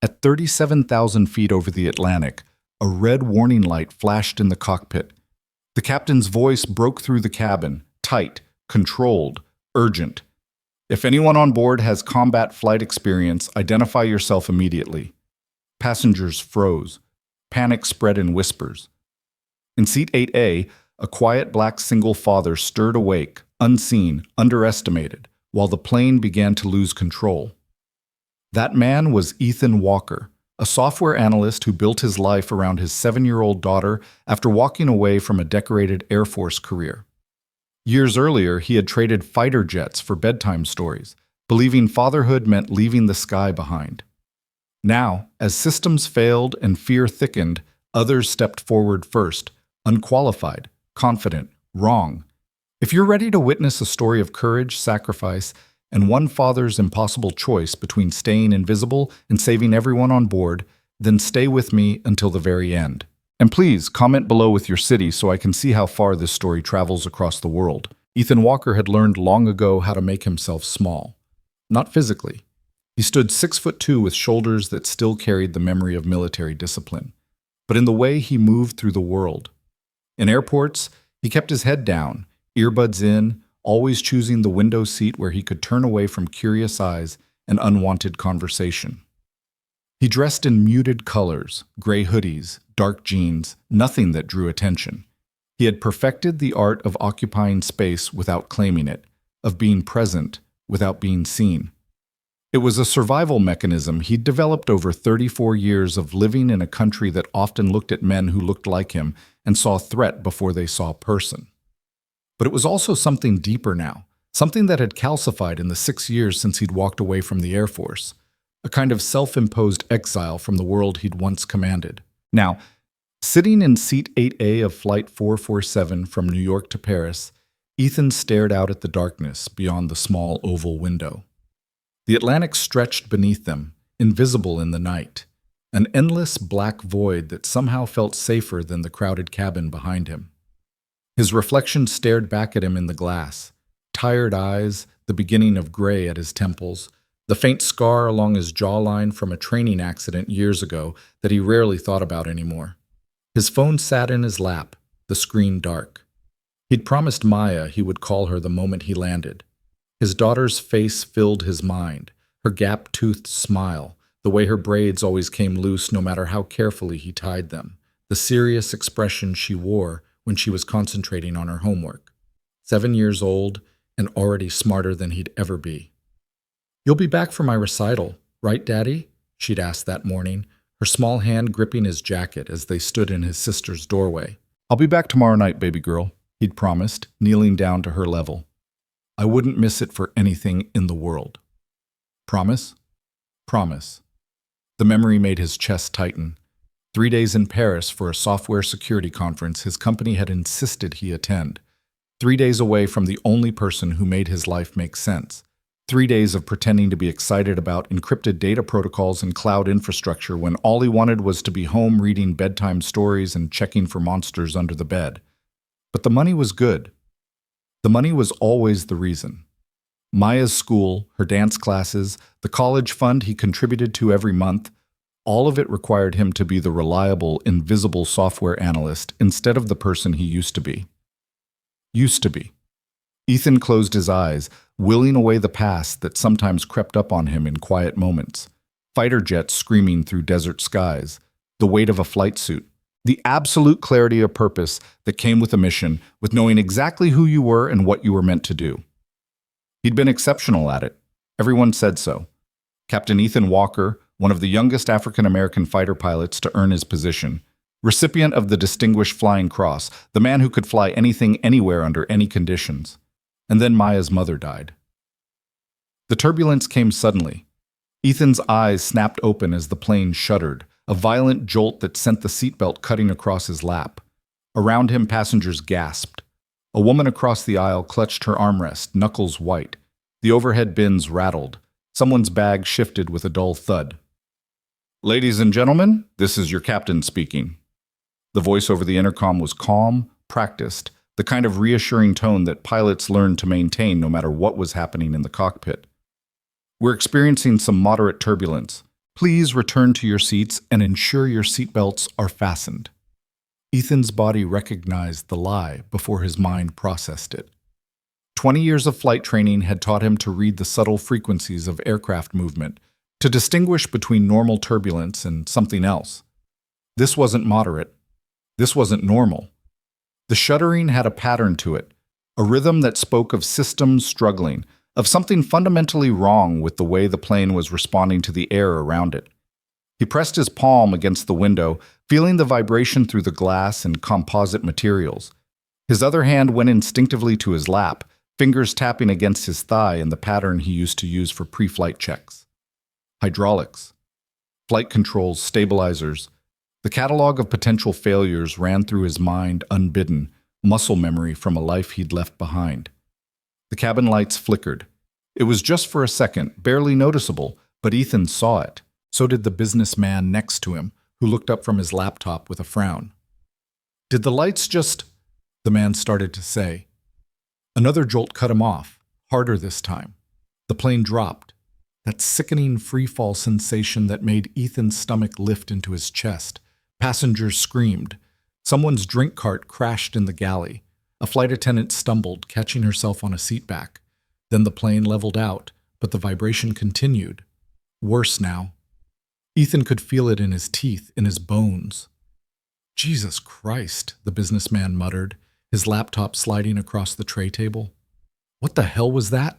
At 37,000 feet over the Atlantic, a red warning light flashed in the cockpit. The captain's voice broke through the cabin, tight, controlled, urgent. If anyone on board has combat flight experience, identify yourself immediately. Passengers froze. Panic spread in whispers. In seat 8A, a quiet black single father stirred awake, unseen, underestimated, while the plane began to lose control. That man was Ethan Walker, a software analyst who built his life around his 7-year-old daughter after walking away from a decorated Air Force career. Years earlier, he had traded fighter jets for bedtime stories, believing fatherhood meant leaving the sky behind. Now, as systems failed and fear thickened, others stepped forward first, unqualified, confident, wrong. If you're ready to witness a story of courage, sacrifice, and one father's impossible choice between staying invisible and saving everyone on board, then stay with me until the very end. And please, comment below with your city so I can see how far this story travels across the world. Ethan Walker had learned long ago how to make himself small. Not physically. He stood 6'2" with shoulders that still carried the memory of military discipline, but in the way he moved through the world. In airports, he kept his head down, earbuds in, always choosing the window seat where he could turn away from curious eyes and unwanted conversation. He dressed in muted colors, gray hoodies, dark jeans, nothing that drew attention. He had perfected the art of occupying space without claiming it, of being present without being seen. It was a survival mechanism he'd developed over 34 years of living in a country that often looked at men who looked like him and saw threat before they saw person. But it was also something deeper now, something that had calcified in the 6 years since he'd walked away from the Air Force, a kind of self-imposed exile from the world he'd once commanded. Now, sitting in seat 8A of Flight 447 from New York to Paris, Ethan stared out at the darkness beyond the small oval window. The Atlantic stretched beneath them, invisible in the night, an endless black void that somehow felt safer than the crowded cabin behind him. His reflection stared back at him in the glass, tired eyes, the beginning of gray at his temples, the faint scar along his jawline from a training accident years ago that he rarely thought about anymore. His phone sat in his lap, the screen dark. He'd promised Maya he would call her the moment he landed. His daughter's face filled his mind, her gap-toothed smile, the way her braids always came loose no matter how carefully he tied them, the serious expression she wore when she was concentrating on her homework. 7 years old and already smarter than he'd ever be. "You'll be back for my recital, right, Daddy?" she'd asked that morning, her small hand gripping his jacket as they stood in his sister's doorway. "I'll be back tomorrow night, baby girl," he'd promised, kneeling down to her level. "I wouldn't miss it for anything in the world." Promise? Promise. The memory made his chest tighten. 3 days in Paris for a software security conference his company had insisted he attend. 3 days away from the only person who made his life make sense. 3 days of pretending to be excited about encrypted data protocols and cloud infrastructure when all he wanted was to be home reading bedtime stories and checking for monsters under the bed. But the money was good. The money was always the reason. Maya's school, her dance classes, the college fund he contributed to every month, all of it required him to be the reliable, invisible software analyst instead of the person he used to be. Used to be. Ethan closed his eyes, willing away the past that sometimes crept up on him in quiet moments. Fighter jets screaming through desert skies, the weight of a flight suit, the absolute clarity of purpose that came with a mission, with knowing exactly who you were and what you were meant to do. He'd been exceptional at it. Everyone said so. Captain Ethan Walker, one of the youngest African-American fighter pilots to earn his position, recipient of the Distinguished Flying Cross, the man who could fly anything anywhere under any conditions. And then Maya's mother died. The turbulence came suddenly. Ethan's eyes snapped open as the plane shuddered, a violent jolt that sent the seatbelt cutting across his lap. Around him, passengers gasped. A woman across the aisle clutched her armrest, knuckles white. The overhead bins rattled. Someone's bag shifted with a dull thud. "Ladies and gentlemen, this is your captain speaking." The voice over the intercom was calm, practiced, the kind of reassuring tone that pilots learned to maintain no matter what was happening in the cockpit. "We're experiencing some moderate turbulence. Please return to your seats and ensure your seatbelts are fastened. Ethan's body recognized the lie before his mind processed it. 20 years of flight training had taught him to read the subtle frequencies of aircraft movement, to distinguish between normal turbulence and something else. This wasn't moderate. This wasn't normal. The shuddering had a pattern to it, a rhythm that spoke of systems struggling, of something fundamentally wrong with the way the plane was responding to the air around it. He pressed his palm against the window, feeling the vibration through the glass and composite materials. His other hand went instinctively to his lap, fingers tapping against his thigh in the pattern he used to use for pre-flight checks. Hydraulics, flight controls, stabilizers. The catalog of potential failures ran through his mind unbidden, muscle memory from a life he'd left behind. The cabin lights flickered. It was just for a second, barely noticeable, but Ethan saw it. So did the businessman next to him, who looked up from his laptop with a frown. "Did the lights just—" the man started to say. Another jolt cut him off, harder this time. The plane dropped, that sickening free-fall sensation that made Ethan's stomach lift into his chest. Passengers screamed. Someone's drink cart crashed in the galley. A flight attendant stumbled, catching herself on a seatback. Then the plane leveled out, but the vibration continued. Worse now. Ethan could feel it in his teeth, in his bones. "Jesus Christ," the businessman muttered, his laptop sliding across the tray table. "What the hell was that?"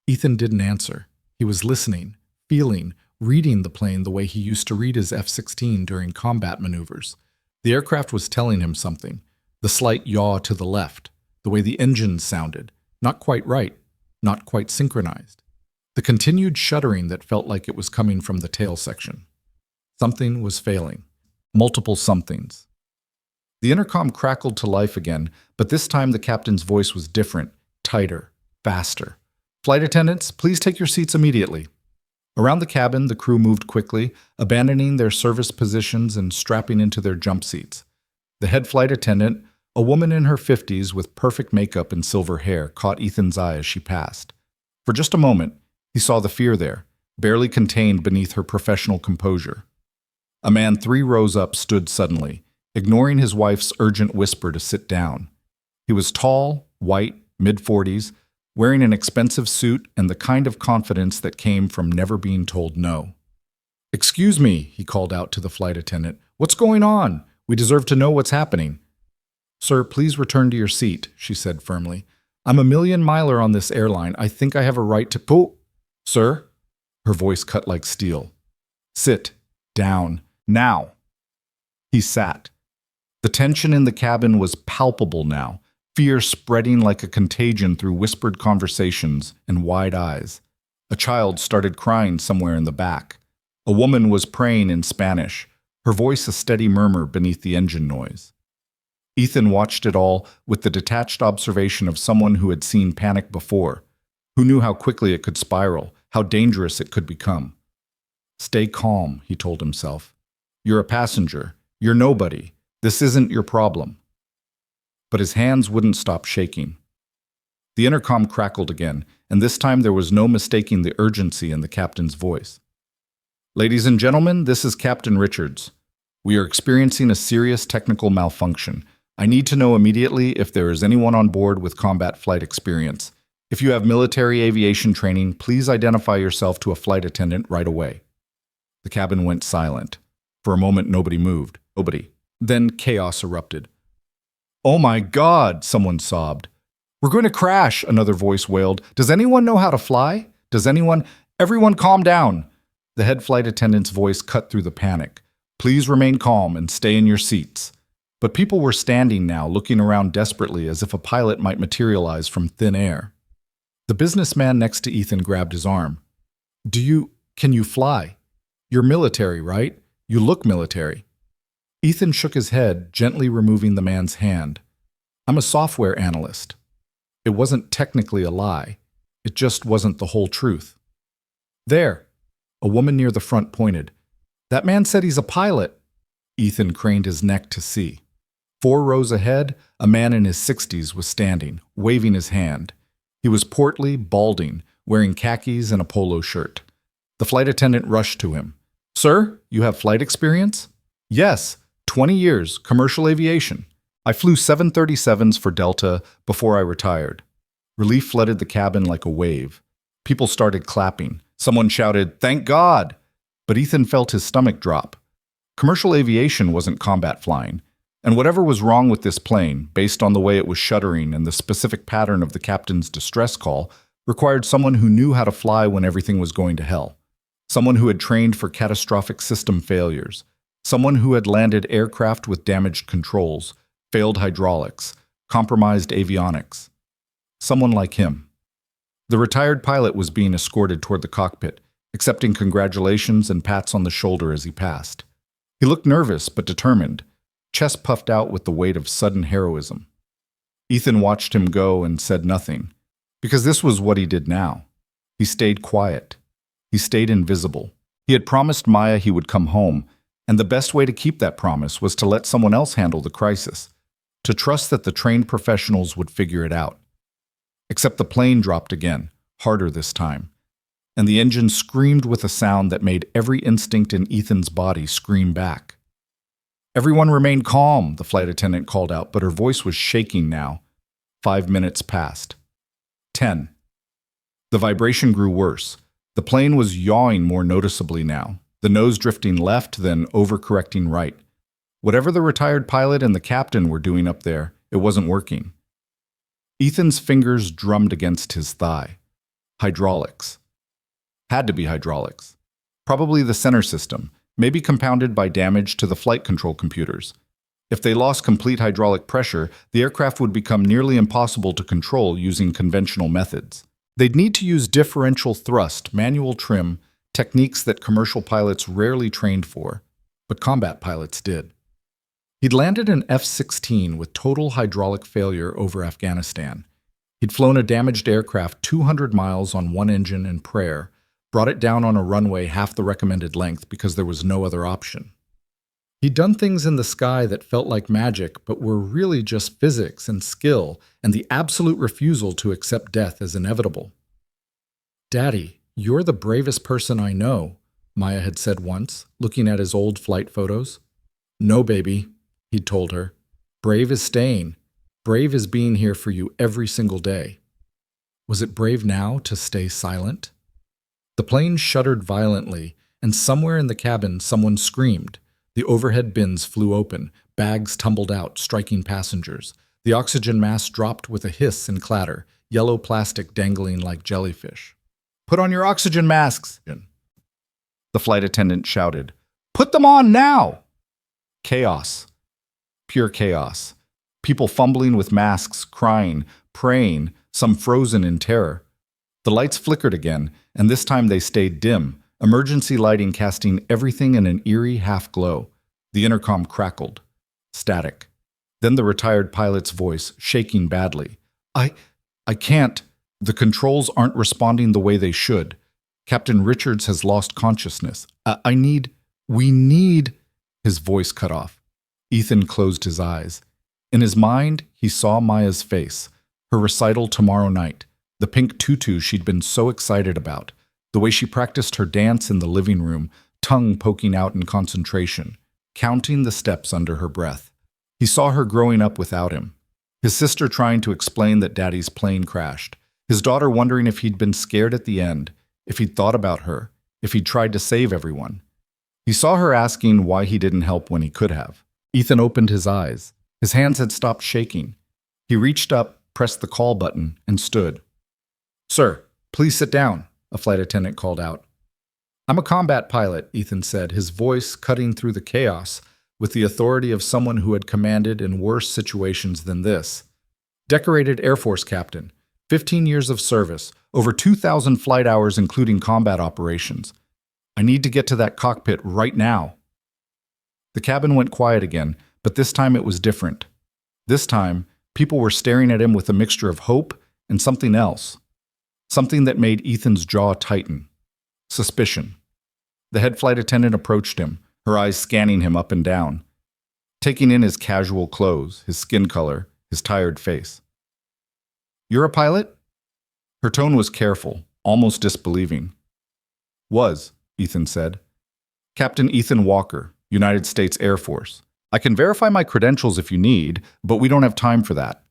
Ethan didn't answer. He was listening, feeling, reading the plane the way he used to read his F-16 during combat maneuvers. The aircraft was telling him something. The slight yaw to the left, the way the engines sounded, not quite right, not quite synchronized. The continued shuddering that felt like it was coming from the tail section. Something was failing. Multiple somethings. The intercom crackled to life again, but this time the captain's voice was different, tighter, faster. "Flight attendants, please take your seats immediately." Around the cabin, the crew moved quickly, abandoning their service positions and strapping into their jump seats. The head flight attendant, a woman in her 50s with perfect makeup and silver hair, caught Ethan's eye as she passed. For just a moment, he saw the fear there, barely contained beneath her professional composure. A man 3 rows up stood suddenly, ignoring his wife's urgent whisper to sit down. He was tall, white, mid-40s, wearing an expensive suit and the kind of confidence that came from never being told no. "Excuse me," he called out to the flight attendant. "What's going on? We deserve to know what's happening." "Sir, please return to your seat," she said firmly. "I'm a million-miler on this airline. I think I have a right to— Sir?" Her voice cut like steel. "Sit down now." He sat. The tension in the cabin was palpable now, fear spreading like a contagion through whispered conversations and wide eyes. A child started crying somewhere in the back. A woman was praying in Spanish, her voice a steady murmur beneath the engine noise. Ethan watched it all with the detached observation of someone who had seen panic before, who knew how quickly it could spiral, how dangerous it could become. "Stay calm," he told himself. "You're a passenger. You're nobody. This isn't your problem." But his hands wouldn't stop shaking. The intercom crackled again, and this time there was no mistaking the urgency in the captain's voice. "Ladies and gentlemen, this is Captain Richards. We are experiencing a serious technical malfunction. I need to know immediately if there is anyone on board with combat flight experience. If you have military aviation training, please identify yourself to a flight attendant right away." The cabin went silent. For a moment, nobody moved. Nobody. Then chaos erupted. "Oh my God," someone sobbed. "We're going to crash," another voice wailed. "Does anyone know how to fly? Does anyone— Everyone calm down." The head flight attendant's voice cut through the panic. "Please remain calm and stay in your seats." But people were standing now, looking around desperately as if a pilot might materialize from thin air. The businessman next to Ethan grabbed his arm. Can you fly? You're military, right? You look military." Ethan shook his head, gently removing the man's hand. "I'm a software analyst." It wasn't technically a lie. It just wasn't the whole truth. "There," a woman near the front pointed. "That man said he's a pilot." Ethan craned his neck to see. 4 rows ahead, a man in his 60s was standing, waving his hand. He was portly, balding, wearing khakis and a polo shirt. The flight attendant rushed to him. Sir, you have flight experience? Yes, 20 years, commercial aviation. I flew 737s for Delta before I retired. Relief flooded the cabin like a wave. People started clapping. Someone shouted, "Thank God!" But Ethan felt his stomach drop. Commercial aviation wasn't combat flying, and whatever was wrong with this plane, based on the way it was shuddering and the specific pattern of the captain's distress call, required someone who knew how to fly when everything was going to hell. Someone who had trained for catastrophic system failures. Someone who had landed aircraft with damaged controls, failed hydraulics, compromised avionics. Someone like him. The retired pilot was being escorted toward the cockpit, accepting congratulations and pats on the shoulder as he passed. He looked nervous but determined, chest puffed out with the weight of sudden heroism. Ethan watched him go and said nothing, because this was what he did now. He stayed quiet. He stayed invisible. He had promised Maya he would come home, and the best way to keep that promise was to let someone else handle the crisis, to trust that the trained professionals would figure it out. Except the plane dropped again, harder this time, and the engine screamed with a sound that made every instinct in Ethan's body scream back. "Everyone remain calm," the flight attendant called out, but her voice was shaking now. 5 minutes passed. 10. The vibration grew worse. The plane was yawing more noticeably now, the nose drifting left, then overcorrecting right. Whatever the retired pilot and the captain were doing up there, it wasn't working. Ethan's fingers drummed against his thigh. Hydraulics. Had to be hydraulics. Probably the center system, maybe compounded by damage to the flight control computers. If they lost complete hydraulic pressure, the aircraft would become nearly impossible to control using conventional methods. They'd need to use differential thrust, manual trim, techniques that commercial pilots rarely trained for, but combat pilots did. He'd landed an F-16 with total hydraulic failure over Afghanistan. He'd flown a damaged aircraft 200 miles on one engine in prayer, brought it down on a runway half the recommended length because there was no other option. He'd done things in the sky that felt like magic, but were really just physics and skill and the absolute refusal to accept death as inevitable. "Daddy, you're the bravest person I know," Maya had said once, looking at his old flight photos. "No, baby," he'd told her. "Brave is staying. Brave is being here for you every single day." Was it brave now to stay silent? The plane shuddered violently, and somewhere in the cabin someone screamed. The overhead bins flew open, bags tumbled out, striking passengers. The oxygen mask dropped with a hiss and clatter, yellow plastic dangling like jellyfish. "Put on your oxygen masks!" the flight attendant shouted. "Put them on now!" Chaos. Pure chaos. People fumbling with masks, crying, praying, some frozen in terror. The lights flickered again, and this time they stayed dim, emergency lighting casting everything in an eerie half-glow. The intercom crackled. Static. Then the retired pilot's voice, shaking badly. I can't. The controls aren't responding the way they should. Captain Richards has lost consciousness. We need... His voice cut off. Ethan closed his eyes. In his mind, he saw Maya's face, her recital tomorrow night, the pink tutu she'd been so excited about, the way she practiced her dance in the living room, tongue poking out in concentration, counting the steps under her breath. He saw her growing up without him. His sister trying to explain that Daddy's plane crashed. His daughter wondering if he'd been scared at the end, if he'd thought about her, if he'd tried to save everyone. He saw her asking why he didn't help when he could have. Ethan opened his eyes. His hands had stopped shaking. He reached up, pressed the call button, and stood. "Sir, please sit down," a flight attendant called out. "I'm a combat pilot," Ethan said, his voice cutting through the chaos with the authority of someone who had commanded in worse situations than this. "Decorated Air Force captain, 15 years of service, over 2,000 flight hours including combat operations. I need to get to that cockpit right now." The cabin went quiet again, but this time it was different. This time, people were staring at him with a mixture of hope and something else. Something that made Ethan's jaw tighten. Suspicion. The head flight attendant approached him, her eyes scanning him up and down, taking in his casual clothes, his skin color, his tired face. "You're a pilot?" Her tone was careful, almost disbelieving. "Was," Ethan said. Captain Ethan Walker, United States Air Force. I can verify my credentials if you need, but we don't have time for that.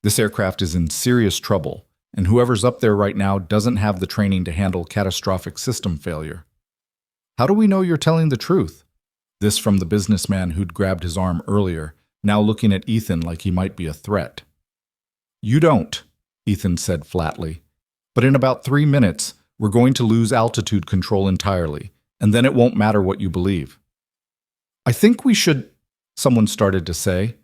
This aircraft is in serious trouble, and whoever's up there right now doesn't have the training to handle catastrophic system failure. How do we know you're telling the truth? This from the businessman who'd grabbed his arm earlier, now looking at Ethan like he might be a threat. You don't, Ethan said flatly. But in about 3 minutes, we're going to lose altitude control entirely, and then it won't matter what you believe. I think we should, someone started to say.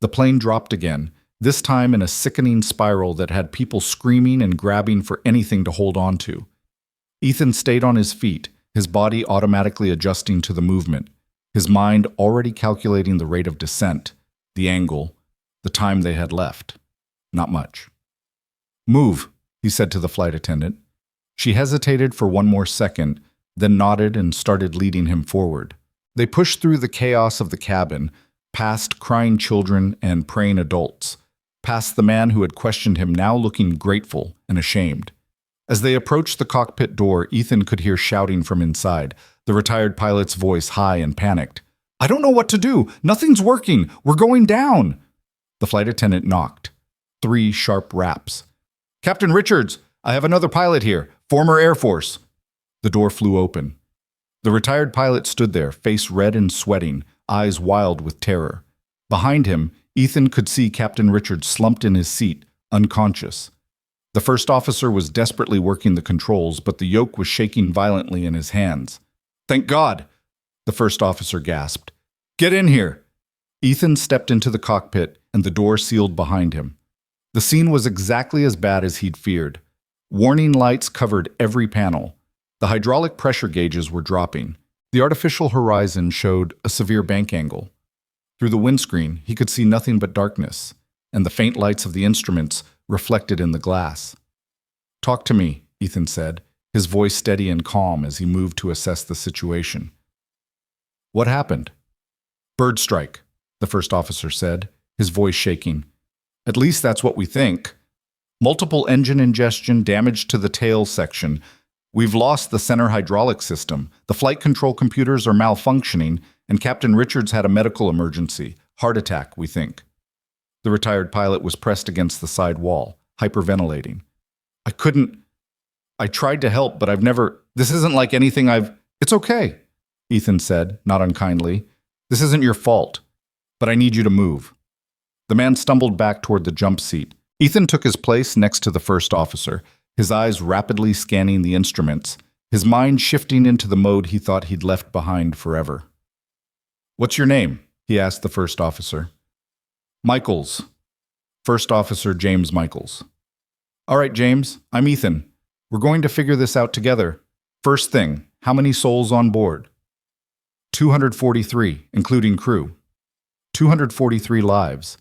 The plane dropped again, this time in a sickening spiral that had people screaming and grabbing for anything to hold on to. Ethan stayed on his feet, his body automatically adjusting to the movement, his mind already calculating the rate of descent, the angle, the time they had left. Not much. Move, he said to the flight attendant. She hesitated for one more second, then nodded and started leading him forward. They pushed through the chaos of the cabin, past crying children and praying adults, past the man who had questioned him now looking grateful and ashamed. As they approached the cockpit door, Ethan could hear shouting from inside, the retired pilot's voice high and panicked. I don't know what to do. Nothing's working. We're going down. The flight attendant knocked. 3 sharp raps. Captain Richards, I have another pilot here, former Air Force. The door flew open. The retired pilot stood there, face red and sweating, eyes wild with terror. Behind him, Ethan could see Captain Richards slumped in his seat, unconscious. The first officer was desperately working the controls, but the yoke was shaking violently in his hands. Thank God, the first officer gasped. Get in here. Ethan stepped into the cockpit, and the door sealed behind him. The scene was exactly as bad as he'd feared. Warning lights covered every panel. The hydraulic pressure gauges were dropping. The artificial horizon showed a severe bank angle. Through the windscreen, he could see nothing but darkness, and the faint lights of the instruments reflected in the glass. Talk to me, Ethan said, his voice steady and calm as he moved to assess the situation. What happened? Bird strike, the first officer said, his voice shaking. At least that's what we think. Multiple engine ingestion, damage to the tail section. We've lost the center hydraulic system. The flight control computers are malfunctioning, and Captain Richards had a medical emergency. Heart attack, we think. The retired pilot was pressed against the side wall, hyperventilating. I tried to help, but this isn't like anything It's okay, Ethan said, not unkindly. This isn't your fault, but I need you to move. The man stumbled back toward the jump seat. Ethan took his place next to the first officer, his eyes rapidly scanning the instruments, his mind shifting into the mode he thought he'd left behind forever. What's your name? He asked the first officer. Michaels. First Officer James Michaels. All right, James, I'm Ethan. We're going to figure this out together. First thing, how many souls on board? 243, including crew. 243 lives.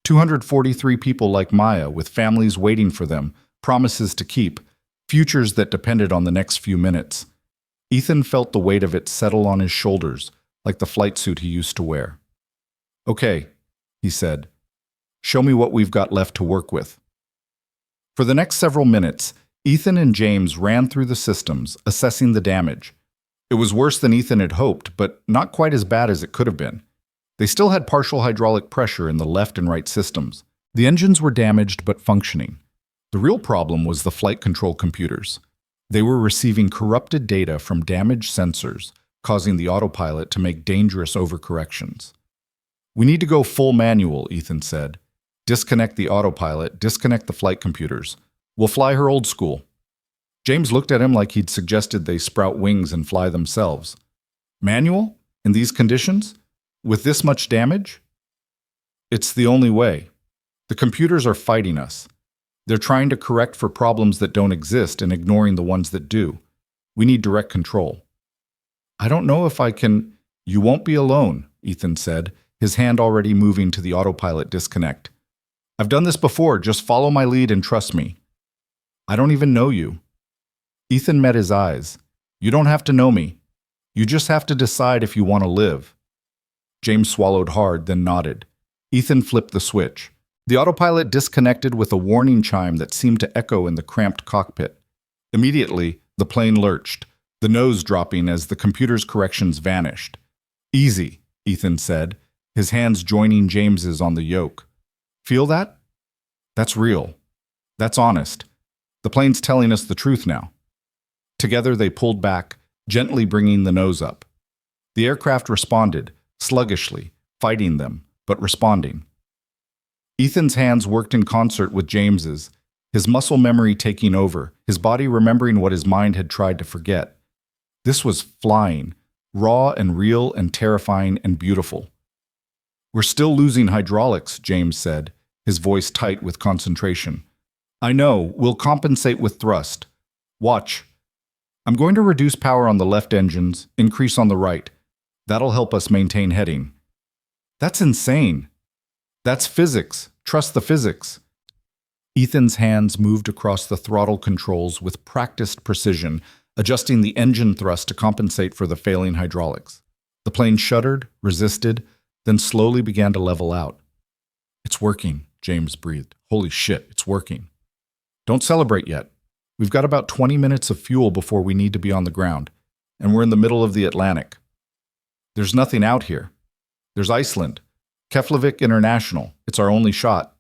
243 people like Maya with families waiting for them, promises to keep, futures that depended on the next few minutes. Ethan felt the weight of it settle on his shoulders, like the flight suit he used to wear. Okay, he said. Show me what we've got left to work with. For the next several minutes, Ethan and James ran through the systems, assessing the damage. It was worse than Ethan had hoped, but not quite as bad as it could have been. They still had partial hydraulic pressure in the left and right systems. The engines were damaged but functioning. The real problem was the flight control computers. They were receiving corrupted data from damaged sensors, causing the autopilot to make dangerous overcorrections. We need to go full manual, Ethan said. Disconnect the autopilot, disconnect the flight computers. We'll fly her old school. James looked at him like he'd suggested they sprout wings and fly themselves. Manual? In these conditions? With this much damage? It's the only way. The computers are fighting us. They're trying to correct for problems that don't exist and ignoring the ones that do. We need direct control. I don't know if I can. You won't be alone, Ethan said, his hand already moving to the autopilot disconnect. I've done this before. Just follow my lead and trust me. I don't even know you. Ethan met his eyes. You don't have to know me. You just have to decide if you want to live. James swallowed hard, then nodded. Ethan flipped the switch. The autopilot disconnected with a warning chime that seemed to echo in the cramped cockpit. Immediately, the plane lurched. the nose dropping as the computer's corrections vanished. "Easy," Ethan said, his hands joining James's on the yoke. "Feel that? That's real. That's honest. The plane's telling us the truth now." Together they pulled back, gently bringing the nose up. The aircraft responded, sluggishly, fighting them, but responding. Ethan's hands worked in concert with James's, his muscle memory taking over, his body remembering what his mind had tried to forget. This was flying, raw and real and terrifying and beautiful. "We're still losing hydraulics," James said, his voice tight with concentration. "I know, we'll compensate with thrust. Watch. I'm going to reduce power on the left engines, increase on the right. That'll help us maintain heading." "That's insane." "That's physics. Trust the physics." Ethan's hands moved across the throttle controls with practiced precision, adjusting the engine thrust to compensate for the failing hydraulics. The plane shuddered, resisted, then slowly began to level out. "It's working," James breathed. "Holy shit, it's working." "Don't celebrate yet. We've got about 20 minutes of fuel before we need to be on the ground, and we're in the middle of the Atlantic. There's nothing out here. There's Iceland. Keflavik International. It's our only shot.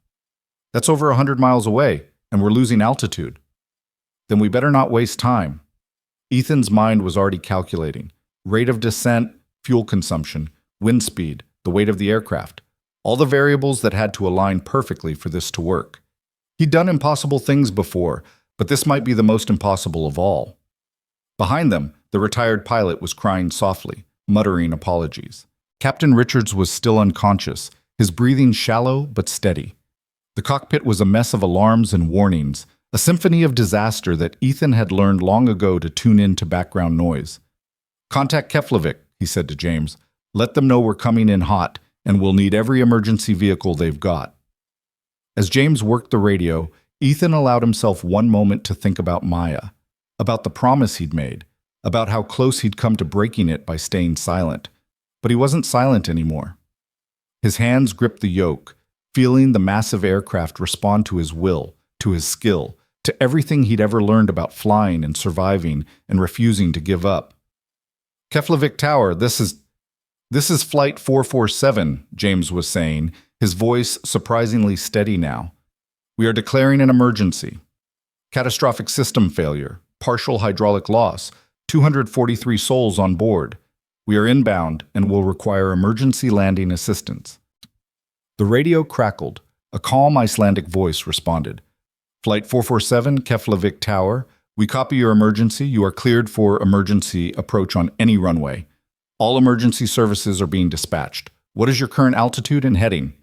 That's over 100 miles away, and we're losing altitude. Then we better not waste time." Ethan's mind was already calculating. Rate of descent, fuel consumption, wind speed, the weight of the aircraft. All the variables that had to align perfectly for this to work. He'd done impossible things before, but this might be the most impossible of all. Behind them, the retired pilot was crying softly, muttering apologies. Captain Richards was still unconscious, his breathing shallow but steady. The cockpit was a mess of alarms and warnings, a symphony of disaster that Ethan had learned long ago to tune in to background noise. "Contact Keflavik," he said to James. "Let them know we're coming in hot, and we'll need every emergency vehicle they've got." As James worked the radio, Ethan allowed himself one moment to think about Maya, about the promise he'd made, about how close he'd come to breaking it by staying silent. But he wasn't silent anymore. His hands gripped the yoke, feeling the massive aircraft respond to his will, to his skill, to everything he'd ever learned about flying and surviving and refusing to give up. "Keflavik Tower, this is Flight 447, James was saying, his voice surprisingly steady now. "We are declaring an emergency. Catastrophic system failure, partial hydraulic loss, 243 souls on board. We are inbound and will require emergency landing assistance." The radio crackled. A calm Icelandic voice responded. "Flight 447, Keflavik Tower. We copy your emergency. You are cleared for emergency approach on any runway. All emergency services are being dispatched. What is your current altitude and heading?"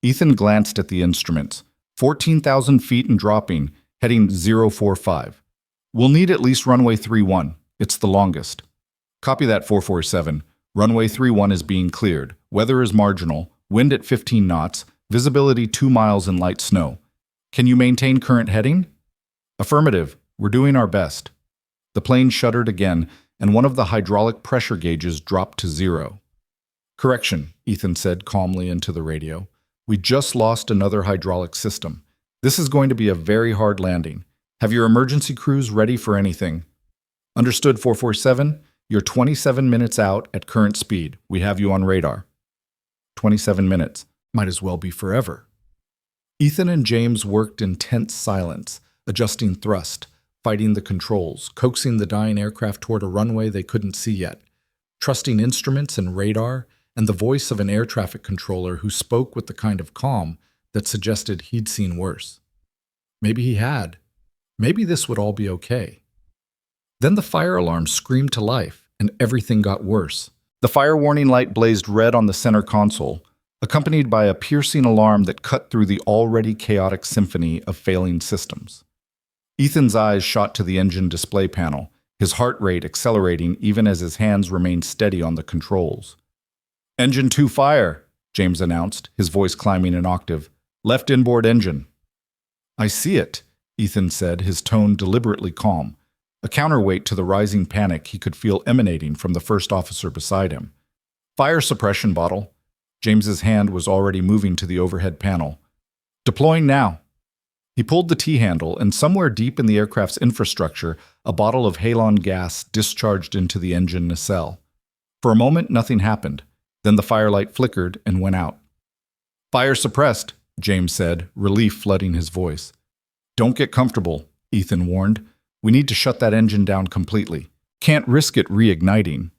Ethan glanced at the instruments. 14,000 feet and dropping, heading 045. "We'll need at least runway 31. It's the longest." "Copy that, 447. Runway 31 is being cleared. Weather is marginal. Wind at 15 knots. Visibility 2 miles in light snow. Can you maintain current heading?" "Affirmative. We're doing our best." The plane shuddered again, and one of the hydraulic pressure gauges dropped to 0. "Correction," Ethan said calmly into the radio. "We just lost another hydraulic system. This is going to be a very hard landing. Have your emergency crews ready for anything?" "Understood, 447. You're 27 minutes out at current speed. We have you on radar." 27 minutes. Might as well be forever. Ethan and James worked in tense silence, adjusting thrust, fighting the controls, coaxing the dying aircraft toward a runway they couldn't see yet, trusting instruments and radar, and the voice of an air traffic controller who spoke with the kind of calm that suggested he'd seen worse. Maybe he had. Maybe this would all be okay. Then the fire alarm screamed to life, and everything got worse. The fire warning light blazed red on the center console, accompanied by a piercing alarm that cut through the already chaotic symphony of failing systems. Ethan's eyes shot to the engine display panel, his heart rate accelerating even as his hands remained steady on the controls. "Engine 2 fire," James announced, his voice climbing an octave. "Left inboard engine." "I see it," Ethan said, his tone deliberately calm, a counterweight to the rising panic he could feel emanating from the first officer beside him. "Fire suppression bottle." James's hand was already moving to the overhead panel. "Deploying now." He pulled the T-handle, and somewhere deep in the aircraft's infrastructure, a bottle of halon gas discharged into the engine nacelle. For a moment, nothing happened. Then the firelight flickered and went out. "Fire suppressed," James said, relief flooding his voice. "Don't get comfortable," Ethan warned. "We need to shut that engine down completely. Can't risk it reigniting."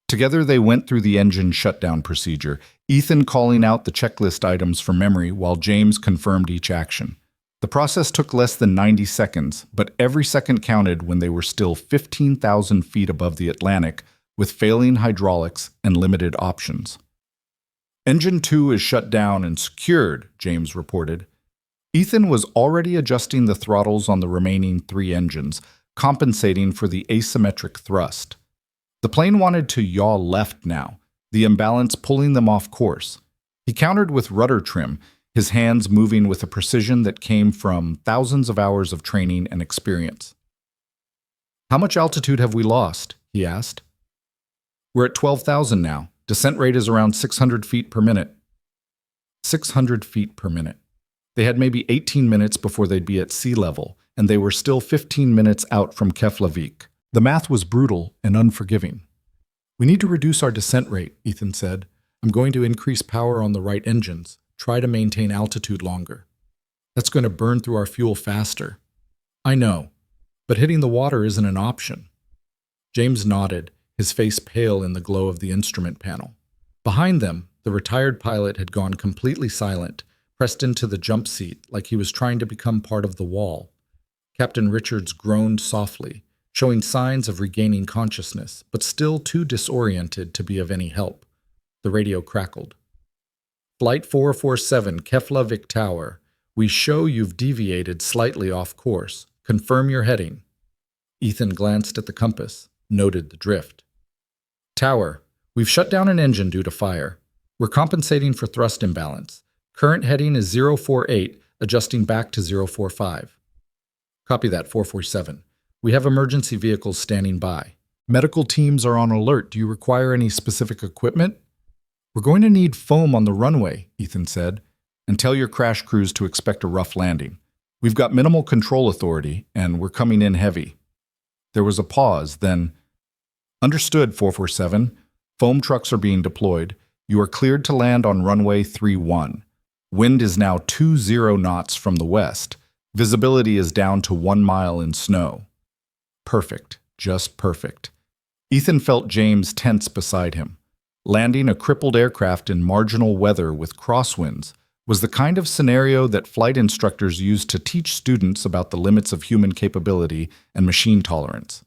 Together they went through the engine shutdown procedure, Ethan calling out the checklist items from memory while James confirmed each action. The process took less than 90 seconds, but every second counted when they were still 15,000 feet above the Atlantic with failing hydraulics and limited options. "Engine 2 is shut down and secured," James reported. Ethan was already adjusting the throttles on the remaining 3 engines, compensating for the asymmetric thrust. The plane wanted to yaw left now, the imbalance pulling them off course. He countered with rudder trim, his hands moving with a precision that came from thousands of hours of training and experience. "How much altitude have we lost?" he asked. "We're at 12,000 now. Descent rate is around 600 feet per minute." 600 feet per minute. They had maybe 18 minutes before they'd be at sea level, and they were still 15 minutes out from Keflavik. The math was brutal and unforgiving. "We need to reduce our descent rate," Ethan said. "I'm going to increase power on the right engines. Try to maintain altitude longer. That's going to burn through our fuel faster." "I know, but hitting the water isn't an option." James nodded, his face pale in the glow of the instrument panel. Behind them, the retired pilot had gone completely silent, pressed into the jump seat like he was trying to become part of the wall. Captain Richards groaned softly, showing signs of regaining consciousness, but still too disoriented to be of any help. The radio crackled. "Flight 447, Keflavik Tower. We show you've deviated slightly off course. Confirm your heading." Ethan glanced at the compass, noted the drift. "Tower, we've shut down an engine due to fire. We're compensating for thrust imbalance. Current heading is 048, adjusting back to 045. "Copy that, 447. We have emergency vehicles standing by. Medical teams are on alert. Do you require any specific equipment?" "We're going to need foam on the runway," Ethan said, "and tell your crash crews to expect a rough landing. We've got minimal control authority, and we're coming in heavy." There was a pause, then, "Understood, 447. Foam trucks are being deployed. You are cleared to land on runway 31. Wind is now 20 knots from the west. Visibility is down to 1 mile in snow." Perfect, just perfect. Ethan felt James tense beside him. Landing a crippled aircraft in marginal weather with crosswinds was the kind of scenario that flight instructors use to teach students about the limits of human capability and machine tolerance.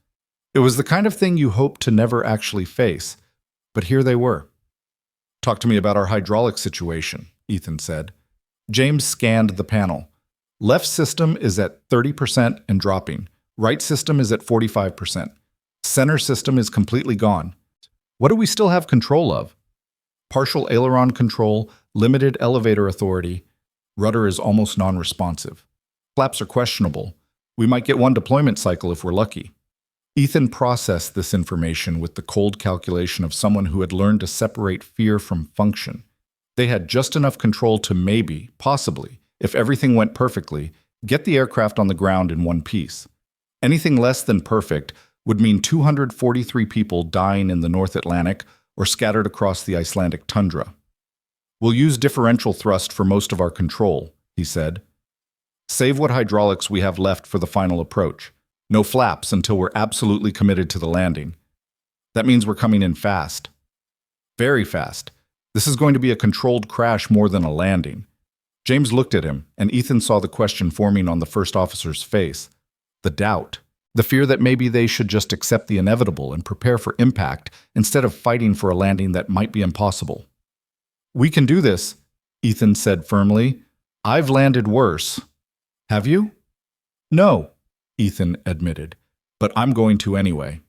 It was the kind of thing you hope to never actually face, but here they were. "Talk to me about our hydraulic situation," Ethan said. James scanned the panel. "Left system is at 30% and dropping. Right system is at 45%. Center system is completely gone. What do we still have control of?" "Partial aileron control, limited elevator authority. Rudder is almost non-responsive. Flaps are questionable. We might get 1 deployment cycle if we're lucky." Ethan processed this information with the cold calculation of someone who had learned to separate fear from function. They had just enough control to maybe, possibly, if everything went perfectly, get the aircraft on the ground in one piece. Anything less than perfect would mean 243 people dying in the North Atlantic or scattered across the Icelandic tundra. "We'll use differential thrust for most of our control," he said. "Save what hydraulics we have left for the final approach. No flaps until we're absolutely committed to the landing. That means we're coming in fast. Very fast. This is going to be a controlled crash more than a landing." James looked at him, and Ethan saw the question forming on the first officer's face. The doubt. The fear that maybe they should just accept the inevitable and prepare for impact instead of fighting for a landing that might be impossible. "We can do this," Ethan said firmly. "I've landed worse." "Have you?" "No," Ethan admitted, "but I'm going to anyway."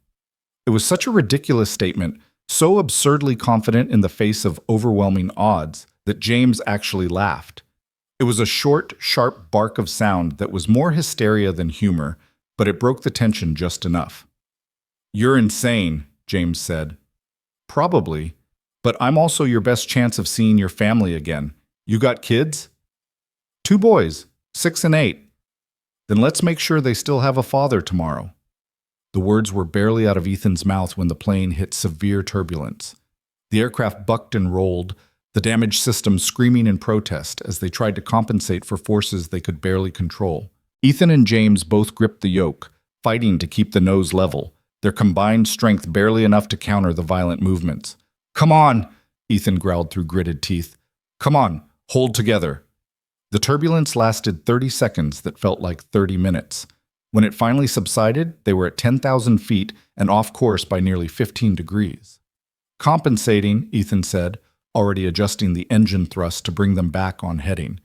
It was such a ridiculous statement, so absurdly confident in the face of overwhelming odds, that James actually laughed. It was a short, sharp bark of sound that was more hysteria than humor, but it broke the tension just enough. "You're insane," James said. "Probably, but I'm also your best chance of seeing your family again. You got kids?" "2 boys, 6 and 8. Then let's make sure they still have a father tomorrow. The words were barely out of Ethan's mouth when the plane hit severe turbulence. The aircraft bucked and rolled, the damaged systems screaming in protest as they tried to compensate for forces they could barely control. Ethan and James both gripped the yoke, fighting to keep the nose level, their combined strength barely enough to counter the violent movements. "Come on!" Ethan growled through gritted teeth. "Come on, hold together." The turbulence lasted 30 seconds that felt like 30 minutes. When it finally subsided, they were at 10,000 feet and off course by nearly 15 degrees. "Compensating," Ethan said, already adjusting the engine thrust to bring them back on heading.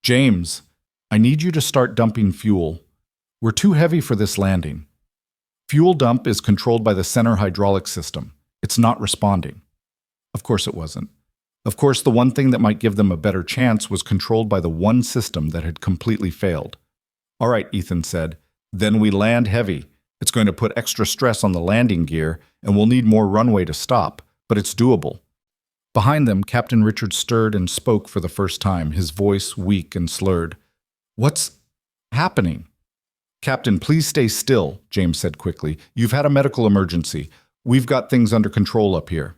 "James, I need you to start dumping fuel. We're too heavy for this landing." Fuel dump is controlled by the center hydraulic system. It's not responding. Of course it wasn't. Of course, the one thing that might give them a better chance was controlled by the one system that had completely failed. "All right," Ethan said. "Then we land heavy. It's going to put extra stress on the landing gear, and we'll need more runway to stop, but it's doable." Behind them, Captain Richard stirred and spoke for the first time, his voice weak and slurred. "What's happening?" "Captain, please stay still," James said quickly. "You've had a medical emergency. We've got things under control up here."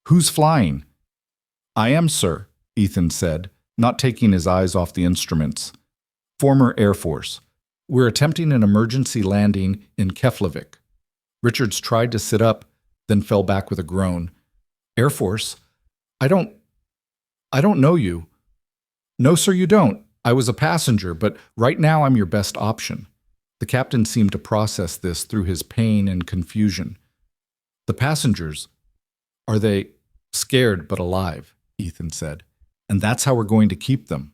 Who's flying?" "I am, sir," Ethan said, not taking his eyes off the instruments. "Former Air Force. We're attempting an emergency landing in Keflavik." Richards tried to sit up, then fell back with a groan. "Air Force? I don't know you." "No, sir, you don't. I was a passenger, but right now I'm your best option." The captain seemed to process this through his pain and confusion. "The passengers, are they scared but alive?" Ethan said. "And that's how we're going to keep them."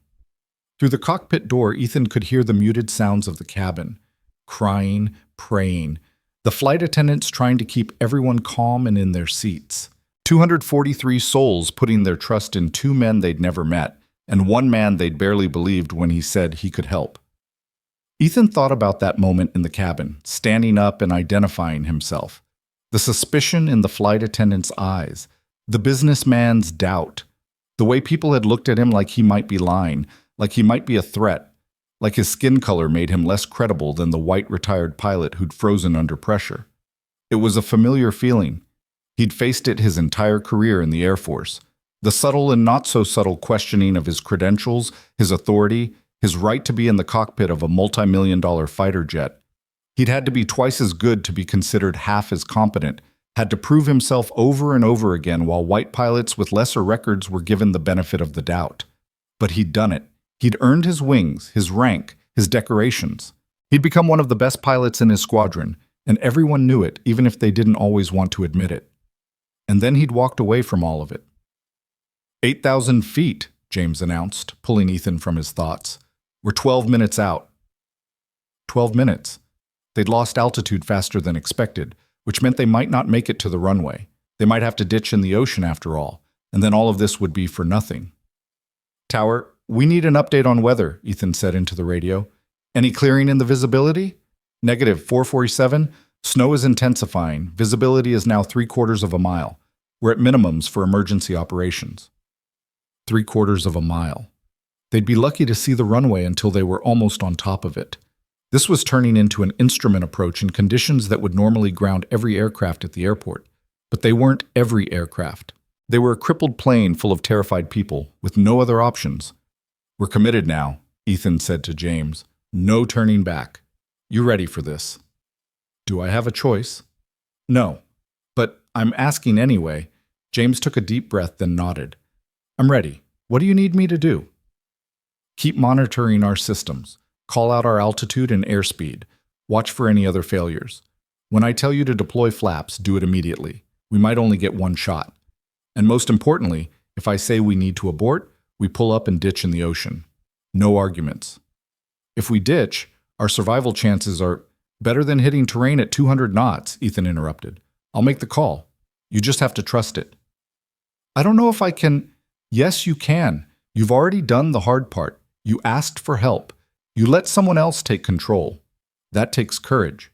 Through the cockpit door, Ethan could hear the muted sounds of the cabin. Crying, praying. The flight attendants trying to keep everyone calm and in their seats. 243 souls putting their trust in two men they'd never met, and one man they'd barely believed when he said he could help. Ethan thought about that moment in the cabin, standing up and identifying himself. The suspicion in the flight attendant's eyes, the businessman's doubt, the way people had looked at him like he might be lying, like he might be a threat, like his skin color made him less credible than the white retired pilot who'd frozen under pressure. It was a familiar feeling. He'd faced it his entire career in the Air Force. The subtle and not-so-subtle questioning of his credentials, his authority, his right to be in the cockpit of a multi-million-dollar fighter jet. He'd had to be twice as good to be considered half as competent, had to prove himself over and over again while white pilots with lesser records were given the benefit of the doubt. But he'd done it. He'd earned his wings, his rank, his decorations. He'd become one of the best pilots in his squadron, and everyone knew it, even if they didn't always want to admit it. And then he'd walked away from all of it. 8,000 feet, James announced, pulling Ethan from his thoughts. "We're 12 minutes out." 12 minutes. They'd lost altitude faster than expected, which meant they might not make it to the runway. They might have to ditch in the ocean after all, and then all of this would be for nothing. "Tower, we need an update on weather," Ethan said into the radio. "Any clearing in the visibility?" "Negative, 447. Snow is intensifying. Visibility is now 3/4 of a mile. We're at minimums for emergency operations." 3/4 of a mile. They'd be lucky to see the runway until they were almost on top of it. This was turning into an instrument approach in conditions that would normally ground every aircraft at the airport. But they weren't every aircraft. They were a crippled plane full of terrified people, with no other options. "We're committed now," Ethan said to James. "No turning back. You ready for this?" "Do I have a choice?" "No. But I'm asking anyway." James took a deep breath, then nodded. "I'm ready. What do you need me to do?" "Keep monitoring our systems. Call out our altitude and airspeed. Watch for any other failures. When I tell you to deploy flaps, do it immediately. We might only get one shot. And most importantly, if I say we need to abort, we pull up and ditch in the ocean. No arguments." "If we ditch, our survival chances are better than hitting terrain at 200 knots, Ethan interrupted. "I'll make the call. You just have to trust it." "I don't know if I can." "Yes, you can. You've already done the hard part. You asked for help. You let someone else take control. That takes courage."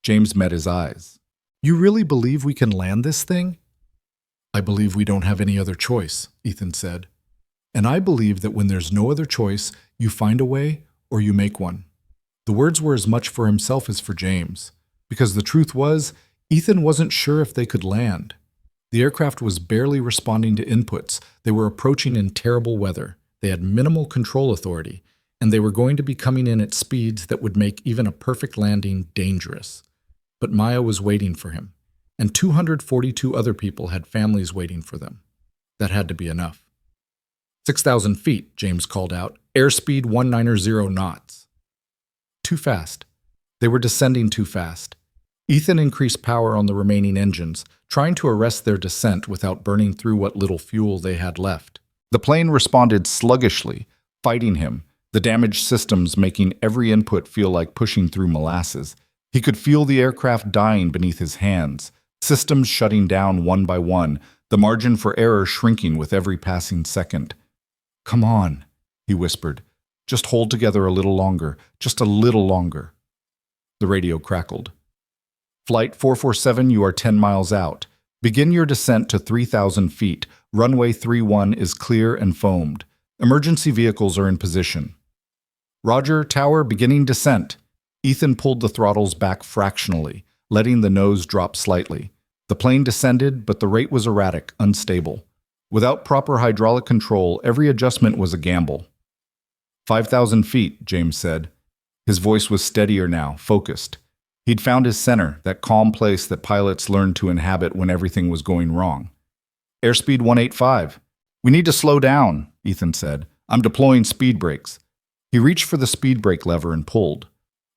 James met his eyes. "You really believe we can land this thing?" "I believe we don't have any other choice," Ethan said. And I believe that when there's no other choice, you find a way or you make one. The words were as much for himself as for James, because the truth was, Ethan wasn't sure if they could land. The aircraft was barely responding to inputs. They were approaching in terrible weather. They had minimal control authority, and they were going to be coming in at speeds that would make even a perfect landing dangerous. But Maya was waiting for him, and 242 other people had families waiting for them. That had to be enough. 6,000 feet, James called out. Airspeed 190 knots. Too fast. They were descending too fast. Ethan increased power on the remaining engines, trying to arrest their descent without burning through what little fuel they had left. The plane responded sluggishly, fighting him, the damaged systems making every input feel like pushing through molasses. He could feel the aircraft dying beneath his hands, systems shutting down one by one, the margin for error shrinking with every passing second. "Come on," he whispered. "Just hold together a little longer, just a little longer." The radio crackled. "Flight 447, you are 10 miles out. Begin your descent to 3,000 feet. Runway 31 is clear and foamed. Emergency vehicles are in position." "Roger, tower, beginning descent." Ethan pulled the throttles back fractionally, letting the nose drop slightly. The plane descended, but the rate was erratic, unstable. Without proper hydraulic control, every adjustment was a gamble. 5,000 feet, James said. His voice was steadier now, focused. He'd found his center, that calm place that pilots learned to inhabit when everything was going wrong. "Airspeed 185. We need to slow down," Ethan said. "I'm deploying speed brakes." He reached for the speed brake lever and pulled.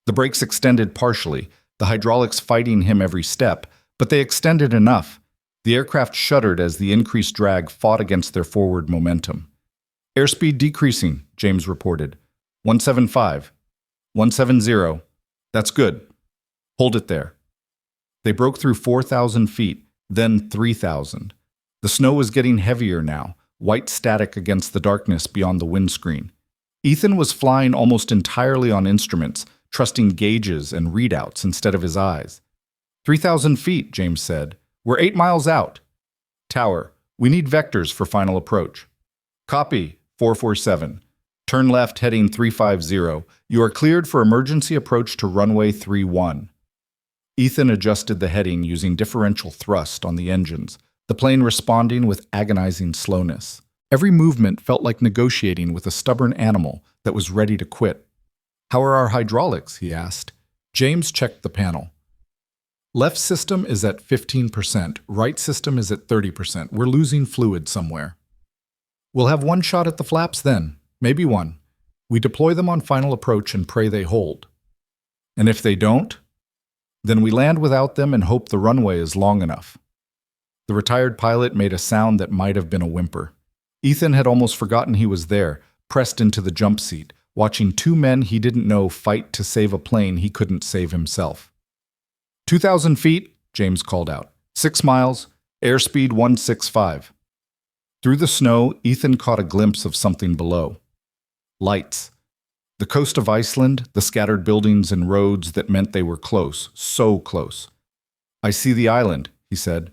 The brakes extended partially, the hydraulics fighting him every step, but they extended enough. The aircraft shuddered as the increased drag fought against their forward momentum. "Airspeed decreasing," James reported. 175. 170. That's good. Hold it there. They broke through 4,000 feet, then 3,000. The snow was getting heavier now, white static against the darkness beyond the windscreen. Ethan was flying almost entirely on instruments, trusting gauges and readouts instead of his eyes. 3,000 feet, James said. We're 8 miles out. Tower, we need vectors for final approach. Copy, 447. Turn left heading 350. You are cleared for emergency approach to runway 31. Ethan adjusted the heading using differential thrust on the engines, the plane responding with agonizing slowness. Every movement felt like negotiating with a stubborn animal that was ready to quit. "How are our hydraulics?" he asked. James checked the panel. "Left system is at 15%, right system is at 30%. We're losing fluid somewhere." "We'll have one shot at the flaps then, maybe one. We deploy them on final approach and pray they hold. And if they don't, then we land without them and hope the runway is long enough." The retired pilot made a sound that might have been a whimper. Ethan had almost forgotten he was there, pressed into the jump seat, watching two men he didn't know fight to save a plane he couldn't save himself. 2,000 feet, James called out. 6 miles, airspeed 165. Through the snow, Ethan caught a glimpse of something below. Lights. The coast of Iceland, the scattered buildings and roads that meant they were close, so close. "I see the island," he said.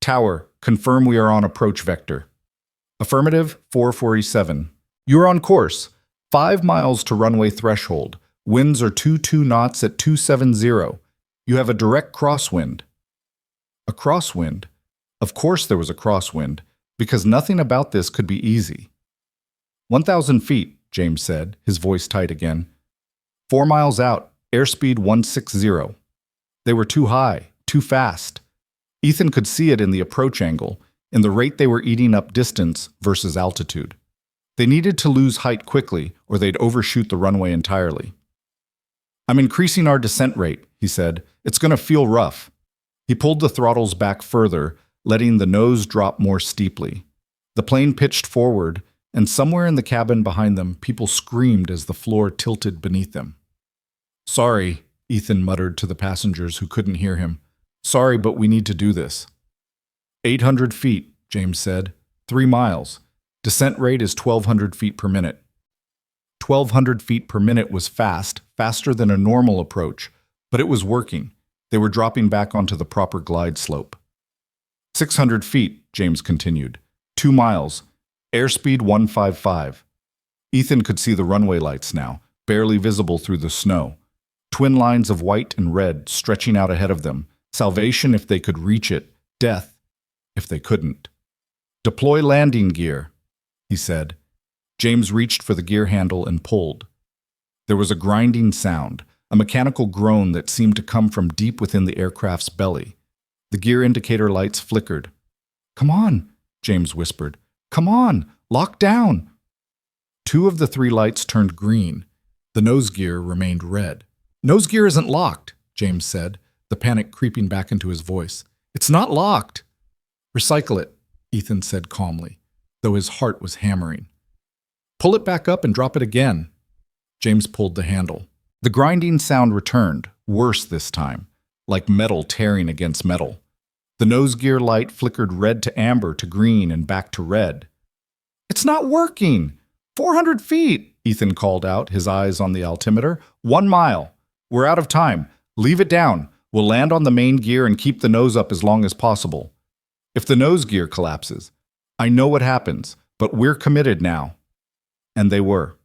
"Tower, confirm we are on approach vector." Affirmative, 447. You are on course. 5 miles to runway threshold. Winds are 22 knots at 270. You have a direct crosswind. A crosswind? Of course there was a crosswind, because nothing about this could be easy. 1,000 feet, James said, his voice tight again. 4 miles out, airspeed 160. They were too high, too fast. Ethan could see it in the approach angle, in the rate they were eating up distance versus altitude. They needed to lose height quickly, or they'd overshoot the runway entirely. "I'm increasing our descent rate," he said. "It's going to feel rough." He pulled the throttles back further, letting the nose drop more steeply. The plane pitched forward, and somewhere in the cabin behind them, people screamed as the floor tilted beneath them. "Sorry," Ethan muttered to the passengers who couldn't hear him. "Sorry, but we need to do this." 800 feet, James said. 3 miles. Descent rate is 1,200 feet per minute. 1,200 feet per minute was fast, faster than a normal approach, but it was working. They were dropping back onto the proper glide slope. 600 feet, James continued. 2 miles. Airspeed 155. Ethan could see the runway lights now, barely visible through the snow. Twin lines of white and red stretching out ahead of them. Salvation if they could reach it, death if they couldn't. Deploy landing gear, he said. James reached for the gear handle and pulled. There was a grinding sound, a mechanical groan that seemed to come from deep within the aircraft's belly. The gear indicator lights flickered. "Come on," James whispered. "Come on, lock down." Two of the three lights turned green. The nose gear remained red. "Nose gear isn't locked," James said, the panic creeping back into his voice. "It's not locked." "Recycle it," Ethan said calmly, though his heart was hammering. "Pull it back up and drop it again." James pulled the handle. The grinding sound returned, worse this time, like metal tearing against metal. The nose gear light flickered red to amber to green and back to red. "It's not working! 400 feet!" Ethan called out, his eyes on the altimeter. 1 mile. "We're out of time. Leave it down. We'll land on the main gear and keep the nose up as long as possible. If the nose gear collapses, I know what happens, but we're committed now." And they were.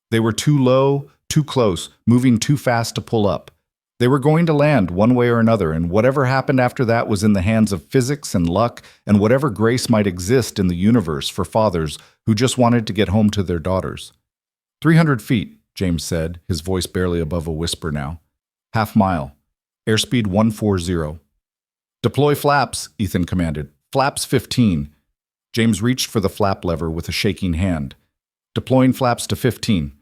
They were too low, too close, moving too fast to pull up. They were going to land one way or another, and whatever happened after that was in the hands of physics and luck and whatever grace might exist in the universe for fathers who just wanted to get home to their daughters. 300 feet, James said, his voice barely above a whisper now. Half mile. Airspeed 140. "Deploy flaps," Ethan commanded. "Flaps 15. James reached for the flap lever with a shaking hand. "Deploying flaps to 15.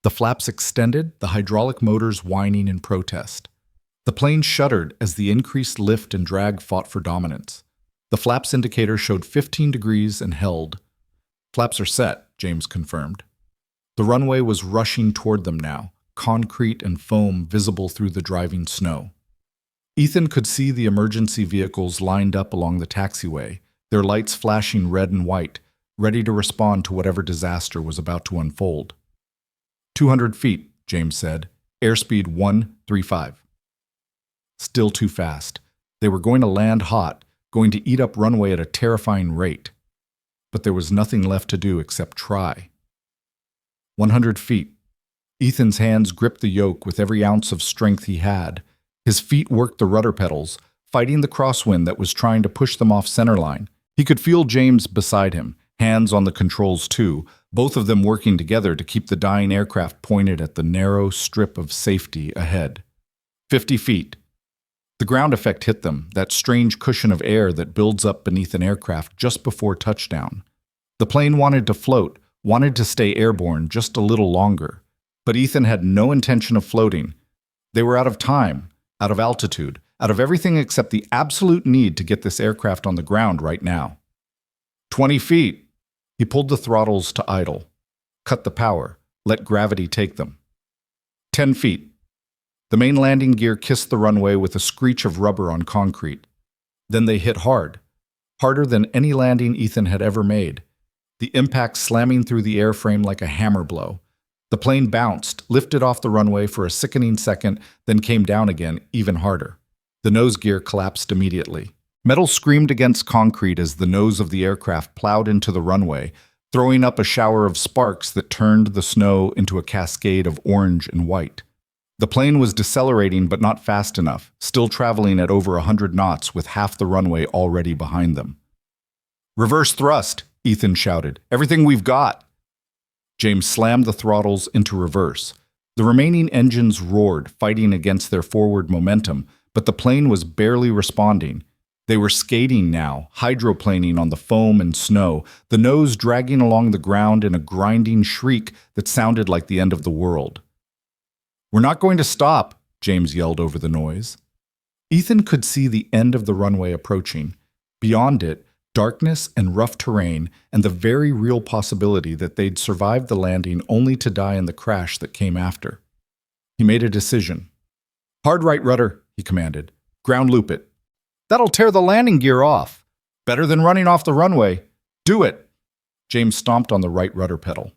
The flaps extended, the hydraulic motors whining in protest. The plane shuddered as the increased lift and drag fought for dominance. The flaps indicator showed 15 degrees and held. "Flaps are set," James confirmed. The runway was rushing toward them now, concrete and foam visible through the driving snow. Ethan could see the emergency vehicles lined up along the taxiway, their lights flashing red and white, ready to respond to whatever disaster was about to unfold. 200 feet, James said. Airspeed 135. Still too fast. They were going to land hot, going to eat up runway at a terrifying rate. But there was nothing left to do except try. 100 feet. Ethan's hands gripped the yoke with every ounce of strength he had. His feet worked the rudder pedals, fighting the crosswind that was trying to push them off centerline. He could feel James beside him, hands on the controls too, both of them working together to keep the dying aircraft pointed at the narrow strip of safety ahead. 50 feet. The ground effect hit them, that strange cushion of air that builds up beneath an aircraft just before touchdown. The plane wanted to float, wanted to stay airborne just a little longer. But Ethan had no intention of floating. They were out of time, out of altitude, out of everything except the absolute need to get this aircraft on the ground right now. 20 feet. He pulled the throttles to idle. Cut the power. Let gravity take them. 10 feet. The main landing gear kissed the runway with a screech of rubber on concrete. Then they hit hard. Harder than any landing Ethan had ever made. The impact slamming through the airframe like a hammer blow. The plane bounced, lifted off the runway for a sickening second, then came down again, even harder. The nose gear collapsed immediately. Metal screamed against concrete as the nose of the aircraft plowed into the runway, throwing up a shower of sparks that turned the snow into a cascade of orange and white. The plane was decelerating but not fast enough, still traveling at over 100 knots with half the runway already behind them. "Reverse thrust," Ethan shouted. "Everything we've got." James slammed the throttles into reverse. The remaining engines roared, fighting against their forward momentum, but the plane was barely responding. They were skating now, hydroplaning on the foam and snow, the nose dragging along the ground in a grinding shriek that sounded like the end of the world. "We're not going to stop," James yelled over the noise. Ethan could see the end of the runway approaching. Beyond it, darkness and rough terrain, and the very real possibility that they'd survived the landing only to die in the crash that came after. He made a decision. "Hard right rudder," he commanded. "Ground loop it." "That'll tear the landing gear off." "Better than running off the runway." "Do it." James stomped on the right rudder pedal.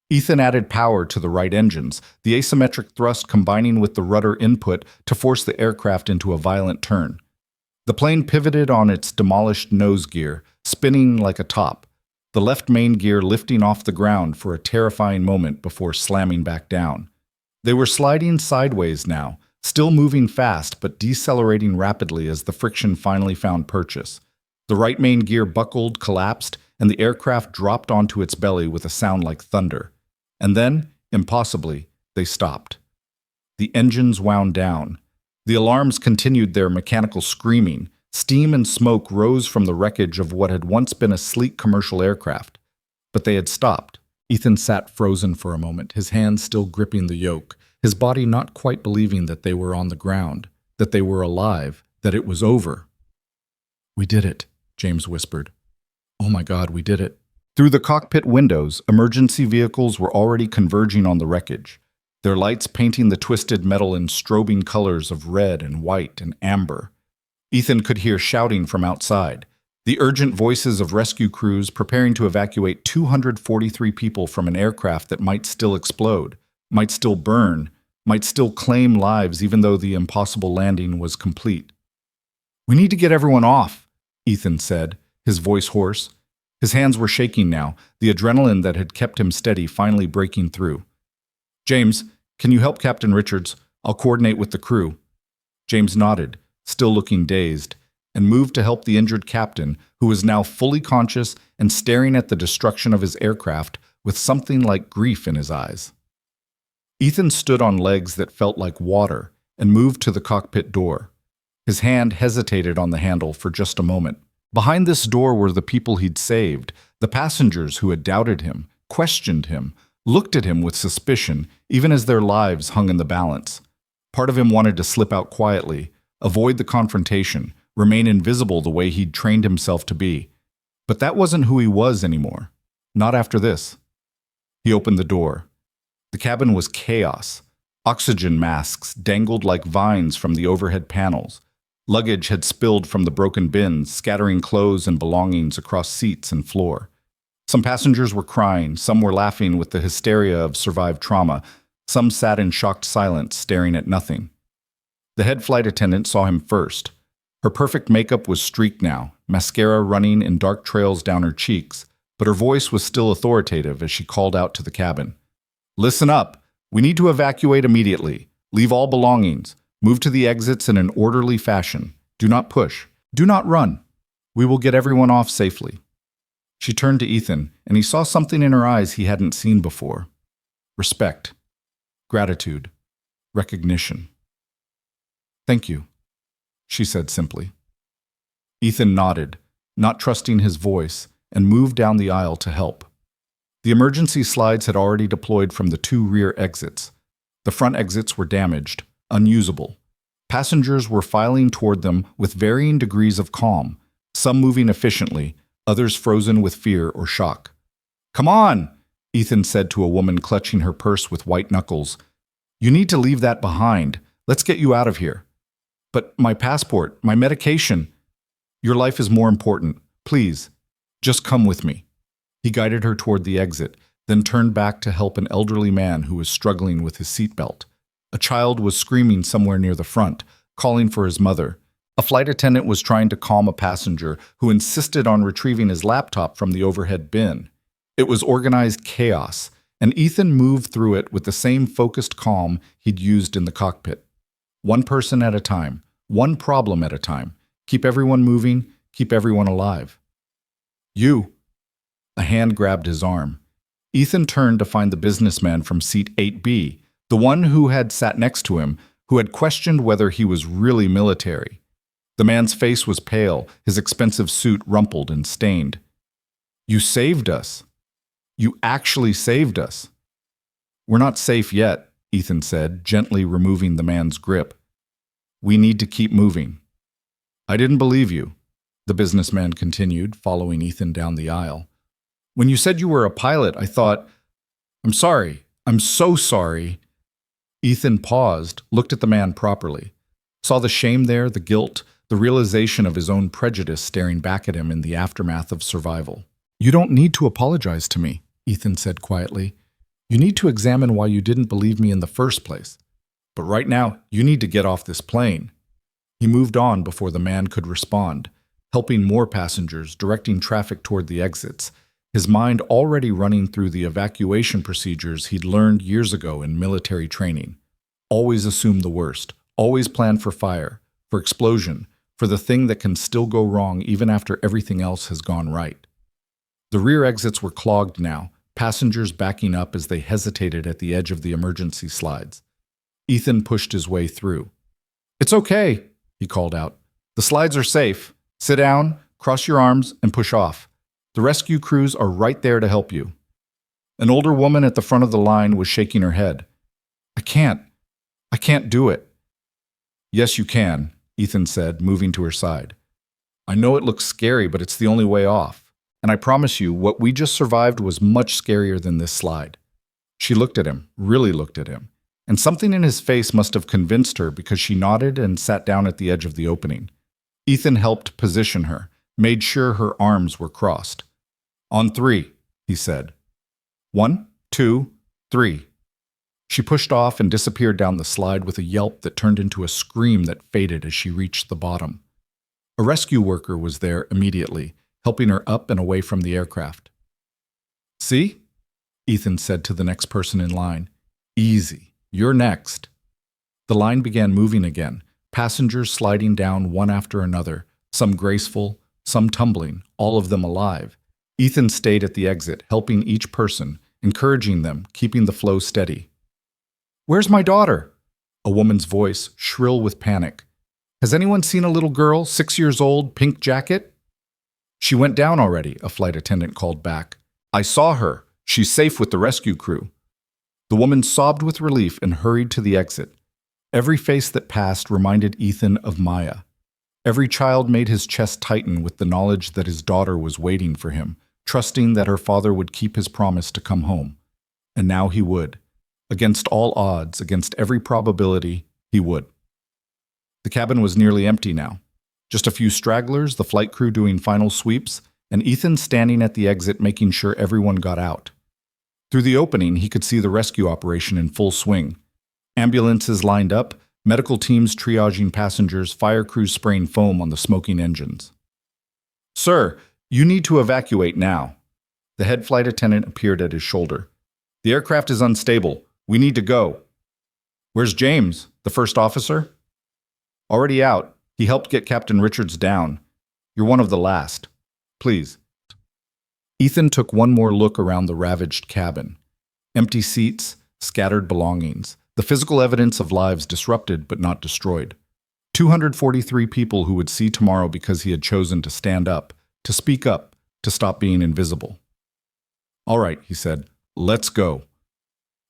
Ethan added power to the right engines, the asymmetric thrust combining with the rudder input to force the aircraft into a violent turn. The plane pivoted on its demolished nose gear, spinning like a top. the left main gear lifting off the ground for a terrifying moment before slamming back down. They were sliding sideways now, still moving fast but decelerating rapidly as the friction finally found purchase. The right main gear buckled, collapsed, and the aircraft dropped onto its belly with a sound like thunder. And then, impossibly, they stopped. The engines wound down. The alarms continued their mechanical screaming. Steam and smoke rose from the wreckage of what had once been a sleek commercial aircraft. But they had stopped. Ethan sat frozen for a moment, his hands still gripping the yoke, his body not quite believing that they were on the ground, that they were alive, that it was over. "We did it," James whispered. "Oh my God, we did it." Through the cockpit windows, emergency vehicles were already converging on the wreckage, their lights painting the twisted metal in strobing colors of red and white and amber. Ethan could hear shouting from outside, the urgent voices of rescue crews preparing to evacuate 243 people from an aircraft that might still explode, might still burn, might still claim lives even though the impossible landing was complete. "We need to get everyone off," Ethan said, his voice hoarse. His hands were shaking now, the adrenaline that had kept him steady finally breaking through. "James, can you help Captain Richards? I'll coordinate with the crew." James nodded, still looking dazed, and moved to help the injured captain, who was now fully conscious and staring at the destruction of his aircraft with something like grief in his eyes. Ethan stood on legs that felt like water and moved to the cockpit door. His hand hesitated on the handle for just a moment. Behind this door were the people he'd saved, the passengers who had doubted him, questioned him, looked at him with suspicion, even as their lives hung in the balance. Part of him wanted to slip out quietly, avoid the confrontation, remain invisible the way he'd trained himself to be. But that wasn't who he was anymore. Not after this. He opened the door. The cabin was chaos. Oxygen masks dangled like vines from the overhead panels. Luggage had spilled from the broken bins, scattering clothes and belongings across seats and floor. Some passengers were crying, some were laughing with the hysteria of survived trauma, some sat in shocked silence, staring at nothing. The head flight attendant saw him first. Her perfect makeup was streaked now, mascara running in dark trails down her cheeks, but her voice was still authoritative as she called out to the cabin. "Listen up. We need to evacuate immediately. Leave all belongings. Move to the exits in an orderly fashion. Do not push. Do not run. We will get everyone off safely." She turned to Ethan, and he saw something in her eyes he hadn't seen before. Respect. Gratitude. Recognition. "Thank you," she said simply. Ethan nodded, not trusting his voice, and moved down the aisle to help. The emergency slides had already deployed from the 2 rear exits. The front exits were damaged, unusable. Passengers were filing toward them with varying degrees of calm, some moving efficiently, others frozen with fear or shock. "Come on," Ethan said to a woman clutching her purse with white knuckles. "You need to leave that behind. Let's get you out of here." "But my passport, my medication." "Your life is more important. Please, just come with me." He guided her toward the exit, then turned back to help an elderly man who was struggling with his seatbelt. A child was screaming somewhere near the front, calling for his mother. A flight attendant was trying to calm a passenger who insisted on retrieving his laptop from the overhead bin. It was organized chaos, and Ethan moved through it with the same focused calm he'd used in the cockpit. One person at a time, one problem at a time. Keep everyone moving, keep everyone alive. "You." A hand grabbed his arm. Ethan turned to find the businessman from seat 8B, the one who had sat next to him, who had questioned whether he was really military. The man's face was pale, his expensive suit rumpled and stained. "You saved us. You actually saved us." "We're not safe yet," Ethan said, gently removing the man's grip. "We need to keep moving." "I didn't believe you," the businessman continued, following Ethan down the aisle. "When you said you were a pilot, I thought, I'm sorry. I'm so sorry." Ethan paused, looked at the man properly, saw the shame there, the guilt, the realization of his own prejudice staring back at him in the aftermath of survival. "You don't need to apologize to me," Ethan said quietly. "You need to examine why you didn't believe me in the first place. But right now, you need to get off this plane." He moved on before the man could respond, helping more passengers, directing traffic toward the exits. his mind already running through the evacuation procedures he'd learned years ago in military training. Always assume the worst. Always plan for fire, for explosion, for the thing that can still go wrong even after everything else has gone right. The rear exits were clogged now, passengers backing up as they hesitated at the edge of the emergency slides. Ethan pushed his way through. "It's okay," he called out. "The slides are safe. Sit down, cross your arms, and push off. The rescue crews are right there to help you." An older woman at the front of the line was shaking her head. I can't do it." "Yes, you can," Ethan said, moving to her side. "I know it looks scary, but it's the only way off. And I promise you, what we just survived was much scarier than this slide." She looked at him, really looked at him, and something in his face must have convinced her because she nodded and sat down at the edge of the opening. Ethan helped position her, made sure her arms were crossed. "On 3, he said. 1, 2, 3. She pushed off and disappeared down the slide with a yelp that turned into a scream that faded as she reached the bottom. A rescue worker was there immediately, helping her up and away from the aircraft. "See?" Ethan said to the next person in line. "Easy. You're next." The line began moving again, passengers sliding down one after another, some graceful, some tumbling, all of them alive. Ethan stayed at the exit, helping each person, encouraging them, keeping the flow steady. "Where's my daughter?" A woman's voice, shrill with panic. "Has anyone seen a little girl, 6 years old, pink jacket?" "She went down already," a flight attendant called back. "I saw her. She's safe with the rescue crew." The woman sobbed with relief and hurried to the exit. Every face that passed reminded Ethan of Maya. Every child made his chest tighten with the knowledge that his daughter was waiting for him, trusting that her father would keep his promise to come home. And now he would. Against all odds, against every probability, he would. The cabin was nearly empty now. Just a few stragglers, the flight crew doing final sweeps, and Ethan standing at the exit making sure everyone got out. Through the opening, he could see the rescue operation in full swing. Ambulances lined up, medical teams triaging passengers, fire crews spraying foam on the smoking engines. "Sir, you need to evacuate now." The head flight attendant appeared at his shoulder. "The aircraft is unstable. We need to go." "Where's James, the first officer?" "Already out. He helped get Captain Richards down. You're one of the last. Please." Ethan took one more look around the ravaged cabin. Empty seats, scattered belongings, the physical evidence of lives disrupted but not destroyed. 243 people who would see tomorrow because he had chosen to stand up, to speak up, to stop being invisible. "All right," he said, "let's go."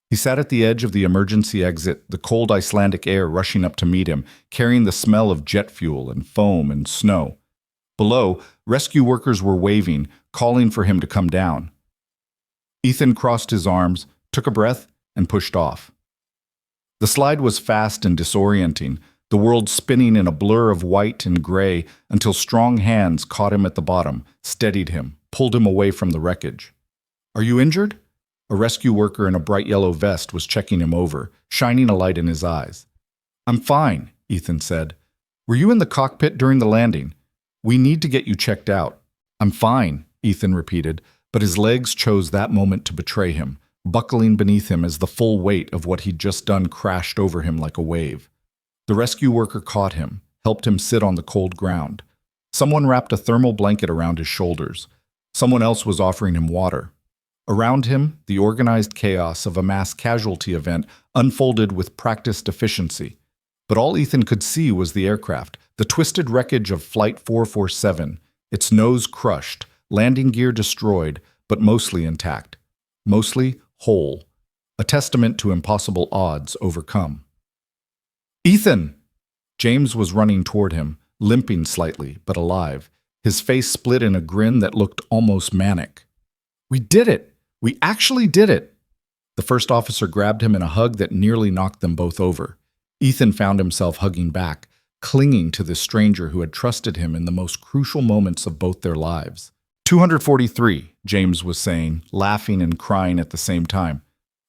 He sat at the edge of the emergency exit, the cold Icelandic air rushing up to meet him, carrying the smell of jet fuel and foam and snow. Below, rescue workers were waving, calling for him to come down. Ethan crossed his arms, took a breath, and pushed off. The slide was fast and disorienting, the world spinning in a blur of white and gray until strong hands caught him at the bottom, steadied him, pulled him away from the wreckage. "Are you injured?" A rescue worker in a bright yellow vest was checking him over, shining a light in his eyes. "I'm fine," Ethan said. "Were you in the cockpit during the landing? We need to get you checked out." "I'm fine," Ethan repeated, but his legs chose that moment to betray him, buckling beneath him as the full weight of what he'd just done crashed over him like a wave. The rescue worker caught him, helped him sit on the cold ground. Someone wrapped a thermal blanket around his shoulders. Someone else was offering him water. Around him, the organized chaos of a mass casualty event unfolded with practiced efficiency. But all Ethan could see was the aircraft, the twisted wreckage of Flight 447, its nose crushed, landing gear destroyed, but mostly intact. Mostly whole. A testament to impossible odds overcome. "Ethan!" James was running toward him, limping slightly, but alive, his face split in a grin that looked almost manic. "We did it! We actually did it!" The first officer grabbed him in a hug that nearly knocked them both over. Ethan found himself hugging back, clinging to this stranger who had trusted him in the most crucial moments of both their lives. 243, James was saying, laughing and crying at the same time.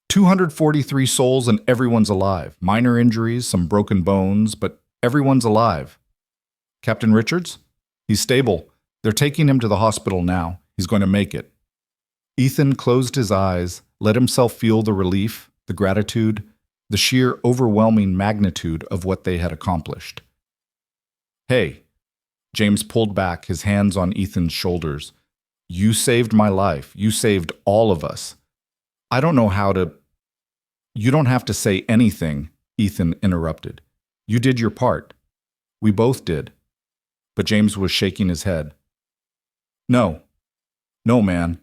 243 souls and everyone's alive. Minor injuries, some broken bones, but everyone's alive. "Captain Richards? He's stable. They're taking him to the hospital now. He's going to make it." Ethan closed his eyes, let himself feel the relief, the gratitude, the sheer overwhelming magnitude of what they had accomplished. "Hey," James pulled back, his hands on Ethan's shoulders. "You saved my life. You saved all of us. I don't know how to—" "You don't have to say anything," Ethan interrupted. "You did your part. We both did." But James was shaking his head. "No. No, man.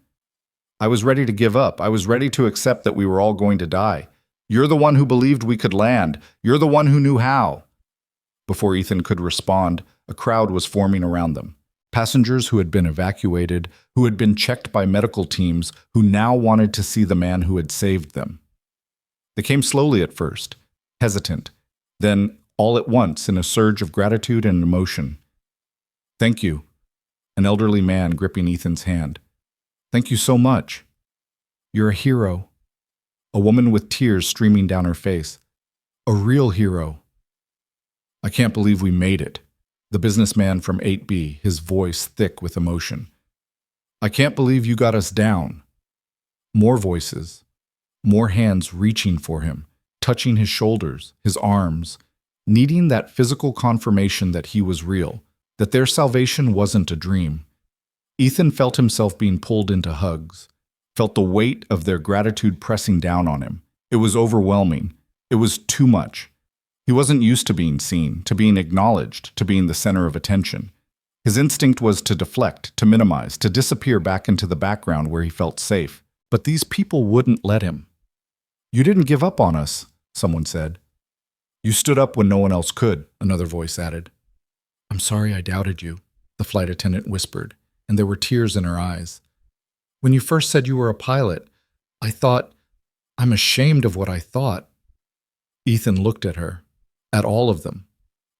I was ready to give up. I was ready to accept that we were all going to die. You're the one who believed we could land. You're the one who knew how." Before Ethan could respond, a crowd was forming around them. Passengers who had been evacuated, who had been checked by medical teams, who now wanted to see the man who had saved them. They came slowly at first, hesitant, then all at once in a surge of gratitude and emotion. "Thank you," an elderly man gripping Ethan's hand. "Thank you so much. You're a hero." A woman with tears streaming down her face. "A real hero." "I can't believe we made it." The businessman from 8B, his voice thick with emotion. "I can't believe you got us down." More voices, more hands reaching for him, touching his shoulders, his arms, needing that physical confirmation that he was real, that their salvation wasn't a dream. Ethan felt himself being pulled into hugs, felt the weight of their gratitude pressing down on him. It was overwhelming. It was too much. He wasn't used to being seen, to being acknowledged, to being the center of attention. His instinct was to deflect, to minimize, to disappear back into the background where he felt safe. But these people wouldn't let him. "You didn't give up on us," someone said. "You stood up when no one else could," another voice added. "I'm sorry I doubted you," the flight attendant whispered, and there were tears in her eyes. "When you first said you were a pilot, I thought, I'm ashamed of what I thought." Ethan looked at her, at all of them,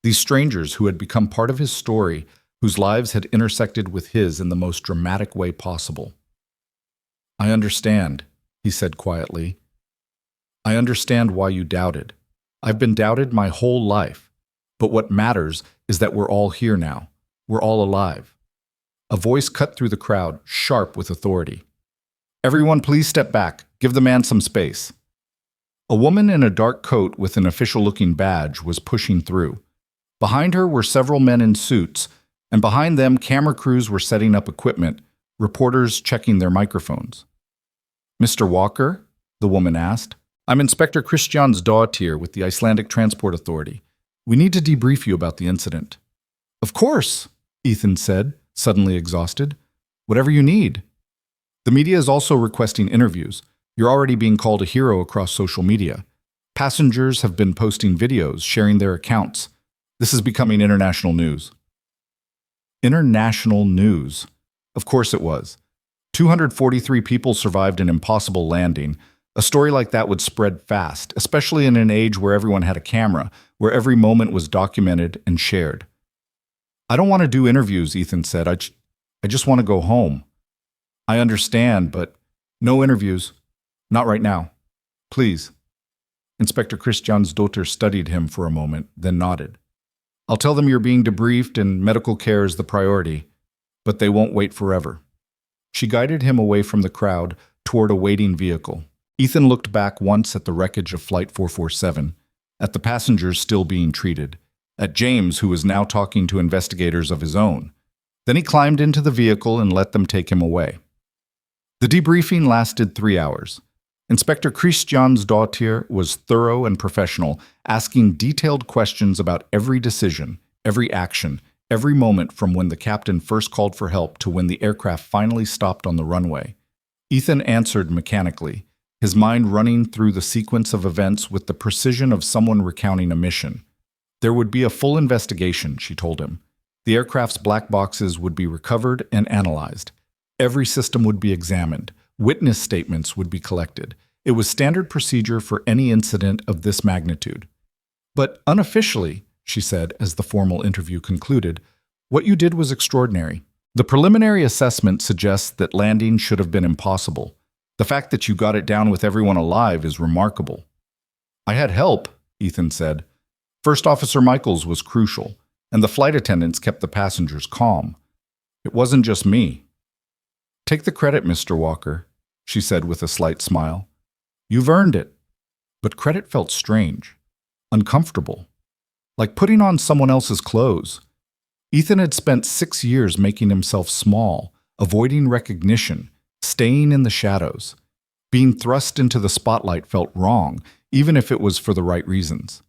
these strangers who had become part of his story, whose lives had intersected with his in the most dramatic way possible. "I understand," he said quietly. "I understand why you doubted. I've been doubted my whole life. But what matters is that we're all here now. We're all alive." A voice cut through the crowd, sharp with authority. "Everyone, please step back. Give the man some space." A woman in a dark coat with an official-looking badge was pushing through. Behind her were several men in suits, and behind them camera crews were setting up equipment, reporters checking their microphones. "Mr. Walker?" the woman asked. "I'm Inspector Kristjans Daughter with the Icelandic Transport Authority. We need to debrief you about the incident." "Of course," Ethan said, suddenly exhausted. "Whatever you need." "The media is also requesting interviews. You're already being called a hero across social media. Passengers have been posting videos, sharing their accounts. This is becoming international news." International news. Of course it was. 243 people survived an impossible landing. A story like that would spread fast, especially in an age where everyone had a camera, where every moment was documented and shared. "I don't want to do interviews," Ethan said. I just want to go home." "I understand, but no interviews. Not right now. Please." Inspector Kristjans Daughter studied him for a moment, then nodded. "I'll tell them you're being debriefed and medical care is the priority, but they won't wait forever." She guided him away from the crowd toward a waiting vehicle. Ethan looked back once at the wreckage of Flight 447, at the passengers still being treated, at James, who was now talking to investigators of his own. Then he climbed into the vehicle and let them take him away. The debriefing lasted 3 hours. Inspector Kristjans Daughter was thorough and professional, asking detailed questions about every decision, every action, every moment from when the captain first called for help to when the aircraft finally stopped on the runway. Ethan answered mechanically, his mind running through the sequence of events with the precision of someone recounting a mission. There would be a full investigation, she told him. The aircraft's black boxes would be recovered and analyzed. Every system would be examined. Witness statements would be collected. It was standard procedure for any incident of this magnitude. "But unofficially," she said as the formal interview concluded, "what you did was extraordinary. The preliminary assessment suggests that landing should have been impossible. The fact that you got it down with everyone alive is remarkable." "I had help," Ethan said. "First Officer Michaels was crucial, and the flight attendants kept the passengers calm. It wasn't just me." "Take the credit, Mr. Walker," she said with a slight smile. You've earned it. But credit felt strange, uncomfortable, like putting on someone else's clothes. Ethan had spent 6 years making himself small, avoiding recognition, staying in the shadows. Being thrust into the spotlight felt wrong, even if it was for the right reasons.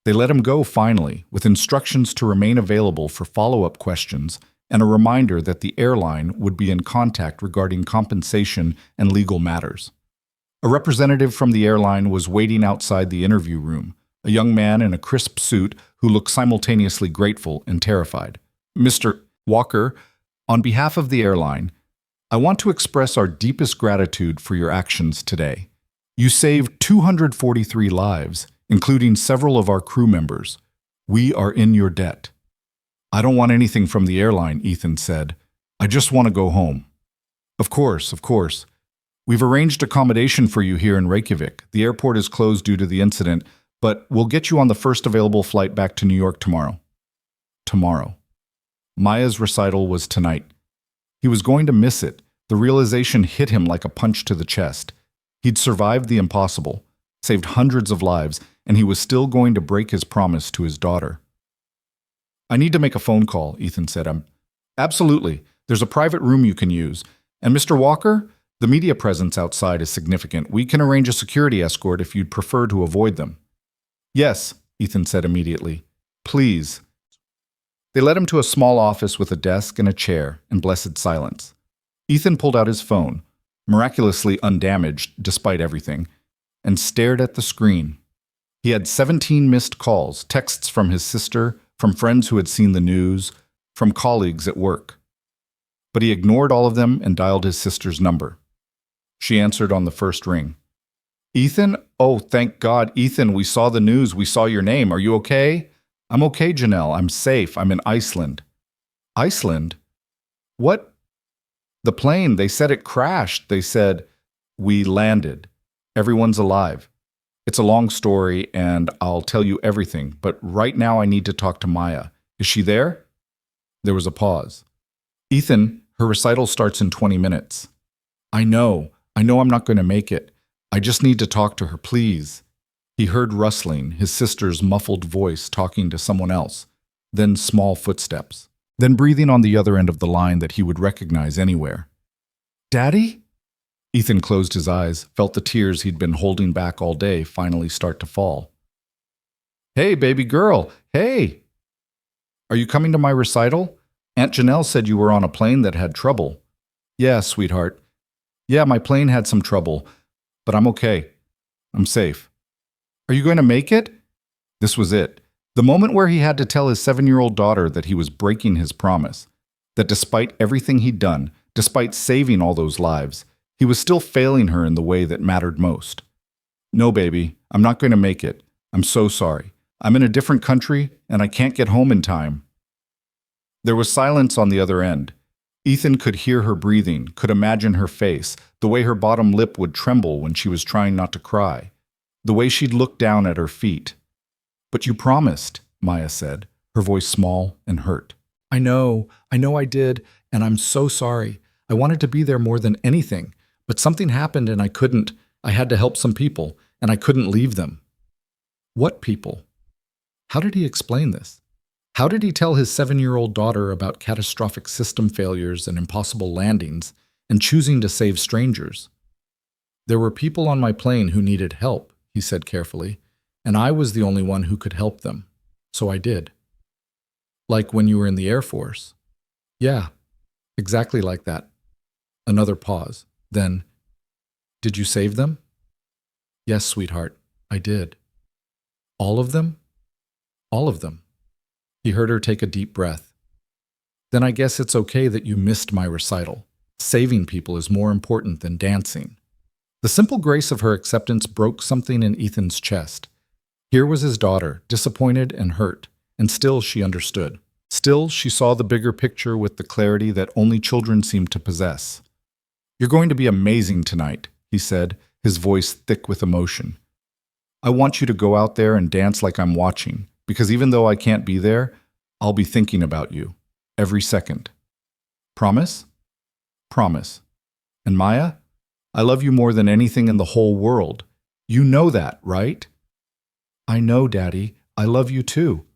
They let him go finally, with instructions to remain available for follow-up questions and a reminder that the airline would be in contact regarding compensation and legal matters. A representative from the airline was waiting outside the interview room, a young man in a crisp suit who looked simultaneously grateful and terrified. Mr. Walker, on behalf of the airline, I want to express our deepest gratitude for your actions today. You saved 243 lives, including several of our crew members. We are in your debt. I don't want anything from the airline, Ethan said. I just want to go home. Of course, of course. We've arranged accommodation for you here in Reykjavik. The airport is closed due to the incident, but we'll get you on the first available flight back to New York tomorrow. Tomorrow. Maya's recital was tonight. He was going to miss it. The realization hit him like a punch to the chest. He'd survived the impossible, saved hundreds of lives, and he was still going to break his promise to his daughter. I need to make a phone call, Ethan said. Absolutely. There's a private room you can use. And Mr. Walker, the media presence outside is significant. We can arrange a security escort if you'd prefer to avoid them. Yes, Ethan said immediately. Please. They led him to a small office with a desk and a chair in blessed silence. Ethan pulled out his phone, miraculously undamaged despite everything, and stared at the screen. He had 17 missed calls, texts from his sister, from friends who had seen the news, from colleagues at work. But he ignored all of them and dialed his sister's number. She answered on the first ring. Ethan? Oh, thank God. Ethan, we saw the news. We saw your name. Are you okay? I'm okay, Janelle. I'm safe. I'm in Iceland. Iceland? What? The plane. They said it crashed. They said, we landed. Everyone's alive. It's a long story, and I'll tell you everything, but right now I need to talk to Maya. Is she there? There was a pause. Ethan, her recital starts in 20 minutes. I know I'm not going to make it. I just need to talk to her, please. He heard rustling, his sister's muffled voice talking to someone else, then small footsteps, then breathing on the other end of the line that he would recognize anywhere. Daddy? Ethan closed his eyes, felt the tears he'd been holding back all day finally start to fall. Hey, baby girl, hey! Are you coming to my recital? Aunt Janelle said you were on a plane that had trouble. Yeah, sweetheart. Yeah, my plane had some trouble, but I'm okay. I'm safe. Are you going to make it? This was it. The moment where he had to tell his 7-year-old daughter that he was breaking his promise, that despite everything he'd done, despite saving all those lives, he was still failing her in the way that mattered most. No, baby, I'm not going to make it. I'm so sorry. I'm in a different country, and I can't get home in time. There was silence on the other end. Ethan could hear her breathing, could imagine her face, the way her bottom lip would tremble when she was trying not to cry, the way she'd look down at her feet. But you promised, Maya said, her voice small and hurt. I know I did, and I'm so sorry. I wanted to be there more than anything. But something happened and I couldn't. I had to help some people, and I couldn't leave them. What people? How did he explain this? How did he tell his 7-year-old daughter about catastrophic system failures and impossible landings and choosing to save strangers? There were people on my plane who needed help, he said carefully, and I was the only one who could help them. So I did. Like when you were in the Air Force. Yeah, exactly like that. Another pause. Then, did you save them? Yes, sweetheart, I did. All of them? All of them. He heard her take a deep breath. Then I guess it's okay that you missed my recital. Saving people is more important than dancing. The simple grace of her acceptance broke something in Ethan's chest. Here was his daughter, disappointed and hurt, and still she understood. Still she saw the bigger picture with the clarity that only children seem to possess. You're going to be amazing tonight, he said, his voice thick with emotion. I want you to go out there and dance like I'm watching, because even though I can't be there, I'll be thinking about you, every second. Promise? Promise. And Maya? I love you more than anything in the whole world. You know that, right? I know, Daddy. I love you too.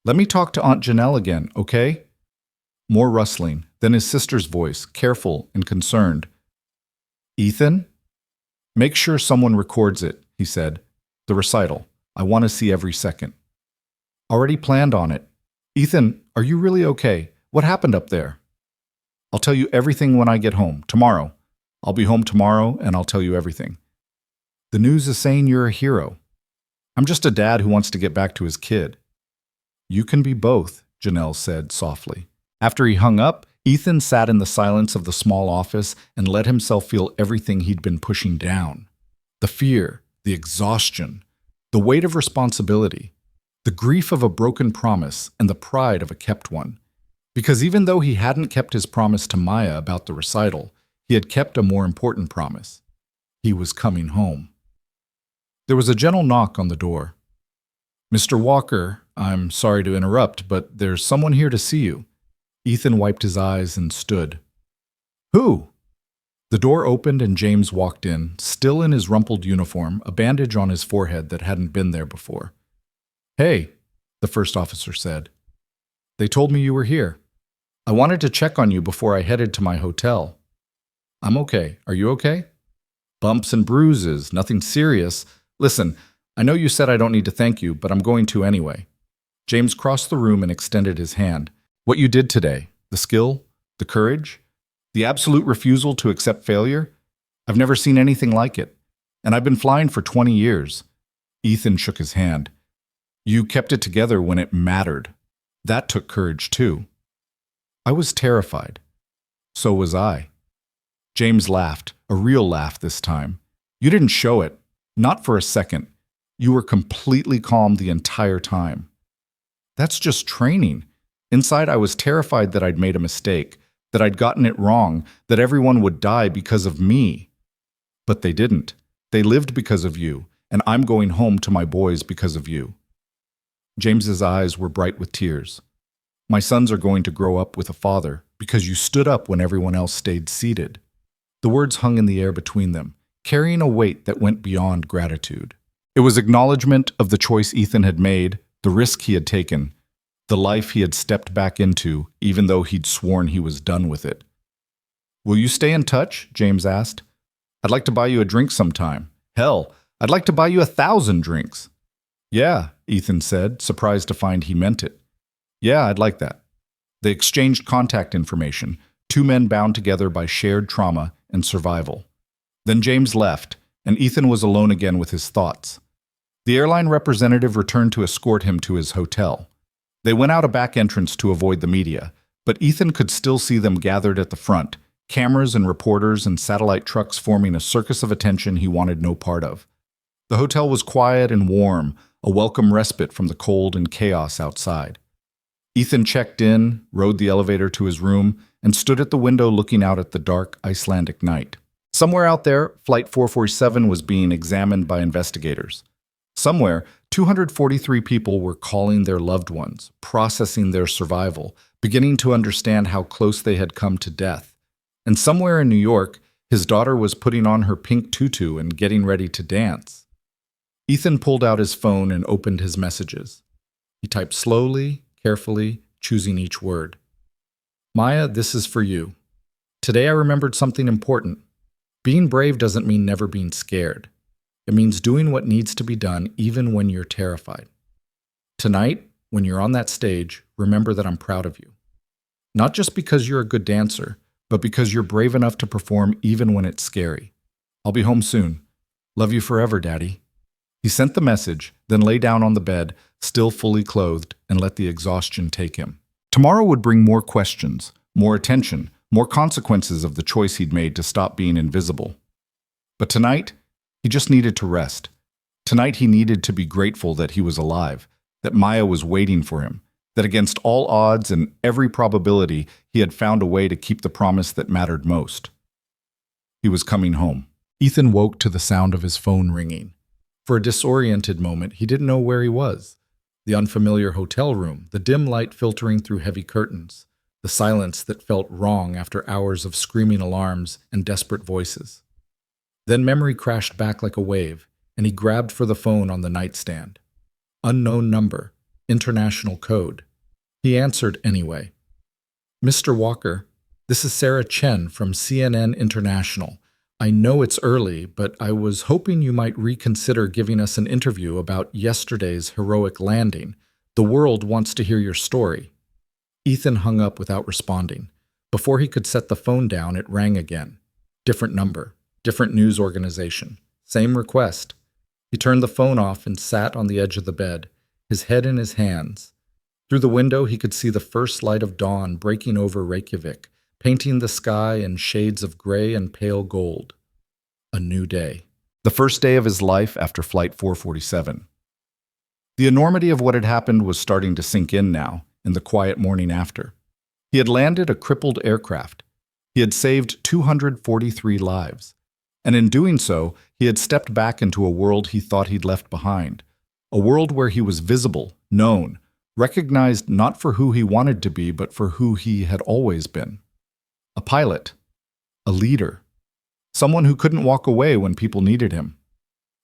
Let me talk to Aunt Janelle again, okay? More rustling, then his sister's voice, careful and concerned. Ethan? Make sure someone records it, he said. The recital. I want to see every second. Already planned on it. Ethan, are you really okay? What happened up there? I'll tell you everything when I get home, tomorrow. I'll be home tomorrow and I'll tell you everything. The news is saying you're a hero. I'm just a dad who wants to get back to his kid. You can be both, Janelle said softly. After he hung up, Ethan sat in the silence of the small office and let himself feel everything he'd been pushing down. The fear, the exhaustion, the weight of responsibility, the grief of a broken promise, and the pride of a kept one. Because even though he hadn't kept his promise to Maya about the recital, he had kept a more important promise. He was coming home. There was a gentle knock on the door. Mr. Walker, I'm sorry to interrupt, but there's someone here to see you. Ethan wiped his eyes and stood. Who? The door opened and James walked in, still in his rumpled uniform, a bandage on his forehead that hadn't been there before. Hey, the first officer said. They told me you were here. I wanted to check on you before I headed to my hotel. I'm okay. Are you okay? Bumps and bruises, nothing serious. Listen, I know you said I don't need to thank you, but I'm going to anyway. James crossed the room and extended his hand. What you did today, the skill, the courage, the absolute refusal to accept failure, I've never seen anything like it. And I've been flying for 20 years. Ethan shook his hand. You kept it together when it mattered. That took courage too. I was terrified. So was I. James laughed, a real laugh this time. You didn't show it, not for a second. You were completely calm the entire time. That's just training. Inside, I was terrified that I'd made a mistake, that I'd gotten it wrong, that everyone would die because of me. But they didn't. They lived because of you, and I'm going home to my boys because of you. James's eyes were bright with tears. My sons are going to grow up with a father because you stood up when everyone else stayed seated. The words hung in the air between them, carrying a weight that went beyond gratitude. It was acknowledgement of the choice Ethan had made, the risk he had taken, the life he had stepped back into, even though he'd sworn he was done with it. Will you stay in touch? James asked. I'd like to buy you a drink sometime. Hell, I'd like to buy you 1,000 drinks. Yeah, Ethan said, surprised to find he meant it. Yeah, I'd like that. They exchanged contact information, two men bound together by shared trauma and survival. Then James left, and Ethan was alone again with his thoughts. The airline representative returned to escort him to his hotel. They went out a back entrance to avoid the media, but Ethan could still see them gathered at the front, cameras and reporters and satellite trucks forming a circus of attention he wanted no part of. The hotel was quiet and warm, a welcome respite from the cold and chaos outside. Ethan checked in, rode the elevator to his room, and stood at the window looking out at the dark Icelandic night. Somewhere out there, Flight 447 was being examined by investigators. Somewhere, 243 people were calling their loved ones, processing their survival, beginning to understand how close they had come to death. And somewhere in New York, his daughter was putting on her pink tutu and getting ready to dance. Ethan pulled out his phone and opened his messages. He typed slowly, carefully, choosing each word. Maya, this is for you. Today I remembered something important. Being brave doesn't mean never being scared. It means doing what needs to be done even when you're terrified. Tonight, when you're on that stage, remember that I'm proud of you. Not just because you're a good dancer, but because you're brave enough to perform even when it's scary. I'll be home soon. Love you forever, Daddy. He sent the message, then lay down on the bed, still fully clothed, and let the exhaustion take him. Tomorrow would bring more questions, more attention, more consequences of the choice he'd made to stop being invisible. But tonight, he just needed to rest. Tonight he needed to be grateful that he was alive, that Maya was waiting for him, that against all odds and every probability, he had found a way to keep the promise that mattered most. He was coming home. Ethan woke to the sound of his phone ringing. For a disoriented moment, he didn't know where he was. The unfamiliar hotel room, the dim light filtering through heavy curtains, the silence that felt wrong after hours of screaming alarms and desperate voices. Then memory crashed back like a wave, and he grabbed for the phone on the nightstand. Unknown number, international code. He answered anyway. "Mr. Walker, this is Sarah Chen from CNN International. I know it's early, but I was hoping you might reconsider giving us an interview about yesterday's heroic landing. The world wants to hear your story." Ethan hung up without responding. Before he could set the phone down, it rang again. Different number, different news organization, same request. He turned the phone off and sat on the edge of the bed, his head in his hands. Through the window, he could see the first light of dawn breaking over Reykjavik, painting the sky in shades of gray and pale gold. A new day. The first day of his life after Flight 447. The enormity of what had happened was starting to sink in now, in the quiet morning after. He had landed a crippled aircraft. He had saved 243 lives. And in doing so, he had stepped back into a world he thought he'd left behind. A world where he was visible, known, recognized not for who he wanted to be, but for who he had always been. A pilot. A leader. Someone who couldn't walk away when people needed him.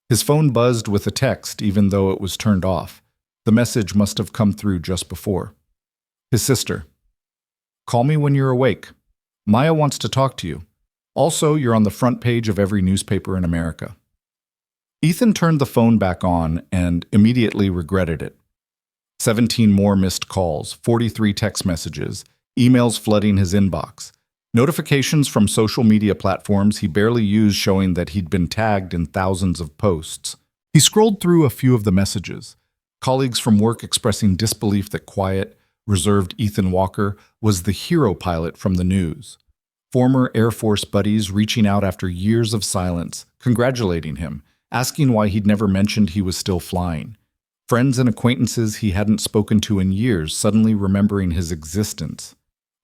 His phone buzzed with a text, even though it was turned off. The message must have come through just before. His sister. "Call me when you're awake. Maya wants to talk to you. Also, you're on the front page of every newspaper in America." Ethan turned the phone back on and immediately regretted it. 17 more missed calls, 43 text messages, emails flooding his inbox, notifications from social media platforms he barely used showing that he'd been tagged in thousands of posts. He scrolled through a few of the messages, colleagues from work expressing disbelief that quiet, reserved Ethan Walker was the hero pilot from the news. Former Air Force buddies reaching out after years of silence, congratulating him, asking why he'd never mentioned he was still flying. Friends and acquaintances he hadn't spoken to in years suddenly remembering his existence.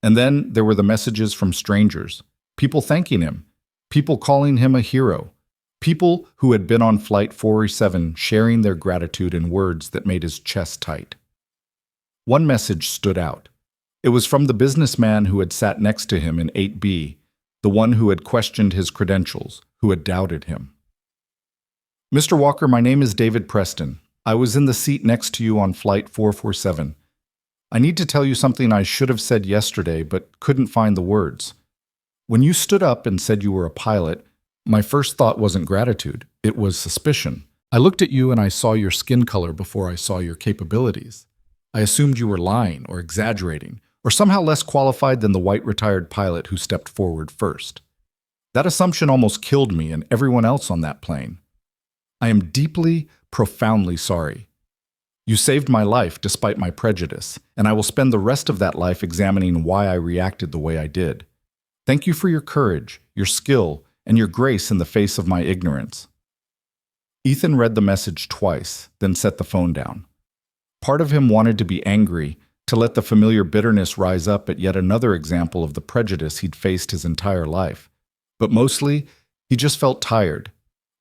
And then there were the messages from strangers, people thanking him, people calling him a hero, people who had been on Flight 447 sharing their gratitude in words that made his chest tight. One message stood out. It was from the businessman who had sat next to him in 8B, the one who had questioned his credentials, who had doubted him. "Mr. Walker, my name is David Preston. I was in the seat next to you on Flight 447. I need to tell you something I should have said yesterday, but couldn't find the words. When you stood up and said you were a pilot, my first thought wasn't gratitude, it was suspicion. I looked at you and I saw your skin color before I saw your capabilities. I assumed you were lying or exaggerating, or somehow less qualified than the white retired pilot who stepped forward first. That assumption almost killed me and everyone else on that plane. I am deeply, profoundly sorry. You saved my life despite my prejudice, and I will spend the rest of that life examining why I reacted the way I did. Thank you for your courage, your skill, and your grace in the face of my ignorance." Ethan read the message twice, then set the phone down. Part of him wanted to be angry, to let the familiar bitterness rise up at yet another example of the prejudice he'd faced his entire life. But mostly, he just felt tired.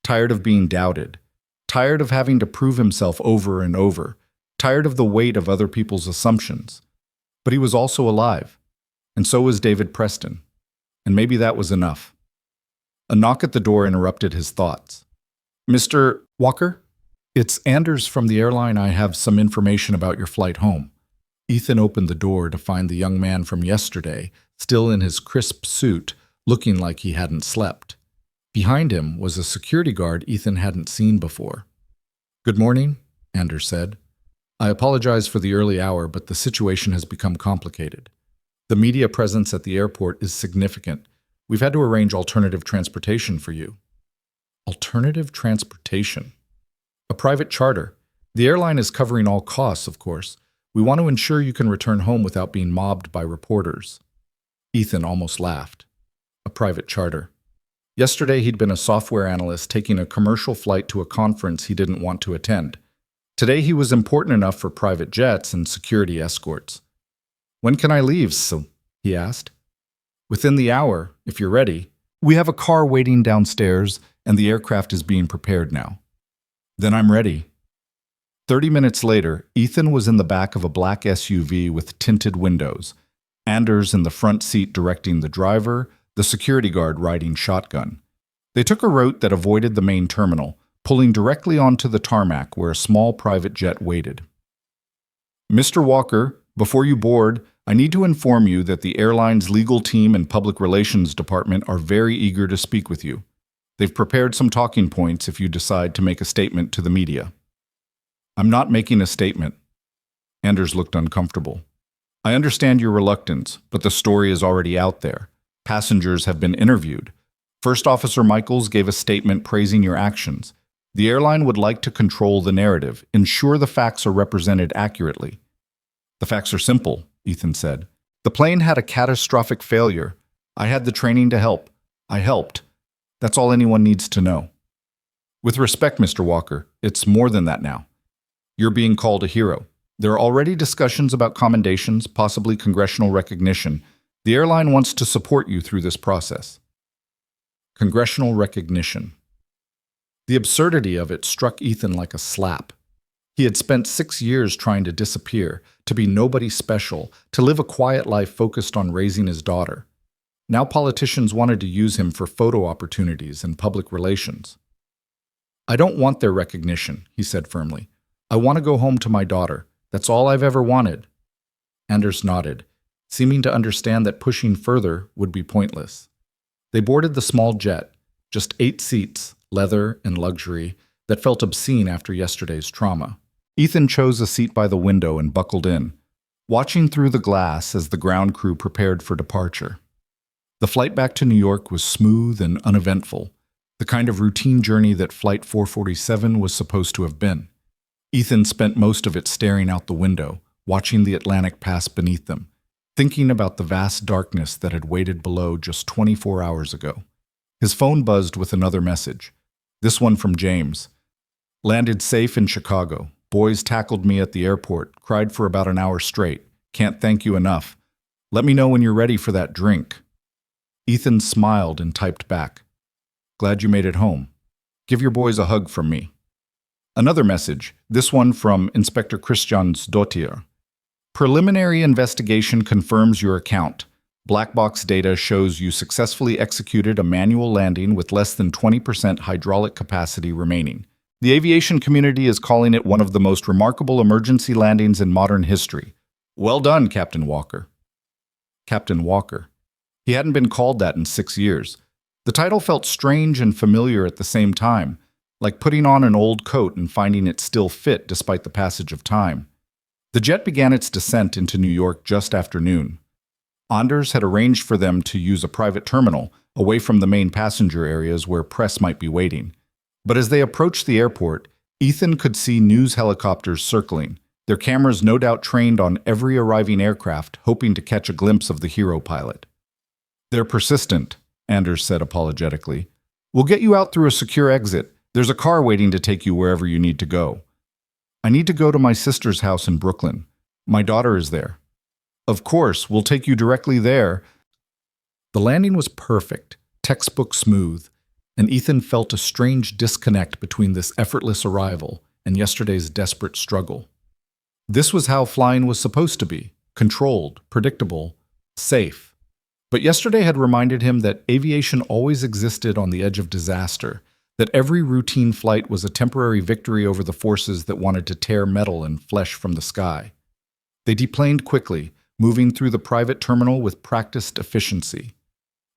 Tired of being doubted. Tired of having to prove himself over and over. Tired of the weight of other people's assumptions. But he was also alive. And so was David Preston. And maybe that was enough. A knock at the door interrupted his thoughts. "Mr. Walker? It's Anders from the airline. I have some information about your flight home." Ethan opened the door to find the young man from yesterday, still in his crisp suit, looking like he hadn't slept. Behind him was a security guard Ethan hadn't seen before. "Good morning," Anders said. "I apologize for the early hour, but the situation has become complicated. The media presence at the airport is significant. We've had to arrange alternative transportation for you." Alternative transportation? A private charter. The airline is covering all costs, of course. We want to ensure you can return home without being mobbed by reporters. Ethan almost laughed. A private charter. Yesterday he'd been a software analyst taking a commercial flight to a conference he didn't want to attend. Today he was important enough for private jets and security escorts. "When can I leave, so?" he asked. "Within the hour, if you're ready. We have a car waiting downstairs, and the aircraft is being prepared now." "Then I'm ready." 30 minutes later, Ethan was in the back of a black SUV with tinted windows, Anders in the front seat directing the driver, the security guard riding shotgun. They took a route that avoided the main terminal, pulling directly onto the tarmac where a small private jet waited. Mr. Walker, before you board, I need to inform you that the airline's legal team and public relations department are very eager to speak with you. They've prepared some talking points if you decide to make a statement to the media. I'm not making a statement. Anders looked uncomfortable. I understand your reluctance, but the story is already out there. Passengers have been interviewed. First Officer Michaels gave a statement praising your actions. The airline would like to control the narrative, ensure the facts are represented accurately. The facts are simple, Ethan said. The plane had a catastrophic failure. I had the training to help. I helped. That's all anyone needs to know. With respect, Mr. Walker, it's more than that now. You're being called a hero. There are already discussions about commendations, possibly congressional recognition. The airline wants to support you through this process. Congressional recognition. The absurdity of it struck Ethan like a slap. He had spent 6 years trying to disappear, to be nobody special, to live a quiet life focused on raising his daughter. Now politicians wanted to use him for photo opportunities and public relations. I don't want their recognition, he said firmly. I want to go home to my daughter. That's all I've ever wanted. Anders nodded, seeming to understand that pushing further would be pointless. They boarded the small jet, just 8 seats, leather and luxury, that felt obscene after yesterday's trauma. Ethan chose a seat by the window and buckled in, watching through the glass as the ground crew prepared for departure. The flight back to New York was smooth and uneventful, the kind of routine journey that Flight 447 was supposed to have been. Ethan spent most of it staring out the window, watching the Atlantic pass beneath them, thinking about the vast darkness that had waited below just 24 hours ago. His phone buzzed with another message, this one from James. Landed safe in Chicago. Boys tackled me at the airport, cried for about an hour straight. Can't thank you enough. Let me know when you're ready for that drink. Ethan smiled and typed back. Glad you made it home. Give your boys a hug from me. Another message, this one from Inspector Christians Dottir. Preliminary investigation confirms your account. Black box data shows you successfully executed a manual landing with less than 20% hydraulic capacity remaining. The aviation community is calling it one of the most remarkable emergency landings in modern history. Well done, Captain Walker. Captain Walker. He hadn't been called that in 6 years. The title felt strange and familiar at the same time, like putting on an old coat and finding it still fit despite the passage of time. The jet began its descent into New York just after noon. Anders had arranged for them to use a private terminal, away from the main passenger areas where press might be waiting. But as they approached the airport, Ethan could see news helicopters circling, their cameras no doubt trained on every arriving aircraft, hoping to catch a glimpse of the hero pilot. They're persistent, Anders said apologetically. We'll get you out through a secure exit. There's a car waiting to take you wherever you need to go. I need to go to my sister's house in Brooklyn. My daughter is there. Of course, we'll take you directly there. The landing was perfect, textbook smooth, and Ethan felt a strange disconnect between this effortless arrival and yesterday's desperate struggle. This was how flying was supposed to be, controlled, predictable, safe. But yesterday had reminded him that aviation always existed on the edge of disaster, that every routine flight was a temporary victory over the forces that wanted to tear metal and flesh from the sky. They deplaned quickly, moving through the private terminal with practiced efficiency.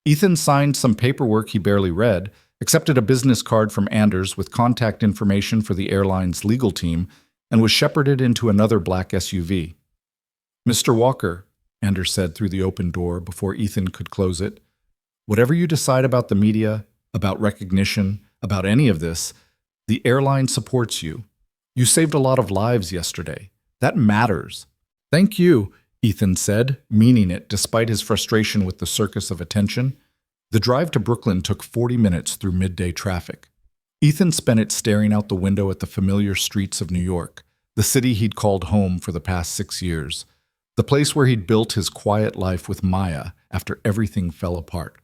Ethan signed some paperwork he barely read, accepted a business card from Anders with contact information for the airline's legal team, and was shepherded into another black SUV. Mr. Walker, Anders said through the open door before Ethan could close it, whatever you decide about the media, about recognition, about any of this, the airline supports you. You saved a lot of lives yesterday. That matters. Thank you, Ethan said, meaning it despite his frustration with the circus of attention. The drive to Brooklyn took 40 minutes through midday traffic. Ethan spent it staring out the window at the familiar streets of New York, the city he'd called home for the past 6 years, the place where he'd built his quiet life with Maya after everything fell apart.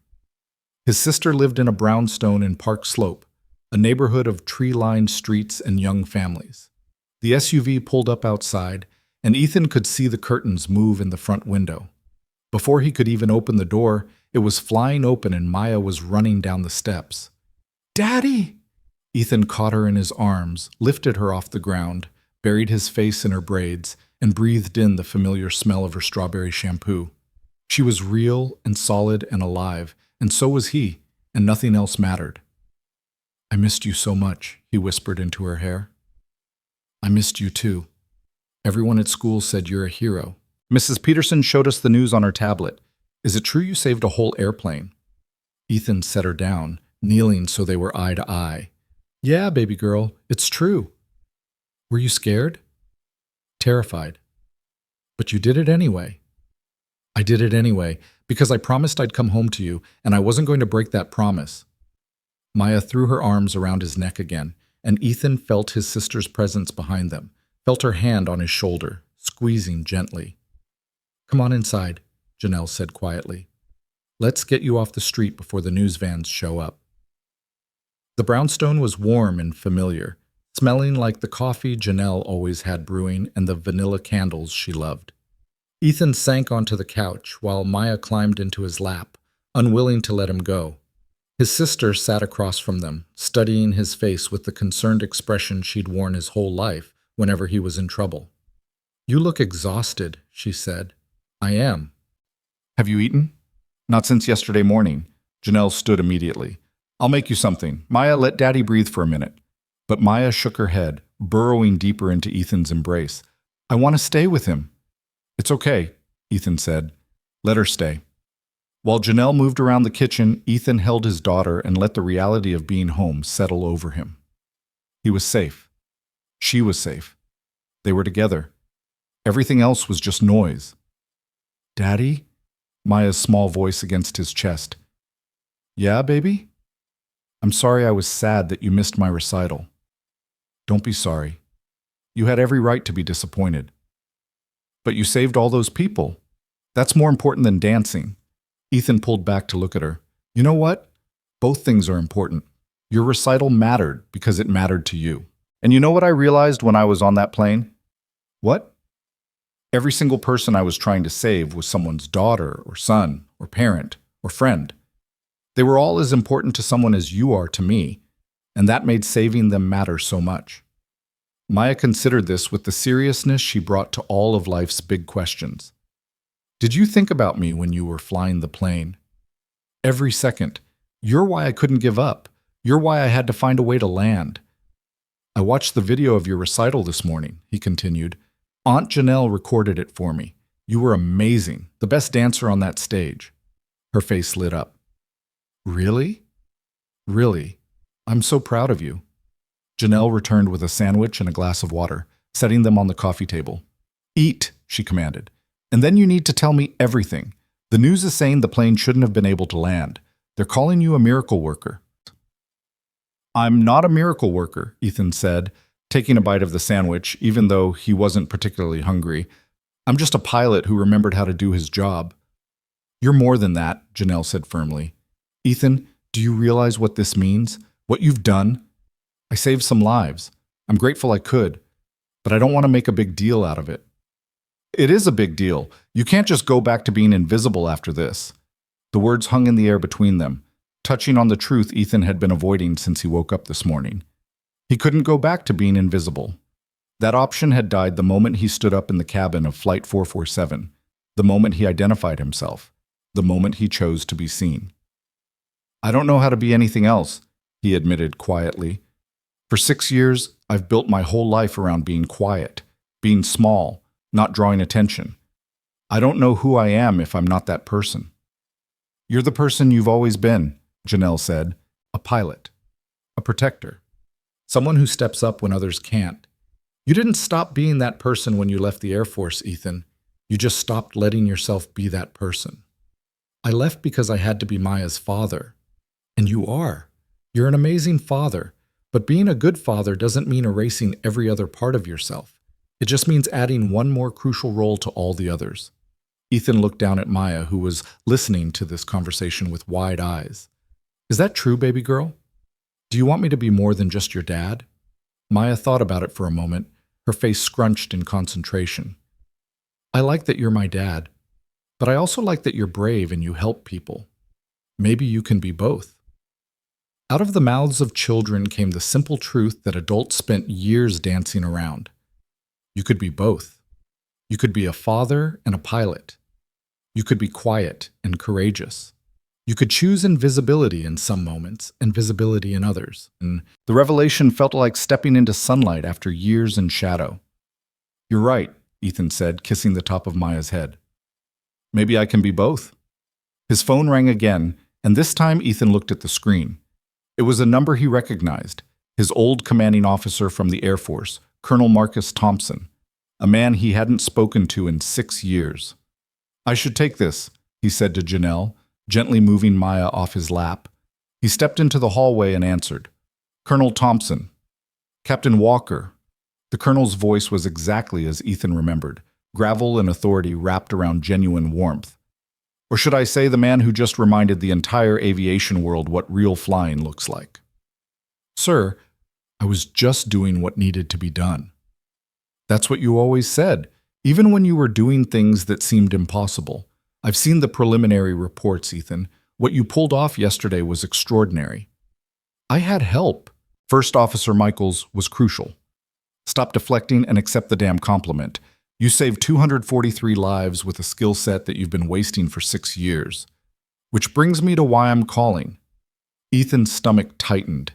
His sister lived in a brownstone in Park Slope, a neighborhood of tree-lined streets and young families. The SUV pulled up outside, and Ethan could see the curtains move in the front window. Before he could even open the door, it was flying open and Maya was running down the steps. Daddy! Ethan caught her in his arms, lifted her off the ground, buried his face in her braids, and breathed in the familiar smell of her strawberry shampoo. She was real and solid and alive, and so was he, and nothing else mattered. I missed you so much, he whispered into her hair. I missed you too. Everyone at school said you're a hero. Mrs. Peterson showed us the news on her tablet. Is it true you saved a whole airplane? Ethan set her down, kneeling so they were eye to eye. Yeah, baby girl, it's true. Were you scared? Terrified. But you did it anyway. I did it anyway, because I promised I'd come home to you, and I wasn't going to break that promise. Maya threw her arms around his neck again, and Ethan felt his sister's presence behind them, felt her hand on his shoulder, squeezing gently. Come on inside, Janelle said quietly. Let's get you off the street before the news vans show up. The brownstone was warm and familiar, smelling like the coffee Janelle always had brewing and the vanilla candles she loved. Ethan sank onto the couch while Maya climbed into his lap, unwilling to let him go. His sister sat across from them, studying his face with the concerned expression she'd worn his whole life whenever he was in trouble. You look exhausted, she said. I am. Have you eaten? Not since yesterday morning. Janelle stood immediately. I'll make you something. Maya, let Daddy breathe for a minute. But Maya shook her head, burrowing deeper into Ethan's embrace. I want to stay with him. It's okay, Ethan said. Let her stay. While Janelle moved around the kitchen, Ethan held his daughter and let the reality of being home settle over him. He was safe. She was safe. They were together. Everything else was just noise. Daddy? Maya's small voice against his chest. Yeah, baby? I'm sorry I was sad that you missed my recital. Don't be sorry. You had every right to be disappointed. But you saved all those people. That's more important than dancing. Ethan pulled back to look at her. You know what? Both things are important. Your recital mattered because it mattered to you. And you know what I realized when I was on that plane? What? Every single person I was trying to save was someone's daughter or son or parent or friend. They were all as important to someone as you are to me, and that made saving them matter so much. Maya considered this with the seriousness she brought to all of life's big questions. Did you think about me when you were flying the plane? Every second. You're why I couldn't give up. You're why I had to find a way to land. I watched the video of your recital this morning, he continued. Aunt Janelle recorded it for me. You were amazing, the best dancer on that stage. Her face lit up. Really? Really? I'm so proud of you. Janelle returned with a sandwich and a glass of water, setting them on the coffee table. Eat, she commanded. And then you need to tell me everything. The news is saying the plane shouldn't have been able to land. They're calling you a miracle worker. I'm not a miracle worker, Ethan said, taking a bite of the sandwich, even though he wasn't particularly hungry. I'm just a pilot who remembered how to do his job. You're more than that, Janelle said firmly. Ethan, do you realize what this means? What you've done? I saved some lives. I'm grateful I could, but I don't want to make a big deal out of it. It is a big deal. You can't just go back to being invisible after this. The words hung in the air between them, touching on the truth Ethan had been avoiding since he woke up this morning. He couldn't go back to being invisible. That option had died the moment he stood up in the cabin of Flight 447, the moment he identified himself, the moment he chose to be seen. I don't know how to be anything else, he admitted quietly. For 6 years, I've built my whole life around being quiet, being small, not drawing attention. I don't know who I am if I'm not that person. You're the person you've always been, Janelle said, a pilot, a protector, someone who steps up when others can't. You didn't stop being that person when you left the Air Force, Ethan. You just stopped letting yourself be that person. I left because I had to be Maya's father. And you are. You're an amazing father, but being a good father doesn't mean erasing every other part of yourself. It just means adding one more crucial role to all the others. Ethan looked down at Maya, who was listening to this conversation with wide eyes. Is that true, baby girl? Do you want me to be more than just your dad? Maya thought about it for a moment, her face scrunched in concentration. I like that you're my dad, but I also like that you're brave and you help people. Maybe you can be both. Out of the mouths of children came the simple truth that adults spent years dancing around. You could be both. You could be a father and a pilot. You could be quiet and courageous. You could choose invisibility in some moments and visibility in others. And the revelation felt like stepping into sunlight after years in shadow. "You're right," Ethan said, kissing the top of Maya's head. "Maybe I can be both." His phone rang again, and this time Ethan looked at the screen. It was a number he recognized, his old commanding officer from the Air Force, Colonel Marcus Thompson, a man he hadn't spoken to in 6 years. "I should take this," he said to Janelle, gently moving Maya off his lap. He stepped into the hallway and answered. "Colonel Thompson." "Captain Walker." The colonel's voice was exactly as Ethan remembered, gravel and authority wrapped around genuine warmth. Or should I say the man who just reminded the entire aviation world what real flying looks like. "Sir, I was just doing what needed to be done." "That's what you always said, even when you were doing things that seemed impossible. I've seen the preliminary reports, Ethan. What you pulled off yesterday was extraordinary." "I had help." First Officer Michaels was crucial. "Stop deflecting and accept the damn compliment. You saved 243 lives with a skill set that you've been wasting for 6 years. Which brings me to why I'm calling." Ethan's stomach tightened.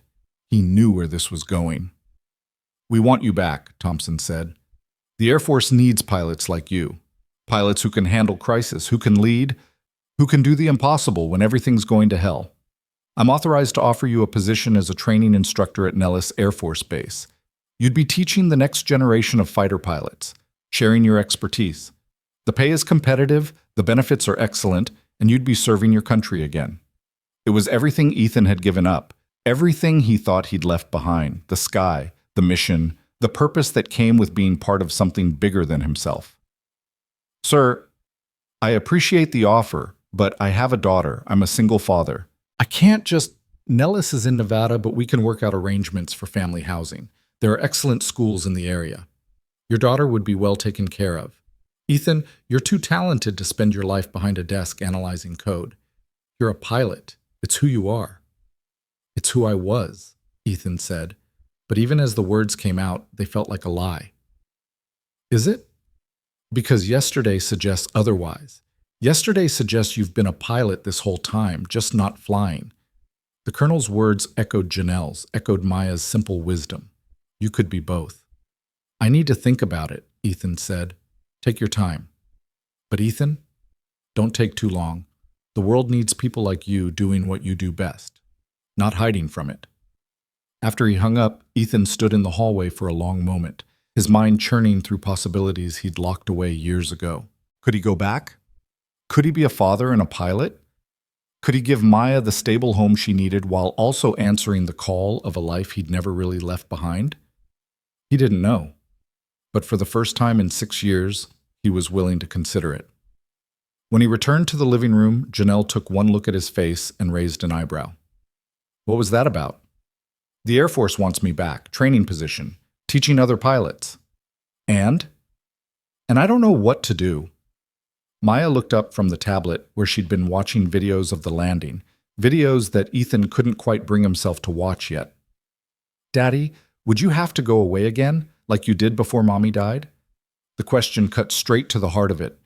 He knew where this was going. "We want you back," Thompson said. "The Air Force needs pilots like you. Pilots who can handle crisis, who can lead, who can do the impossible when everything's going to hell. I'm authorized to offer you a position as a training instructor at Nellis Air Force Base. You'd be teaching the next generation of fighter pilots, sharing your expertise. The pay is competitive, the benefits are excellent, and you'd be serving your country again." It was everything Ethan had given up, everything he thought he'd left behind, the sky, the mission, the purpose that came with being part of something bigger than himself. "Sir, I appreciate the offer, but I have a daughter. I'm a single father. I can't just... Nellis is in Nevada, but we can work out arrangements for family housing. There are excellent schools in the area. Your daughter would be well taken care of. Ethan, you're too talented to spend your life behind a desk analyzing code. You're a pilot. It's who you are." "It's who I was," Ethan said, but even as the words came out, they felt like a lie. "Is it?" "Because yesterday suggests otherwise. Yesterday suggests you've been a pilot this whole time, just not flying." The colonel's words echoed Janelle's, echoed Maya's simple wisdom. You could be both. "I need to think about it," Ethan said. "Take your time." "But Ethan, don't take too long. The world needs people like you doing what you do best, not hiding from it." After he hung up, Ethan stood in the hallway for a long moment, his mind churning through possibilities he'd locked away years ago. Could he go back? Could he be a father and a pilot? Could he give Maya the stable home she needed while also answering the call of a life he'd never really left behind? He didn't know. But for the first time in 6 years, he was willing to consider it. When he returned to the living room, Janelle took one look at his face and raised an eyebrow. "What was that about?" "The Air Force wants me back, training position, teaching other pilots." And I don't know what to do." Maya looked up from the tablet where she'd been watching videos of the landing, videos that Ethan couldn't quite bring himself to watch yet. "Daddy, would you have to go away again, like you did before Mommy died?" The question cut straight to the heart of it.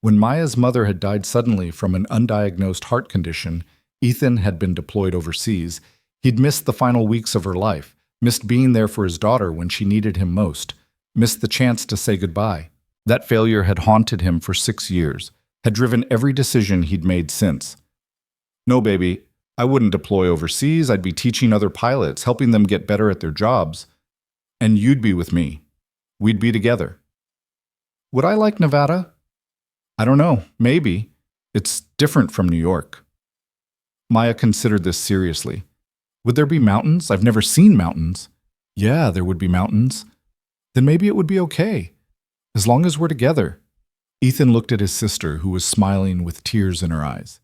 When Maya's mother had died suddenly from an undiagnosed heart condition, Ethan had been deployed overseas. He'd missed the final weeks of her life, missed being there for his daughter when she needed him most, missed the chance to say goodbye. That failure had haunted him for 6 years, had driven every decision he'd made since. "No, baby, I wouldn't deploy overseas. I'd be teaching other pilots, helping them get better at their jobs. And you'd be with me. We'd be together." "Would I like Nevada?" "I don't know. Maybe. It's different from New York." Maya considered this seriously. "Would there be mountains? I've never seen mountains." "Yeah, there would be mountains." "Then maybe it would be okay. As long as we're together." Ethan looked at his sister, who was smiling with tears in her eyes.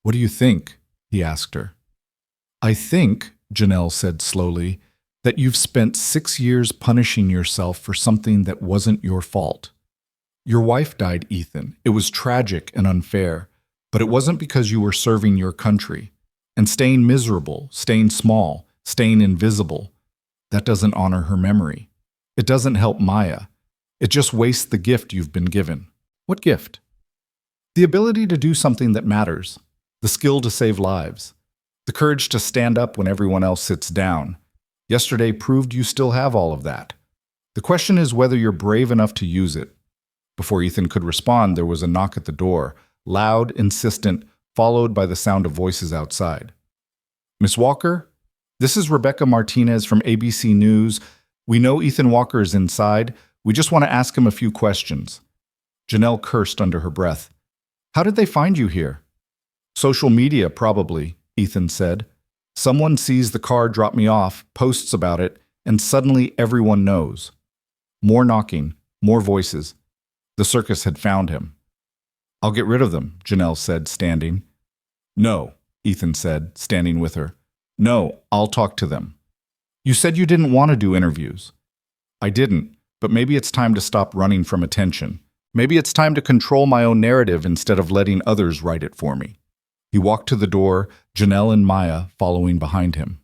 "What do you think?" he asked her. "I think," Janelle said slowly, "that you've spent 6 years punishing yourself for something that wasn't your fault. Your wife died, Ethan. It was tragic and unfair, but it wasn't because you were serving your country. And staying miserable, staying small, staying invisible, that doesn't honor her memory. It doesn't help Maya. It just wastes the gift you've been given. What gift? The ability to do something that matters, the skill to save lives, the courage to stand up when everyone else sits down. Yesterday proved you still have all of that. The question is whether you're brave enough to use it. Before Ethan could respond, there was a knock at the door, loud, insistent, followed by the sound of voices outside. Miss Walker? This is Rebecca Martinez from ABC News. We know Ethan Walker is inside. We just want to ask him a few questions. Janelle cursed under her breath. How did they find you here? Social media, probably, Ethan said. Someone sees the car drop me off, posts about it, and suddenly everyone knows. More knocking, more voices. The circus had found him. I'll get rid of them, Janelle said, standing. No, Ethan said, standing with her. No, I'll talk to them. You said you didn't want to do interviews. I didn't, but maybe it's time to stop running from attention. Maybe it's time to control my own narrative instead of letting others write it for me. He walked to the door, Janelle and Maya following behind him.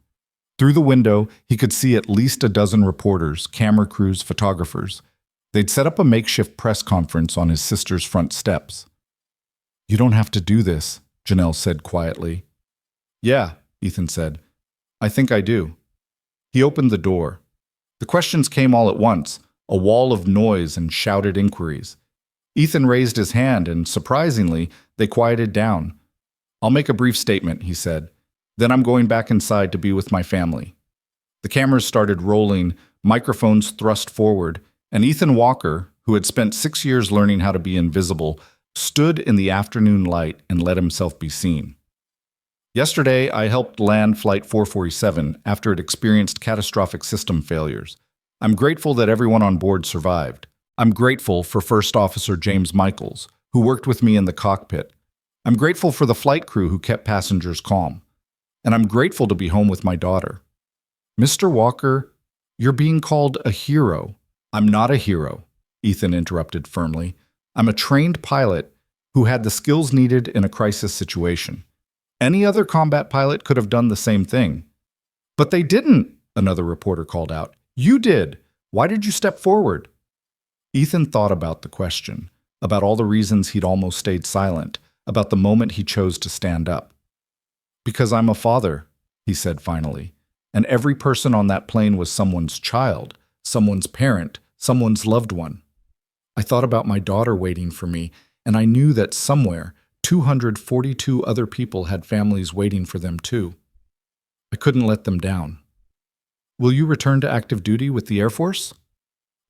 Through the window, he could see at least a dozen reporters, camera crews, photographers. They'd set up a makeshift press conference on his sister's front steps. You don't have to do this, Janelle said quietly. Yeah, Ethan said. I think I do. He opened the door. The questions came all at once, a wall of noise and shouted inquiries. Ethan raised his hand and, surprisingly, they quieted down. I'll make a brief statement, he said. Then I'm going back inside to be with my family. The cameras started rolling, microphones thrust forward, and Ethan Walker, who had spent 6 years learning how to be invisible, stood in the afternoon light and let himself be seen. Yesterday, I helped land Flight 447 after it experienced catastrophic system failures. I'm grateful that everyone on board survived. I'm grateful for First Officer James Michaels, who worked with me in the cockpit. I'm grateful for the flight crew who kept passengers calm. And I'm grateful to be home with my daughter. Mr. Walker, you're being called a hero. I'm not a hero, Ethan interrupted firmly. I'm a trained pilot who had the skills needed in a crisis situation. Any other combat pilot could have done the same thing. But they didn't, another reporter called out. You did. Why did you step forward? Ethan thought about the question, about all the reasons he'd almost stayed silent, about the moment he chose to stand up. Because I'm a father, he said finally, and every person on that plane was someone's child, someone's parent, someone's loved one. I thought about my daughter waiting for me, and I knew that somewhere 242 other people had families waiting for them too. I couldn't let them down. Will you return to active duty with the Air Force?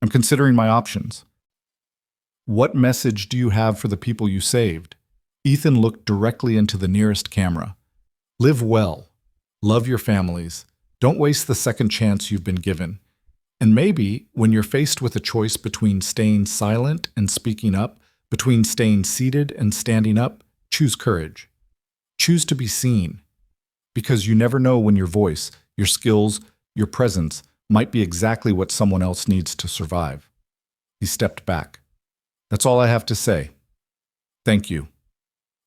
I'm considering my options. What message do you have for the people you saved? Ethan looked directly into the nearest camera. Live well. Love your families. Don't waste the second chance you've been given. And maybe, when you're faced with a choice between staying silent and speaking up, between staying seated and standing up, choose courage. Choose to be seen. Because you never know when your voice, your skills, your presence might be exactly what someone else needs to survive. He stepped back. That's all I have to say. Thank you.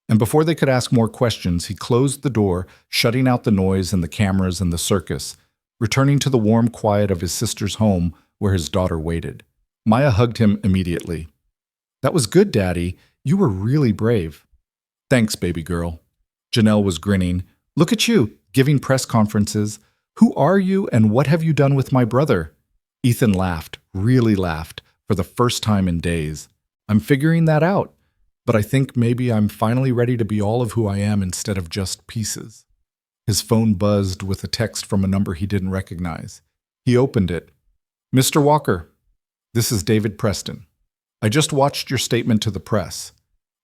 And before they could ask more questions, he closed the door, shutting out the noise and the cameras and the circus, returning to the warm quiet of his sister's home where his daughter waited. Maya hugged him immediately. That was good, Daddy. You were really brave. Thanks, baby girl. Janelle was grinning. Look at you, giving press conferences. Who are you and what have you done with my brother? Ethan laughed, really laughed, for the first time in days. I'm figuring that out, but I think maybe I'm finally ready to be all of who I am instead of just pieces. His phone buzzed with a text from a number he didn't recognize. He opened it. Mr. Walker, this is David Preston. I just watched your statement to the press.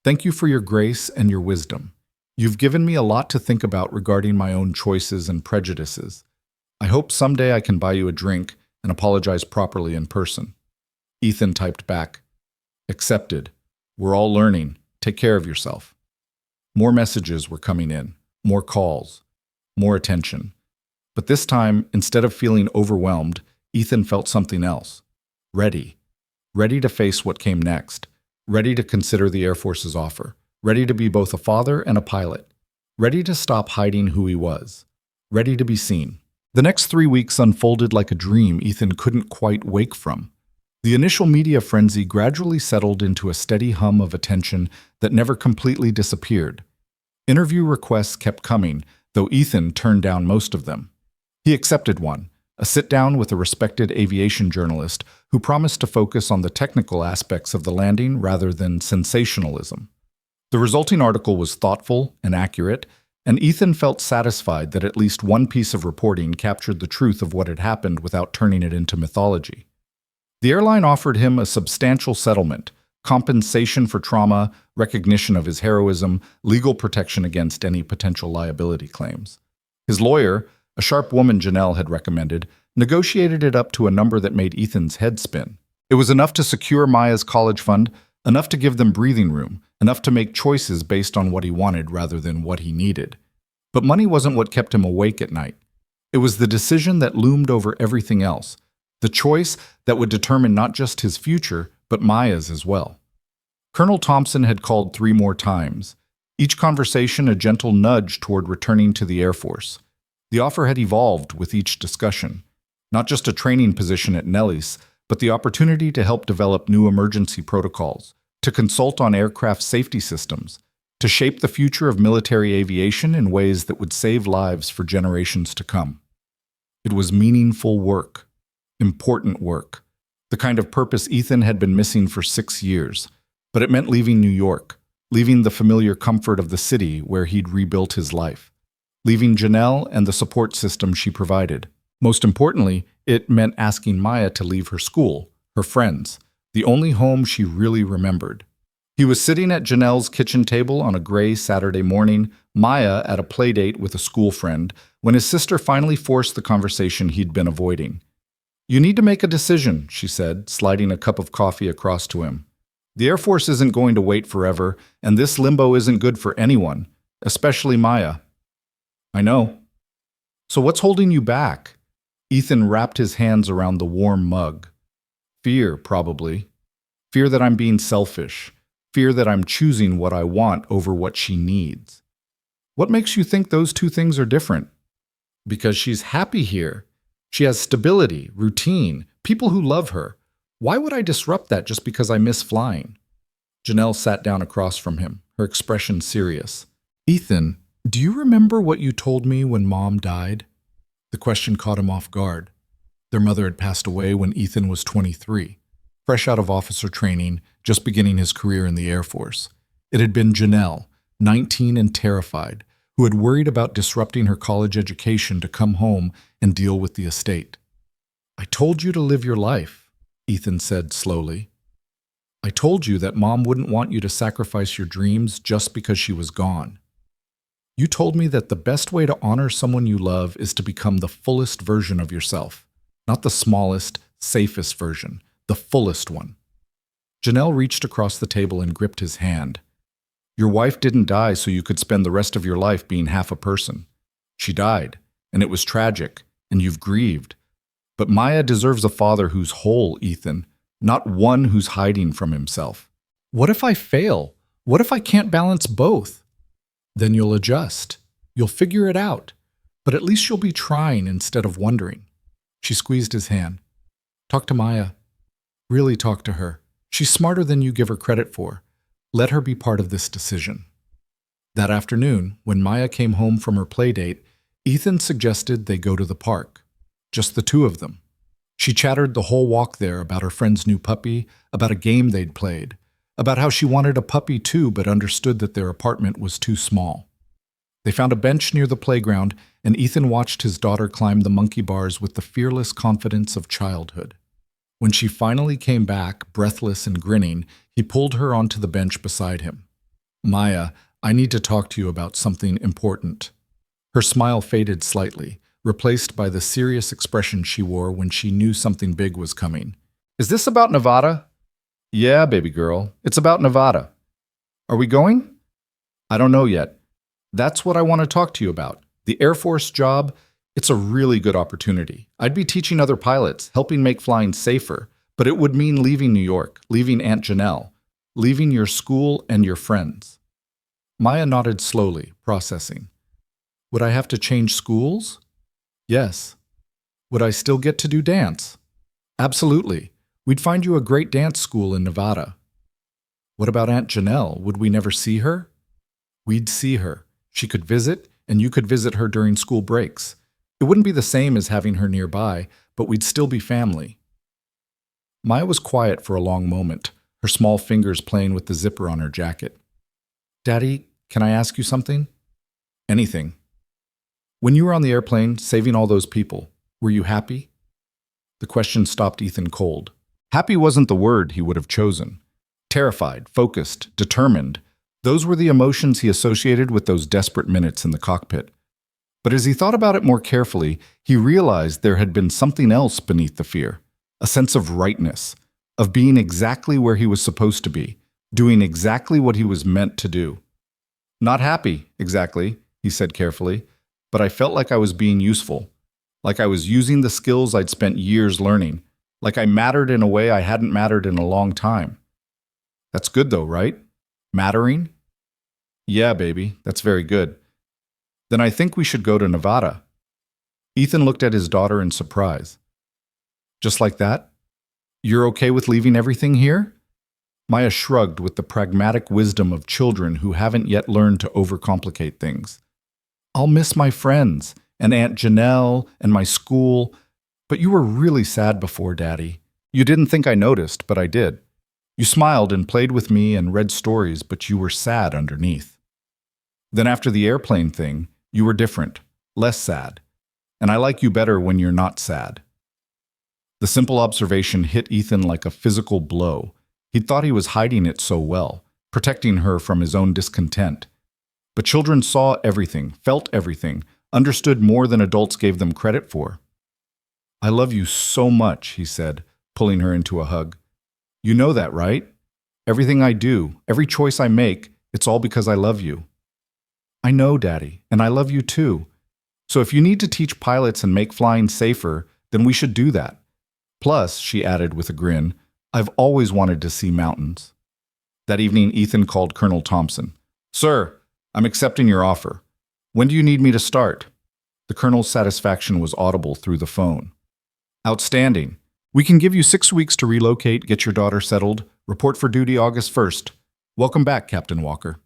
Thank you for your grace and your wisdom. You've given me a lot to think about regarding my own choices and prejudices. I hope someday I can buy you a drink and apologize properly in person. Ethan typed back, accepted. We're all learning. Take care of yourself. More messages were coming in, more calls, more attention. But this time, instead of feeling overwhelmed, Ethan felt something else. Ready. Ready to face what came next. Ready to consider the Air Force's offer. Ready to be both a father and a pilot. ready to stop hiding who he was, ready to be seen. The next 3 weeks unfolded like a dream Ethan couldn't quite wake from. The initial media frenzy gradually settled into a steady hum of attention that never completely disappeared. Interview requests kept coming, though Ethan turned down most of them. He accepted one, a sit-down with a respected aviation journalist who promised to focus on the technical aspects of the landing rather than sensationalism. The resulting article was thoughtful and accurate, and Ethan felt satisfied that at least one piece of reporting captured the truth of what had happened without turning it into mythology. The airline offered him a substantial settlement, compensation for trauma, recognition of his heroism, legal protection against any potential liability claims. His lawyer, a sharp woman Janelle had recommended, negotiated it up to a number that made Ethan's head spin. It was enough to secure Maya's college fund, enough to give them breathing room, enough to make choices based on what he wanted rather than what he needed. But money wasn't what kept him awake at night. It was the decision that loomed over everything else, the choice that would determine not just his future, but Maya's as well. Colonel Thompson had called 3 more times, each conversation a gentle nudge toward returning to the Air Force. The offer had evolved with each discussion, not just a training position at Nellis, but the opportunity to help develop new emergency protocols, to consult on aircraft safety systems, to shape the future of military aviation in ways that would save lives for generations to come. It was meaningful work, important work, the kind of purpose Ethan had been missing for 6 years, but it meant leaving New York, leaving the familiar comfort of the city where he'd rebuilt his life, leaving Janelle and the support system she provided. Most importantly, it meant asking Maya to leave her school, her friends, the only home she really remembered. He was sitting at Janelle's kitchen table on a gray Saturday morning, Maya at a playdate with a school friend, when his sister finally forced the conversation he'd been avoiding. "You need to make a decision," she said, sliding a cup of coffee across to him. "The Air Force isn't going to wait forever, and this limbo isn't good for anyone, especially Maya." "I know." "So what's holding you back?" Ethan wrapped his hands around the warm mug. "Fear, probably. Fear that I'm being selfish. Fear that I'm choosing what I want over what she needs." "What makes you think those two things are different?" "Because she's happy here. She has stability, routine, people who love her. Why would I disrupt that just because I miss flying?" Janelle sat down across from him, her expression serious. "Ethan, do you remember what you told me when Mom died?" The question caught him off guard. Their mother had passed away when Ethan was 23, fresh out of officer training, just beginning his career in the Air Force. It had been Janelle, 19 and terrified, who had worried about disrupting her college education to come home and deal with the estate. "I told you to live your life," Ethan said slowly. "I told you that Mom wouldn't want you to sacrifice your dreams just because she was gone. You told me that the best way to honor someone you love is to become the fullest version of yourself, not the smallest, safest version, the fullest one." Janelle reached across the table and gripped his hand. "Your wife didn't die so you could spend the rest of your life being half a person. She died, and it was tragic, and you've grieved. But Maya deserves a father who's whole, Ethan, not one who's hiding from himself." "What if I fail? What if I can't balance both?" "Then you'll adjust. You'll figure it out. But at least you'll be trying instead of wondering." She squeezed his hand. "Talk to Maya. Really talk to her. She's smarter than you give her credit for. Let her be part of this decision." That afternoon, when Maya came home from her playdate, Ethan suggested they go to the park. Just the two of them. She chattered the whole walk there about her friend's new puppy, about a game they'd played, about how she wanted a puppy too but understood that their apartment was too small. They found a bench near the playground, and Ethan watched his daughter climb the monkey bars with the fearless confidence of childhood. When she finally came back, breathless and grinning, he pulled her onto the bench beside him. "Maya, I need to talk to you about something important." Her smile faded slightly, replaced by the serious expression she wore when she knew something big was coming. "Is this about Nevada?" "Yeah, baby girl, it's about Nevada." "Are we going?" "I don't know yet. That's what I want to talk to you about. The Air Force job, it's a really good opportunity. I'd be teaching other pilots, helping make flying safer, but it would mean leaving New York, leaving Aunt Janelle, leaving your school and your friends." Maya nodded slowly, processing. Would I have to change schools? Yes. Would I still get to do dance? Absolutely. We'd find you a great dance school in Nevada. What about Aunt Janelle? Would we never see her? We'd see her. She could visit, and you could visit her during school breaks. It wouldn't be the same as having her nearby, but we'd still be family. Maya was quiet for a long moment, her small fingers playing with the zipper on her jacket. Daddy, can I ask you something? Anything. When you were on the airplane, saving all those people, were you happy? The question stopped Ethan cold. Happy wasn't the word he would have chosen. Terrified, focused, determined, those were the emotions he associated with those desperate minutes in the cockpit. But as he thought about it more carefully, he realized there had been something else beneath the fear, a sense of rightness, of being exactly where he was supposed to be, doing exactly what he was meant to do. Not happy, exactly, he said carefully, but I felt like I was being useful, like I was using the skills I'd spent years learning, like I mattered in a way I hadn't mattered in a long time. That's good though, right? Mattering? Yeah, baby, that's very good. Then I think we should go to Nevada. Ethan looked at his daughter in surprise. Just like that? You're okay with leaving everything here? Maya shrugged with the pragmatic wisdom of children who haven't yet learned to overcomplicate things. I'll miss my friends, and Aunt Janelle, and my school, but you were really sad before, Daddy. You didn't think I noticed, but I did. You smiled and played with me and read stories, but you were sad underneath. Then after the airplane thing, you were different, less sad, and I like you better when you're not sad. The simple observation hit Ethan like a physical blow. He'd thought he was hiding it so well, protecting her from his own discontent. But children saw everything, felt everything, understood more than adults gave them credit for. I love you so much, he said, pulling her into a hug. You know that, right? Everything I do, every choice I make, it's all because I love you. I know, Daddy, and I love you too. So if you need to teach pilots and make flying safer, then we should do that. Plus, she added with a grin, I've always wanted to see mountains. That evening, Ethan called Colonel Thompson. Sir, I'm accepting your offer. When do you need me to start? The colonel's satisfaction was audible through the phone. Outstanding. We can give you 6 weeks to relocate, get your daughter settled, report for duty August 1st. Welcome back, Captain Walker.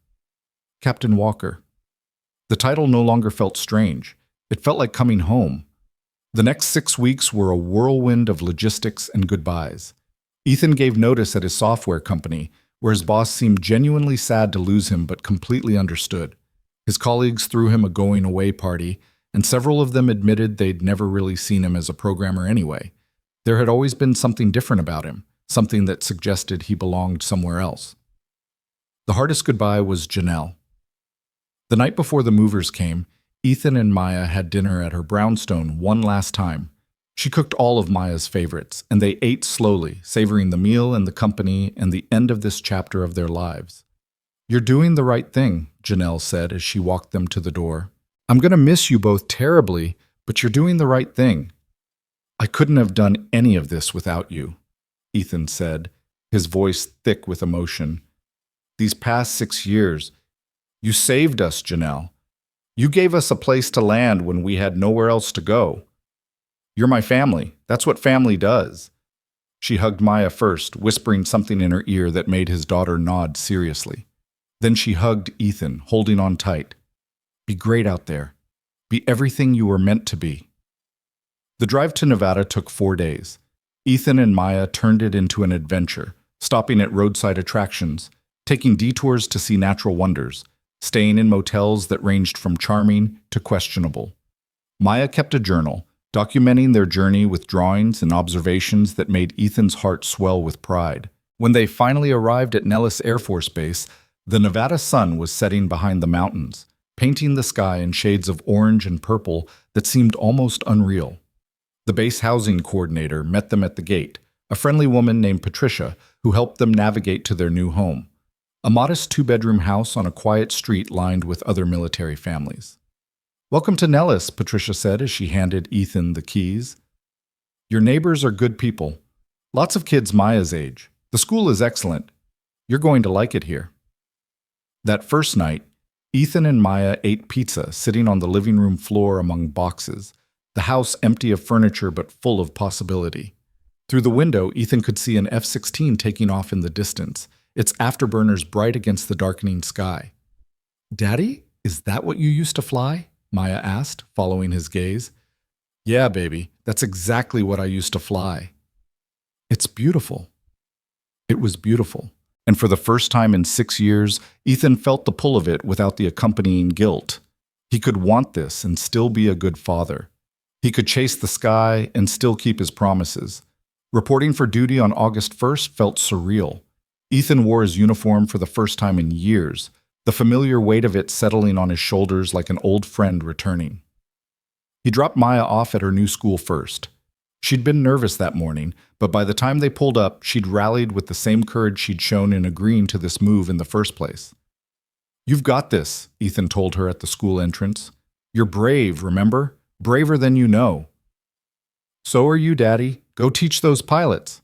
Captain Walker. The title no longer felt strange. It felt like coming home. The next 6 weeks were a whirlwind of logistics and goodbyes. Ethan gave notice at his software company, where his boss seemed genuinely sad to lose him but completely understood. His colleagues threw him a going-away party, and several of them admitted they'd never really seen him as a programmer anyway. There had always been something different about him, something that suggested he belonged somewhere else. The hardest goodbye was Janelle. The night before the movers came, Ethan and Maya had dinner at her brownstone one last time. She cooked all of Maya's favorites, and they ate slowly, savoring the meal and the company and the end of this chapter of their lives. You're doing the right thing, Janelle said as she walked them to the door. I'm going to miss you both terribly, but you're doing the right thing. I couldn't have done any of this without you, Ethan said, his voice thick with emotion. These past 6 years, you saved us, Janelle. You gave us a place to land when we had nowhere else to go. You're my family. That's what family does. She hugged Maya first, whispering something in her ear that made his daughter nod seriously. Then she hugged Ethan, holding on tight. Be great out there. Be everything you were meant to be. The drive to Nevada took 4 days. Ethan and Maya turned it into an adventure, stopping at roadside attractions, taking detours to see natural wonders, staying in motels that ranged from charming to questionable. Maya kept a journal, documenting their journey with drawings and observations that made Ethan's heart swell with pride. When they finally arrived at Nellis Air Force Base, the Nevada sun was setting behind the mountains, painting the sky in shades of orange and purple that seemed almost unreal. The base housing coordinator met them at the gate, a friendly woman named Patricia who helped them navigate to their new home, a modest 2-bedroom house on a quiet street lined with other military families. Welcome to Nellis, Patricia said as she handed Ethan the keys. Your neighbors are good people. Lots of kids Maya's age. The school is excellent. You're going to like it here. That first night, Ethan and Maya ate pizza, sitting on the living room floor among boxes, the house empty of furniture but full of possibility. Through the window, Ethan could see an F-16 taking off in the distance, its afterburners bright against the darkening sky. "Daddy, is that what you used to fly?" Maya asked, following his gaze. "Yeah, baby, that's exactly what I used to fly." "It's beautiful." It was beautiful. And for the first time in 6 years, Ethan felt the pull of it without the accompanying guilt. He could want this and still be a good father. He could chase the sky and still keep his promises. Reporting for duty on August 1st felt surreal. Ethan wore his uniform for the first time in years, the familiar weight of it settling on his shoulders like an old friend returning. He dropped Maya off at her new school first. She'd been nervous that morning, but by the time they pulled up, she'd rallied with the same courage she'd shown in agreeing to this move in the first place. "You've got this," Ethan told her at the school entrance. "You're brave, remember? Braver than you know." "So are you, Daddy. Go teach those pilots."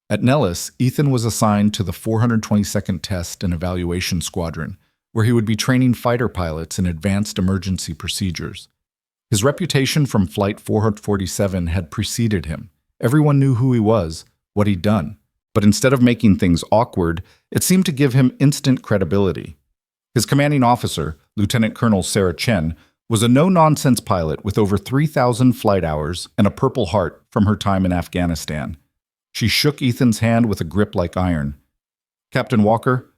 At Nellis, Ethan was assigned to the 422nd Test and Evaluation Squadron, where he would be training fighter pilots in advanced emergency procedures. His reputation from Flight 447 had preceded him. Everyone knew who he was, what he'd done. But instead of making things awkward, it seemed to give him instant credibility. His commanding officer, Lieutenant Colonel Sarah Chen, was a no-nonsense pilot with over 3,000 flight hours and a Purple Heart from her time in Afghanistan. She shook Ethan's hand with a grip like iron. "Captain Walker,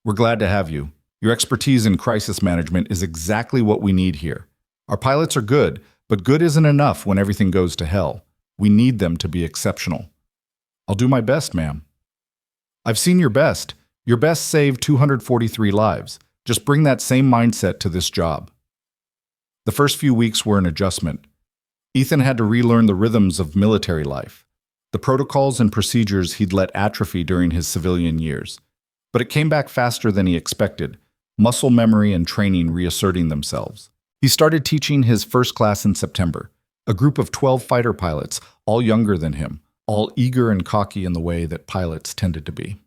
we're glad to have you. Your expertise in crisis management is exactly what we need here. Our pilots are good, but good isn't enough when everything goes to hell. We need them to be exceptional." "I'll do my best, ma'am." "I've seen your best. Your best saved 243 lives. Just bring that same mindset to this job." The first few weeks were an adjustment. Ethan had to relearn the rhythms of military life, the protocols and procedures he'd let atrophy during his civilian years. But it came back faster than he expected, muscle memory and training reasserting themselves. He started teaching his first class in September, a group of 12 fighter pilots, all younger than him, all eager and cocky in the way that pilots tended to be.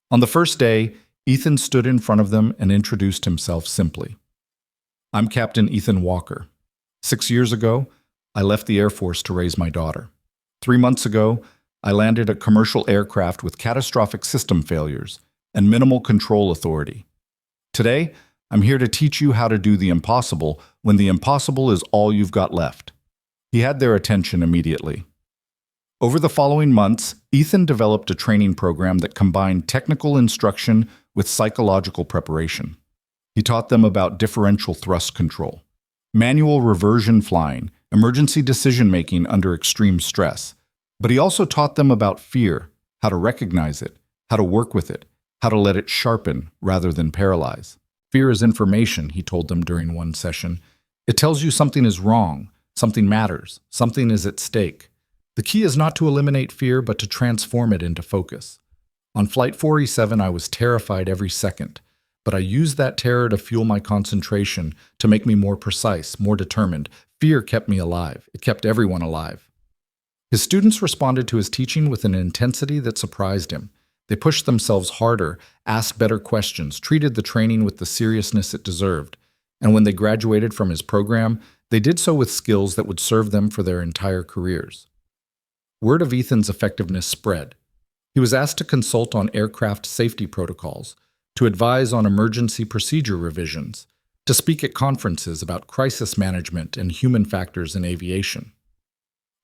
On the first day, Ethan stood in front of them and introduced himself simply. "I'm Captain Ethan Walker. 6 years ago, I left the Air Force to raise my daughter. 3 months ago, I landed a commercial aircraft with catastrophic system failures and minimal control authority. Today, I'm here to teach you how to do the impossible when the impossible is all you've got left." He had their attention immediately. Over the following months, Ethan developed a training program that combined technical instruction with psychological preparation. He taught them about differential thrust control, manual reversion flying, emergency decision-making under extreme stress. But he also taught them about fear, how to recognize it, how to work with it, how to let it sharpen rather than paralyze. "Fear is information," he told them during one session. "It tells you something is wrong, something matters, something is at stake. The key is not to eliminate fear, but to transform it into focus. On Flight 407, I was terrified every second, but I used that terror to fuel my concentration, to make me more precise, more determined. Fear kept me alive. It kept everyone alive." His students responded to his teaching with an intensity that surprised him. They pushed themselves harder, asked better questions, treated the training with the seriousness it deserved. And when they graduated from his program, they did so with skills that would serve them for their entire careers. Word of Ethan's effectiveness spread. He was asked to consult on aircraft safety protocols, to advise on emergency procedure revisions, to speak at conferences about crisis management and human factors in aviation.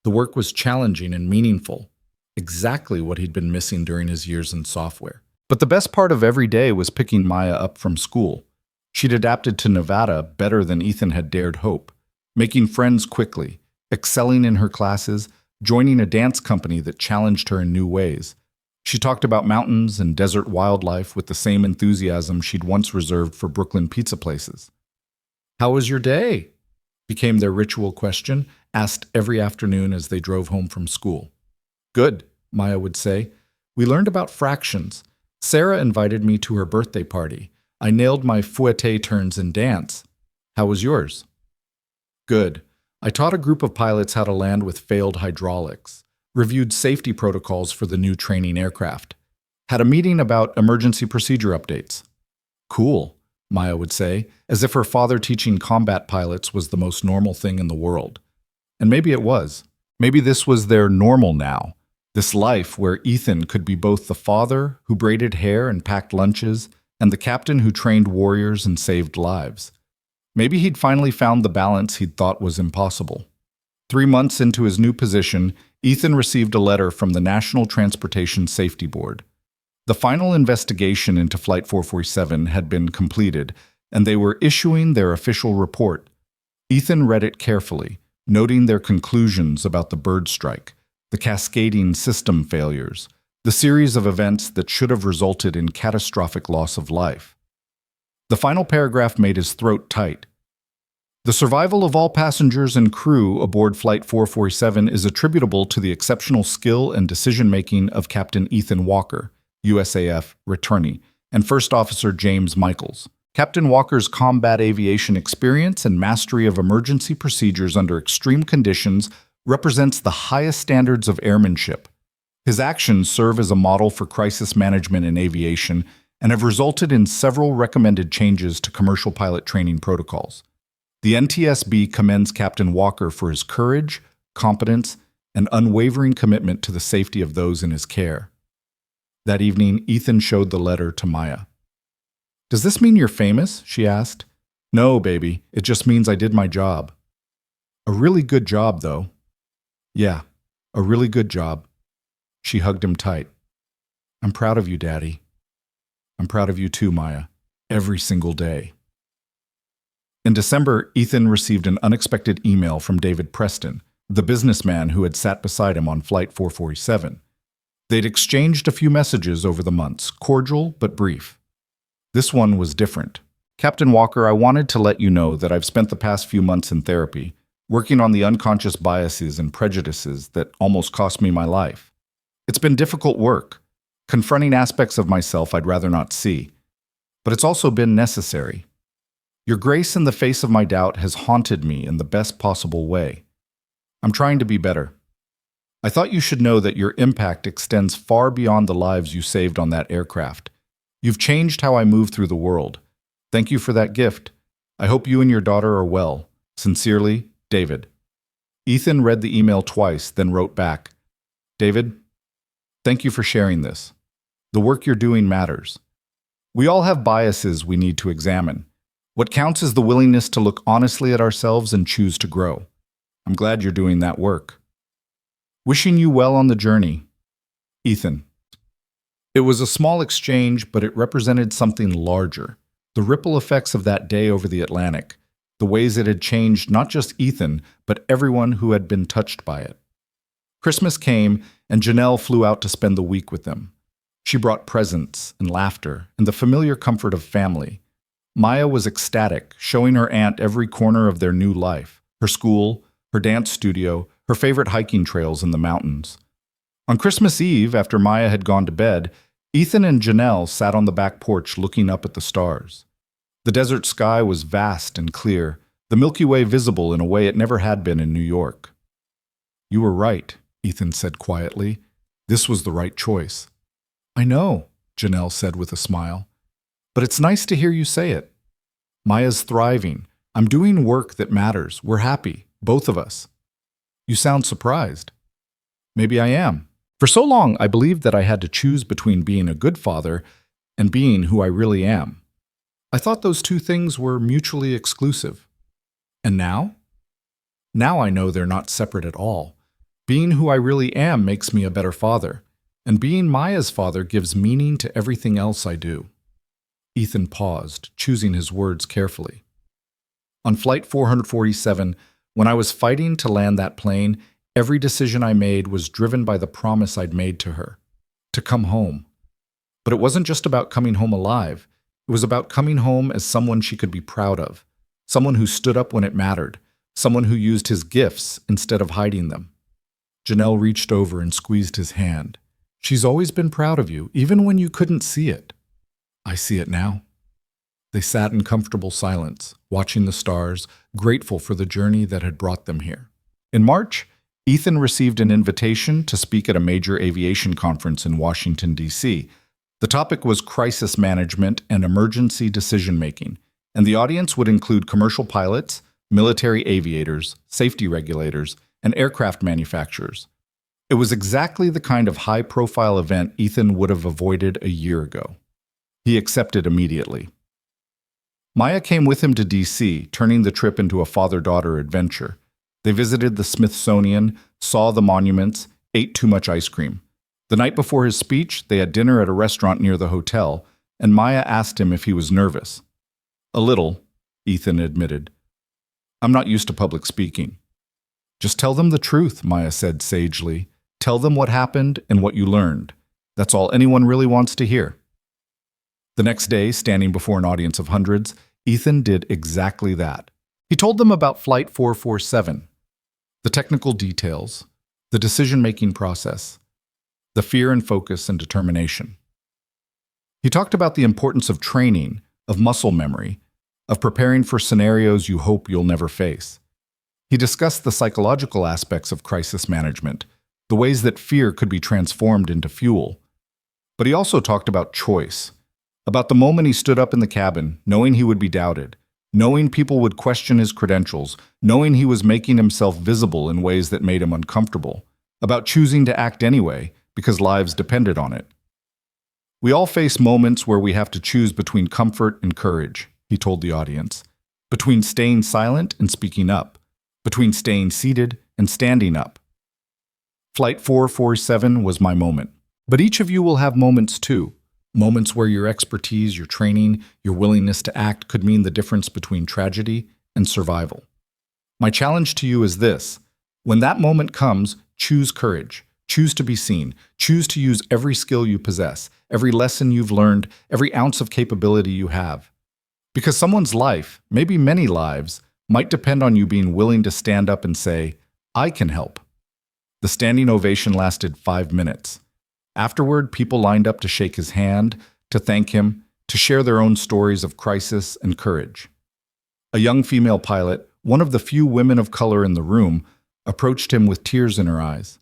The work was challenging and meaningful, exactly what he'd been missing during his years in software. But the best part of every day was picking Maya up from school. She'd adapted to Nevada better than Ethan had dared hope, making friends quickly, excelling in her classes, joining a dance company that challenged her in new ways. She talked about mountains and desert wildlife with the same enthusiasm she'd once reserved for Brooklyn pizza places. "How was your day?" became their ritual question, asked every afternoon as they drove home from school. "Good," Maya would say. "We learned about fractions. Sarah invited me to her birthday party. I nailed my fouette turns in dance. How was yours?" "Good. I taught a group of pilots how to land with failed hydraulics, reviewed safety protocols for the new training aircraft, had a meeting about emergency procedure updates." "Cool. Maya would say, as if her father teaching combat pilots was the most normal thing in the world. And maybe it was. Maybe this was their normal now, this life where Ethan could be both the father who braided hair and packed lunches and the captain who trained warriors and saved lives. Maybe he'd finally found the balance he'd thought was impossible. 3 months into his new position, Ethan received a letter from the National Transportation Safety Board. The final investigation into Flight 447 had been completed, and they were issuing their official report. Ethan read it carefully, noting their conclusions about the bird strike, the cascading system failures, the series of events that should have resulted in catastrophic loss of life. The final paragraph made his throat tight. The survival of all passengers and crew aboard Flight 447 is attributable to the exceptional skill and decision-making of Captain Ethan Walker, USAF returnee, and First Officer James Michaels. Captain Walker's combat aviation experience and mastery of emergency procedures under extreme conditions represents the highest standards of airmanship. His actions serve as a model for crisis management in aviation and have resulted in several recommended changes to commercial pilot training protocols. The NTSB commends Captain Walker for his courage, competence, and unwavering commitment to the safety of those in his care. That evening, Ethan showed the letter to Maya. "Does this mean you're famous?" she asked. "No, baby. It just means I did my job." "A really good job, though." "Yeah, a really good job." She hugged him tight. "I'm proud of you, Daddy." "I'm proud of you too, Maya. Every single day." In December, Ethan received an unexpected email from David Preston, the businessman who had sat beside him on Flight 447. They'd exchanged a few messages over the months, cordial but brief. This one was different. "Captain Walker, I wanted to let you know that I've spent the past few months in therapy, working on the unconscious biases and prejudices that almost cost me my life. It's been difficult work, confronting aspects of myself I'd rather not see. But it's also been necessary. Your grace in the face of my doubt has haunted me in the best possible way. I'm trying to be better. I thought you should know that your impact extends far beyond the lives you saved on that aircraft. You've changed how I move through the world. Thank you for that gift. I hope you and your daughter are well. Sincerely, David." Ethan read the email twice, then wrote back, "David, thank you for sharing this. The work you're doing matters. We all have biases we need to examine. What counts is the willingness to look honestly at ourselves and choose to grow. I'm glad you're doing that work. Wishing you well on the journey. Ethan." It was a small exchange, but it represented something larger. The ripple effects of that day over the Atlantic, the ways it had changed not just Ethan, but everyone who had been touched by it. Christmas came, and Janelle flew out to spend the week with them. She brought presents and laughter and the familiar comfort of family. Maya was ecstatic, showing her aunt every corner of their new life, her school, her dance studio, her favorite hiking trails in the mountains. On Christmas Eve, after Maya had gone to bed, Ethan and Janelle sat on the back porch looking up at the stars. The desert sky was vast and clear, the Milky Way visible in a way it never had been in New York. "You were right," Ethan said quietly. "This was the right choice." "I know," Janelle said with a smile. "But it's nice to hear you say it. Maya's thriving. I'm doing work that matters. We're happy, both of us." "You sound surprised." "Maybe I am. For so long, I believed that I had to choose between being a good father and being who I really am. I thought those two things were mutually exclusive. And now? Now I know they're not separate at all. Being who I really am makes me a better father, and being Maya's father gives meaning to everything else I do." Ethan paused, choosing his words carefully. "On Flight 447, when I was fighting to land that plane, every decision I made was driven by the promise I'd made to her, to come home. But it wasn't just about coming home alive. It was about coming home as someone she could be proud of, someone who stood up when it mattered, someone who used his gifts instead of hiding them." Janelle reached over and squeezed his hand. "She's always been proud of you, even when you couldn't see it." "I see it now." They sat in comfortable silence, watching the stars, grateful for the journey that had brought them here. In March, Ethan received an invitation to speak at a major aviation conference in Washington, D.C. The topic was crisis management and emergency decision-making, and the audience would include commercial pilots, military aviators, safety regulators, and aircraft manufacturers. It was exactly the kind of high-profile event Ethan would have avoided a year ago. He accepted immediately. Maya came with him to D.C., turning the trip into a father-daughter adventure. They visited the Smithsonian, saw the monuments, ate too much ice cream. The night before his speech, they had dinner at a restaurant near the hotel, and Maya asked him if he was nervous. "A little," Ethan admitted. "I'm not used to public speaking." "Just tell them the truth," Maya said sagely. "Tell them what happened and what you learned. That's all anyone really wants to hear." The next day, standing before an audience of hundreds, Ethan did exactly that. He told them about Flight 447, the technical details, the decision-making process, the fear and focus and determination. He talked about the importance of training, of muscle memory, of preparing for scenarios you hope you'll never face. He discussed the psychological aspects of crisis management, the ways that fear could be transformed into fuel. But he also talked about choice, about the moment he stood up in the cabin, knowing he would be doubted, knowing people would question his credentials, knowing he was making himself visible in ways that made him uncomfortable, about choosing to act anyway because lives depended on it. "We all face moments where we have to choose between comfort and courage," he told the audience, "between staying silent and speaking up, between staying seated and standing up. Flight 447 was my moment. But each of you will have moments too. Moments where your expertise, your training, your willingness to act could mean the difference between tragedy and survival. My challenge to you is this: when that moment comes, choose courage. Choose to be seen. Choose to use every skill you possess, every lesson you've learned, every ounce of capability you have. Because someone's life, maybe many lives, might depend on you being willing to stand up and say, 'I can help.'" The standing ovation lasted 5 minutes. Afterward, people lined up to shake his hand, to thank him, to share their own stories of crisis and courage. A young female pilot, one of the few women of color in the room, approached him with tears in her eyes.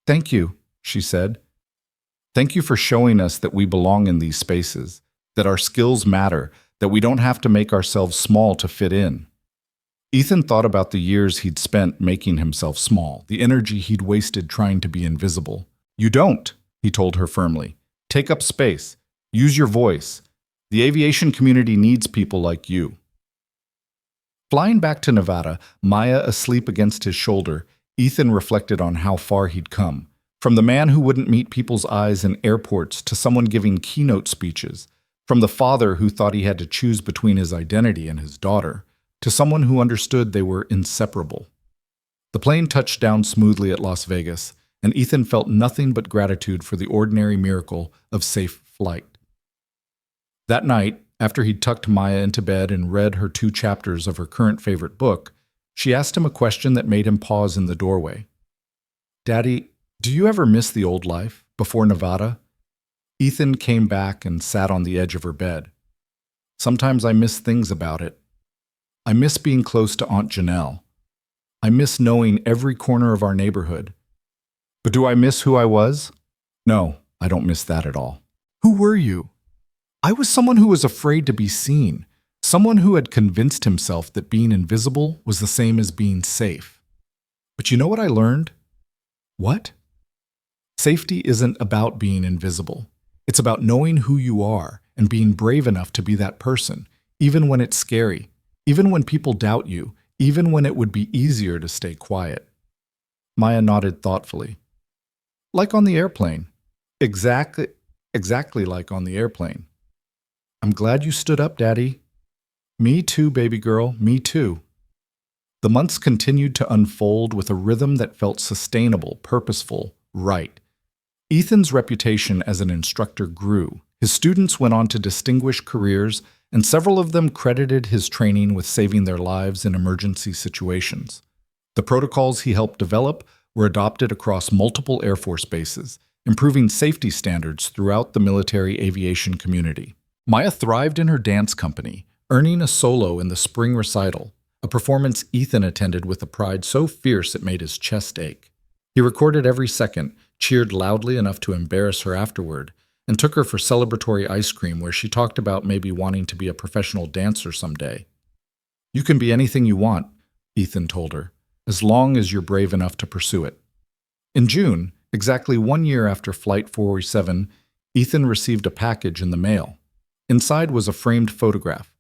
"Thank you," she said. "Thank you for showing us that we belong in these spaces, that our skills matter, that we don't have to make ourselves small to fit in." Ethan thought about the years he'd spent making himself small, the energy he'd wasted trying to be invisible. "You don't," he told her firmly. "Take up space. Use your voice. The aviation community needs people like you." Flying back to Nevada, Maya asleep against his shoulder, Ethan reflected on how far he'd come. From the man who wouldn't meet people's eyes in airports to someone giving keynote speeches, from the father who thought he had to choose between his identity and his daughter, to someone who understood they were inseparable. The plane touched down smoothly at Las Vegas, and Ethan felt nothing but gratitude for the ordinary miracle of safe flight. That night, after he'd tucked Maya into bed and read her 2 chapters of her current favorite book, she asked him a question that made him pause in the doorway. "Daddy, do you ever miss the old life, before Nevada?" Ethan came back and sat on the edge of her bed. "Sometimes I miss things about it. I miss being close to Aunt Janelle. I miss knowing every corner of our neighborhood. But do I miss who I was? No, I don't miss that at all." "Who were you?" "I was someone who was afraid to be seen, someone who had convinced himself that being invisible was the same as being safe. But you know what I learned?" "What?" "Safety isn't about being invisible. It's about knowing who you are and being brave enough to be that person, even when it's scary, even when people doubt you, even when it would be easier to stay quiet." Maya nodded thoughtfully. "Like on the airplane." Exactly like on the airplane." "I'm glad you stood up, Daddy." "Me too, baby girl, me too." The months continued to unfold with a rhythm that felt sustainable, purposeful, right. Ethan's reputation as an instructor grew. His students went on to distinguished careers, and several of them credited his training with saving their lives in emergency situations. The protocols he helped develop were adopted across multiple Air Force bases, improving safety standards throughout the military aviation community. Maya thrived in her dance company, earning a solo in the spring recital, a performance Ethan attended with a pride so fierce it made his chest ache. He recorded every second, cheered loudly enough to embarrass her afterward, and took her for celebratory ice cream where she talked about maybe wanting to be a professional dancer someday. "You can be anything you want," Ethan told her, "as long as you're brave enough to pursue it." In June, exactly 1 year after Flight 407, Ethan received a package in the mail. Inside was a framed photograph,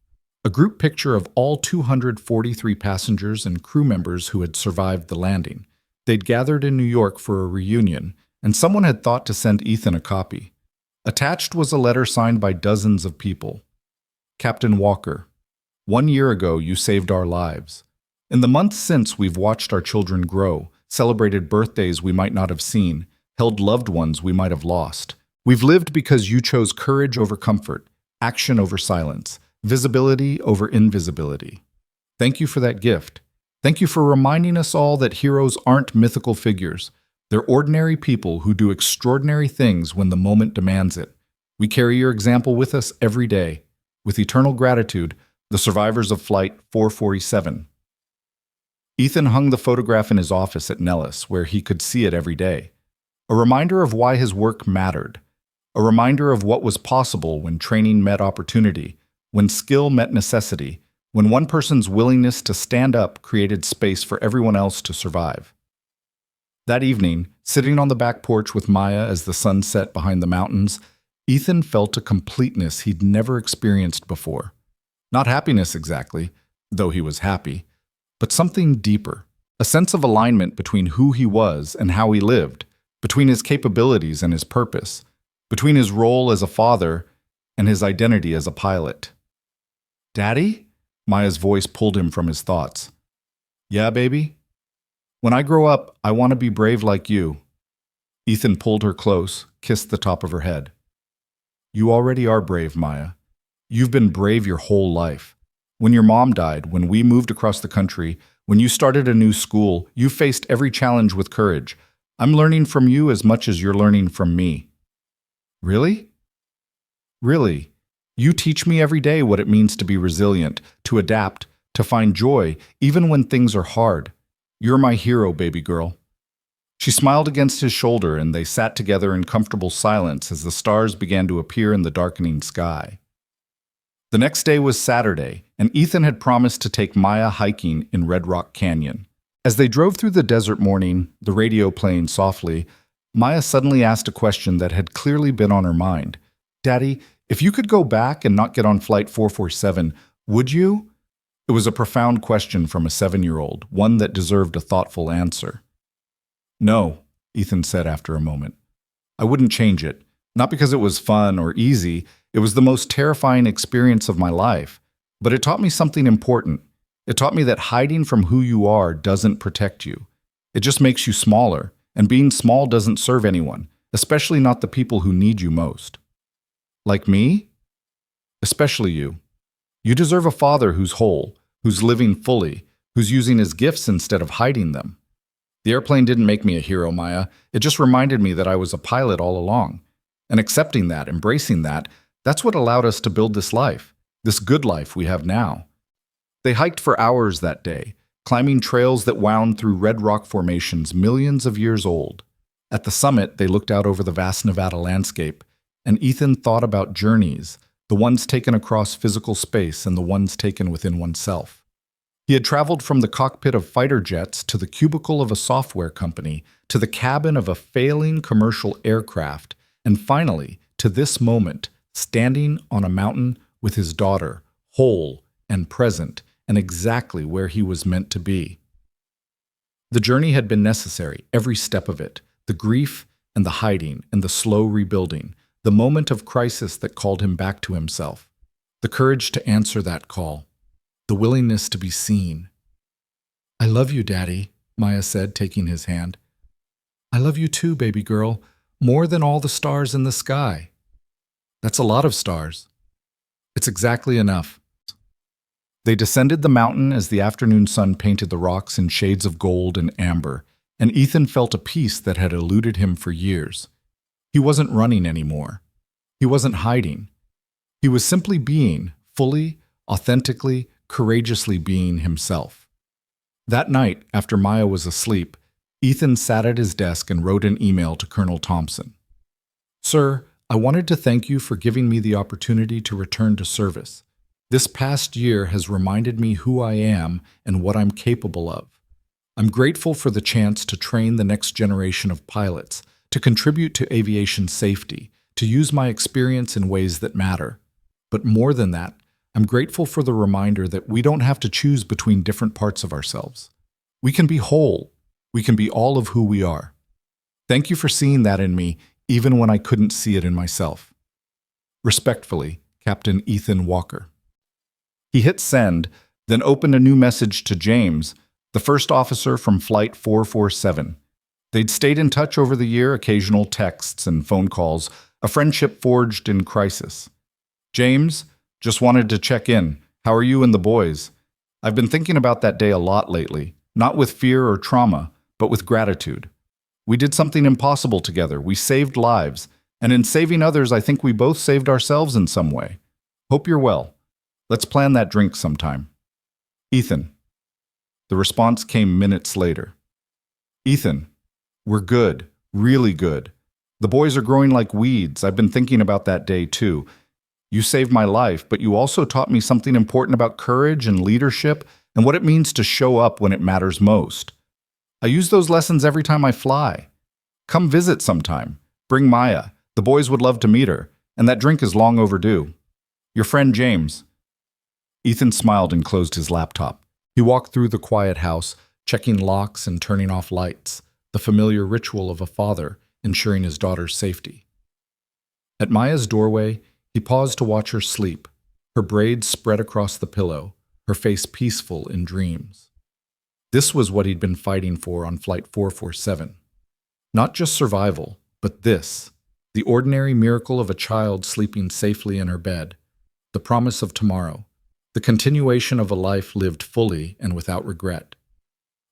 a group picture of all 243 passengers and crew members who had survived the landing. They'd gathered in New York for a reunion, and someone had thought to send Ethan a copy. Attached was a letter signed by dozens of people. "Captain Walker, 1 year ago you saved our lives. In the months since, we've watched our children grow, celebrated birthdays we might not have seen, held loved ones we might have lost. We've lived because you chose courage over comfort, action over silence, visibility over invisibility. Thank you for that gift. Thank you for reminding us all that heroes aren't mythical figures. They're ordinary people who do extraordinary things when the moment demands it. We carry your example with us every day. With eternal gratitude, the survivors of Flight 447. Ethan hung the photograph in his office at Nellis, where he could see it every day. A reminder of why his work mattered. A reminder of what was possible when training met opportunity, when skill met necessity, when one person's willingness to stand up created space for everyone else to survive. That evening, sitting on the back porch with Maya as the sun set behind the mountains, Ethan felt a completeness he'd never experienced before. Not happiness exactly, though he was happy, but something deeper, a sense of alignment between who he was and how he lived, between his capabilities and his purpose, between his role as a father and his identity as a pilot. "Daddy?" Maya's voice pulled him from his thoughts. "Yeah, baby? When I grow up, I want to be brave like you." Ethan pulled her close, kissed the top of her head. "You already are brave, Maya. You've been brave your whole life. When your mom died, when we moved across the country, when you started a new school, you faced every challenge with courage. I'm learning from you as much as you're learning from me." "Really?" "Really. You teach me every day what it means to be resilient, to adapt, to find joy, even when things are hard. You're my hero, baby girl." She smiled against his shoulder, and they sat together in comfortable silence as the stars began to appear in the darkening sky. The next day was Saturday, and Ethan had promised to take Maya hiking in Red Rock Canyon. As they drove through the desert morning, the radio playing softly, Maya suddenly asked a question that had clearly been on her mind. "Daddy, if you could go back and not get on Flight 447, would you?" It was a profound question from a 7-year-old, one that deserved a thoughtful answer. "No," Ethan said after a moment. "I wouldn't change it. Not because it was fun or easy. It was the most terrifying experience of my life. But it taught me something important. It taught me that hiding from who you are doesn't protect you. It just makes you smaller, and being small doesn't serve anyone, especially not the people who need you most." "Like me?" "Especially you. You deserve a father who's whole, who's living fully, who's using his gifts instead of hiding them." The airplane didn't make me a hero, Maya. It just reminded me that I was a pilot all along. And accepting that, embracing that, that's what allowed us to build this life, this good life we have now. They hiked for hours that day, climbing trails that wound through red rock formations millions of years old. At the summit, they looked out over the vast Nevada landscape, and Ethan thought about journeys, the ones taken across physical space and the ones taken within oneself. He had traveled from the cockpit of fighter jets to the cubicle of a software company, to the cabin of a failing commercial aircraft, and finally, to this moment, standing on a mountain with his daughter, whole and present, and exactly where he was meant to be. The journey had been necessary, every step of it, the grief and the hiding and the slow rebuilding, the moment of crisis that called him back to himself, the courage to answer that call, the willingness to be seen. "I love you, Daddy," Maya said, taking his hand. "I love you too, baby girl, more than all the stars in the sky." "That's a lot of stars." "It's exactly enough." They descended the mountain as the afternoon sun painted the rocks in shades of gold and amber, and Ethan felt a peace that had eluded him for years. He wasn't running anymore. He wasn't hiding. He was simply being, fully, authentically, courageously being himself. That night, after Maya was asleep, Ethan sat at his desk and wrote an email to Colonel Thompson. "Sir, I wanted to thank you for giving me the opportunity to return to service. This past year has reminded me who I am and what I'm capable of. I'm grateful for the chance to train the next generation of pilots, to contribute to aviation safety, to use my experience in ways that matter. But more than that, I'm grateful for the reminder that we don't have to choose between different parts of ourselves. We can be whole. We can be all of who we are. Thank you for seeing that in me, even when I couldn't see it in myself. Respectfully, Captain Ethan Walker. He hit send, then opened a new message to James, the first officer from Flight 447. They'd stayed in touch over the year, occasional texts and phone calls, a friendship forged in crisis. James, just wanted to check in. How are you and the boys? I've been thinking about that day a lot lately, not with fear or trauma, but with gratitude. We did something impossible together. We saved lives, and in saving others, I think we both saved ourselves in some way. Hope you're well. Let's plan that drink sometime. Ethan. The response came minutes later. Ethan, we're good, really good. The boys are growing like weeds. I've been thinking about that day too. You saved my life, but you also taught me something important about courage and leadership and what it means to show up when it matters most. I use those lessons every time I fly. Come visit sometime. Bring Maya. The boys would love to meet her, and that drink is long overdue. Your friend James. Ethan smiled and closed his laptop. He walked through the quiet house, checking locks and turning off lights, the familiar ritual of a father ensuring his daughter's safety. At Maya's doorway, he paused to watch her sleep, her braids spread across the pillow, her face peaceful in dreams. This was what he'd been fighting for on Flight 447. Not just survival, but this, the ordinary miracle of a child sleeping safely in her bed, the promise of tomorrow, the continuation of a life lived fully and without regret.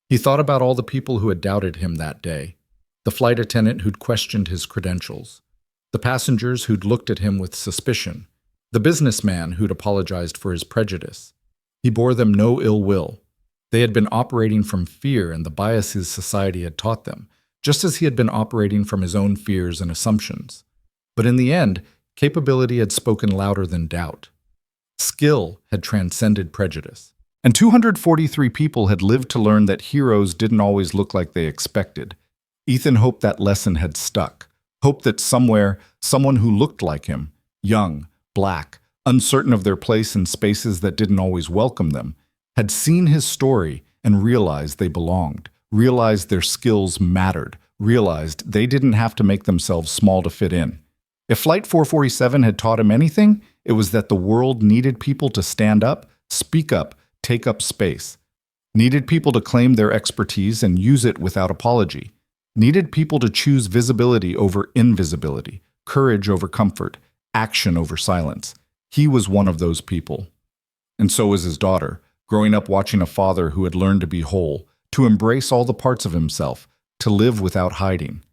He thought about all the people who had doubted him that day, the flight attendant who'd questioned his credentials, the passengers who'd looked at him with suspicion, the businessman who'd apologized for his prejudice. He bore them no ill will. They had been operating from fear and the biases society had taught them, just as he had been operating from his own fears and assumptions. But in the end, capability had spoken louder than doubt. Skill had transcended prejudice. And 243 people had lived to learn that heroes didn't always look like they expected. Ethan hoped that lesson had stuck. Hoped that somewhere, someone who looked like him, young, black, uncertain of their place in spaces that didn't always welcome them, had seen his story and realized they belonged, realized their skills mattered, realized they didn't have to make themselves small to fit in. If Flight 447 had taught him anything, it was that the world needed people to stand up, speak up, take up space. Needed people to claim their expertise and use it without apology. Needed people to choose visibility over invisibility, courage over comfort, action over silence. He was one of those people. And so was his daughter, growing up watching a father who had learned to be whole, to embrace all the parts of himself, to live without hiding.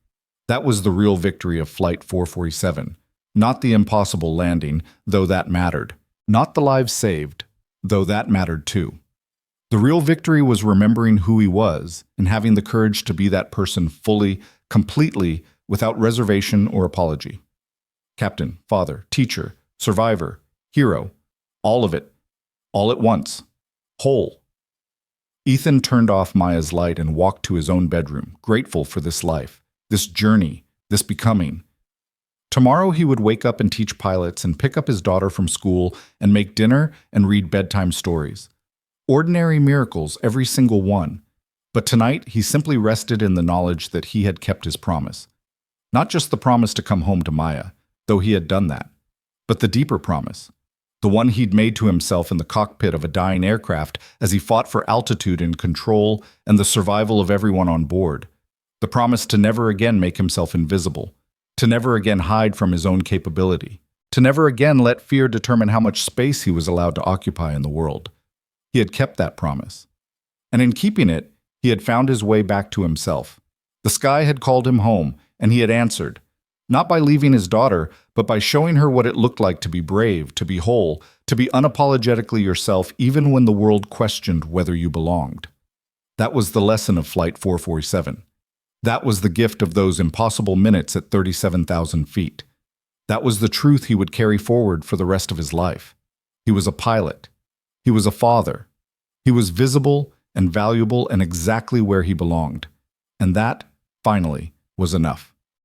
That was the real victory of Flight 447. Not the impossible landing, though that mattered. Not the lives saved, though that mattered too. The real victory was remembering who he was and having the courage to be that person fully, completely, without reservation or apology. Captain, father, teacher, survivor, hero, all of it, all at once, whole. Ethan turned off Maya's light and walked to his own bedroom, grateful for this life, this journey, this becoming. Tomorrow he would wake up and teach pilots and pick up his daughter from school and make dinner and read bedtime stories. Ordinary miracles, every single one. But tonight he simply rested in the knowledge that he had kept his promise. Not just the promise to come home to Maya, though he had done that, but the deeper promise. The one he'd made to himself in the cockpit of a dying aircraft as he fought for altitude and control and the survival of everyone on board. The promise to never again make himself invisible, to never again hide from his own capability, to never again let fear determine how much space he was allowed to occupy in the world. He had kept that promise. And in keeping it, he had found his way back to himself. The sky had called him home, and he had answered, not by leaving his daughter, but by showing her what it looked like to be brave, to be whole, to be unapologetically yourself even when the world questioned whether you belonged. That was the lesson of Flight 447. That was the gift of those impossible minutes at 37,000 feet. That was the truth he would carry forward for the rest of his life. He was a pilot. He was a father. He was visible and valuable and exactly where he belonged. And that, finally, was enough.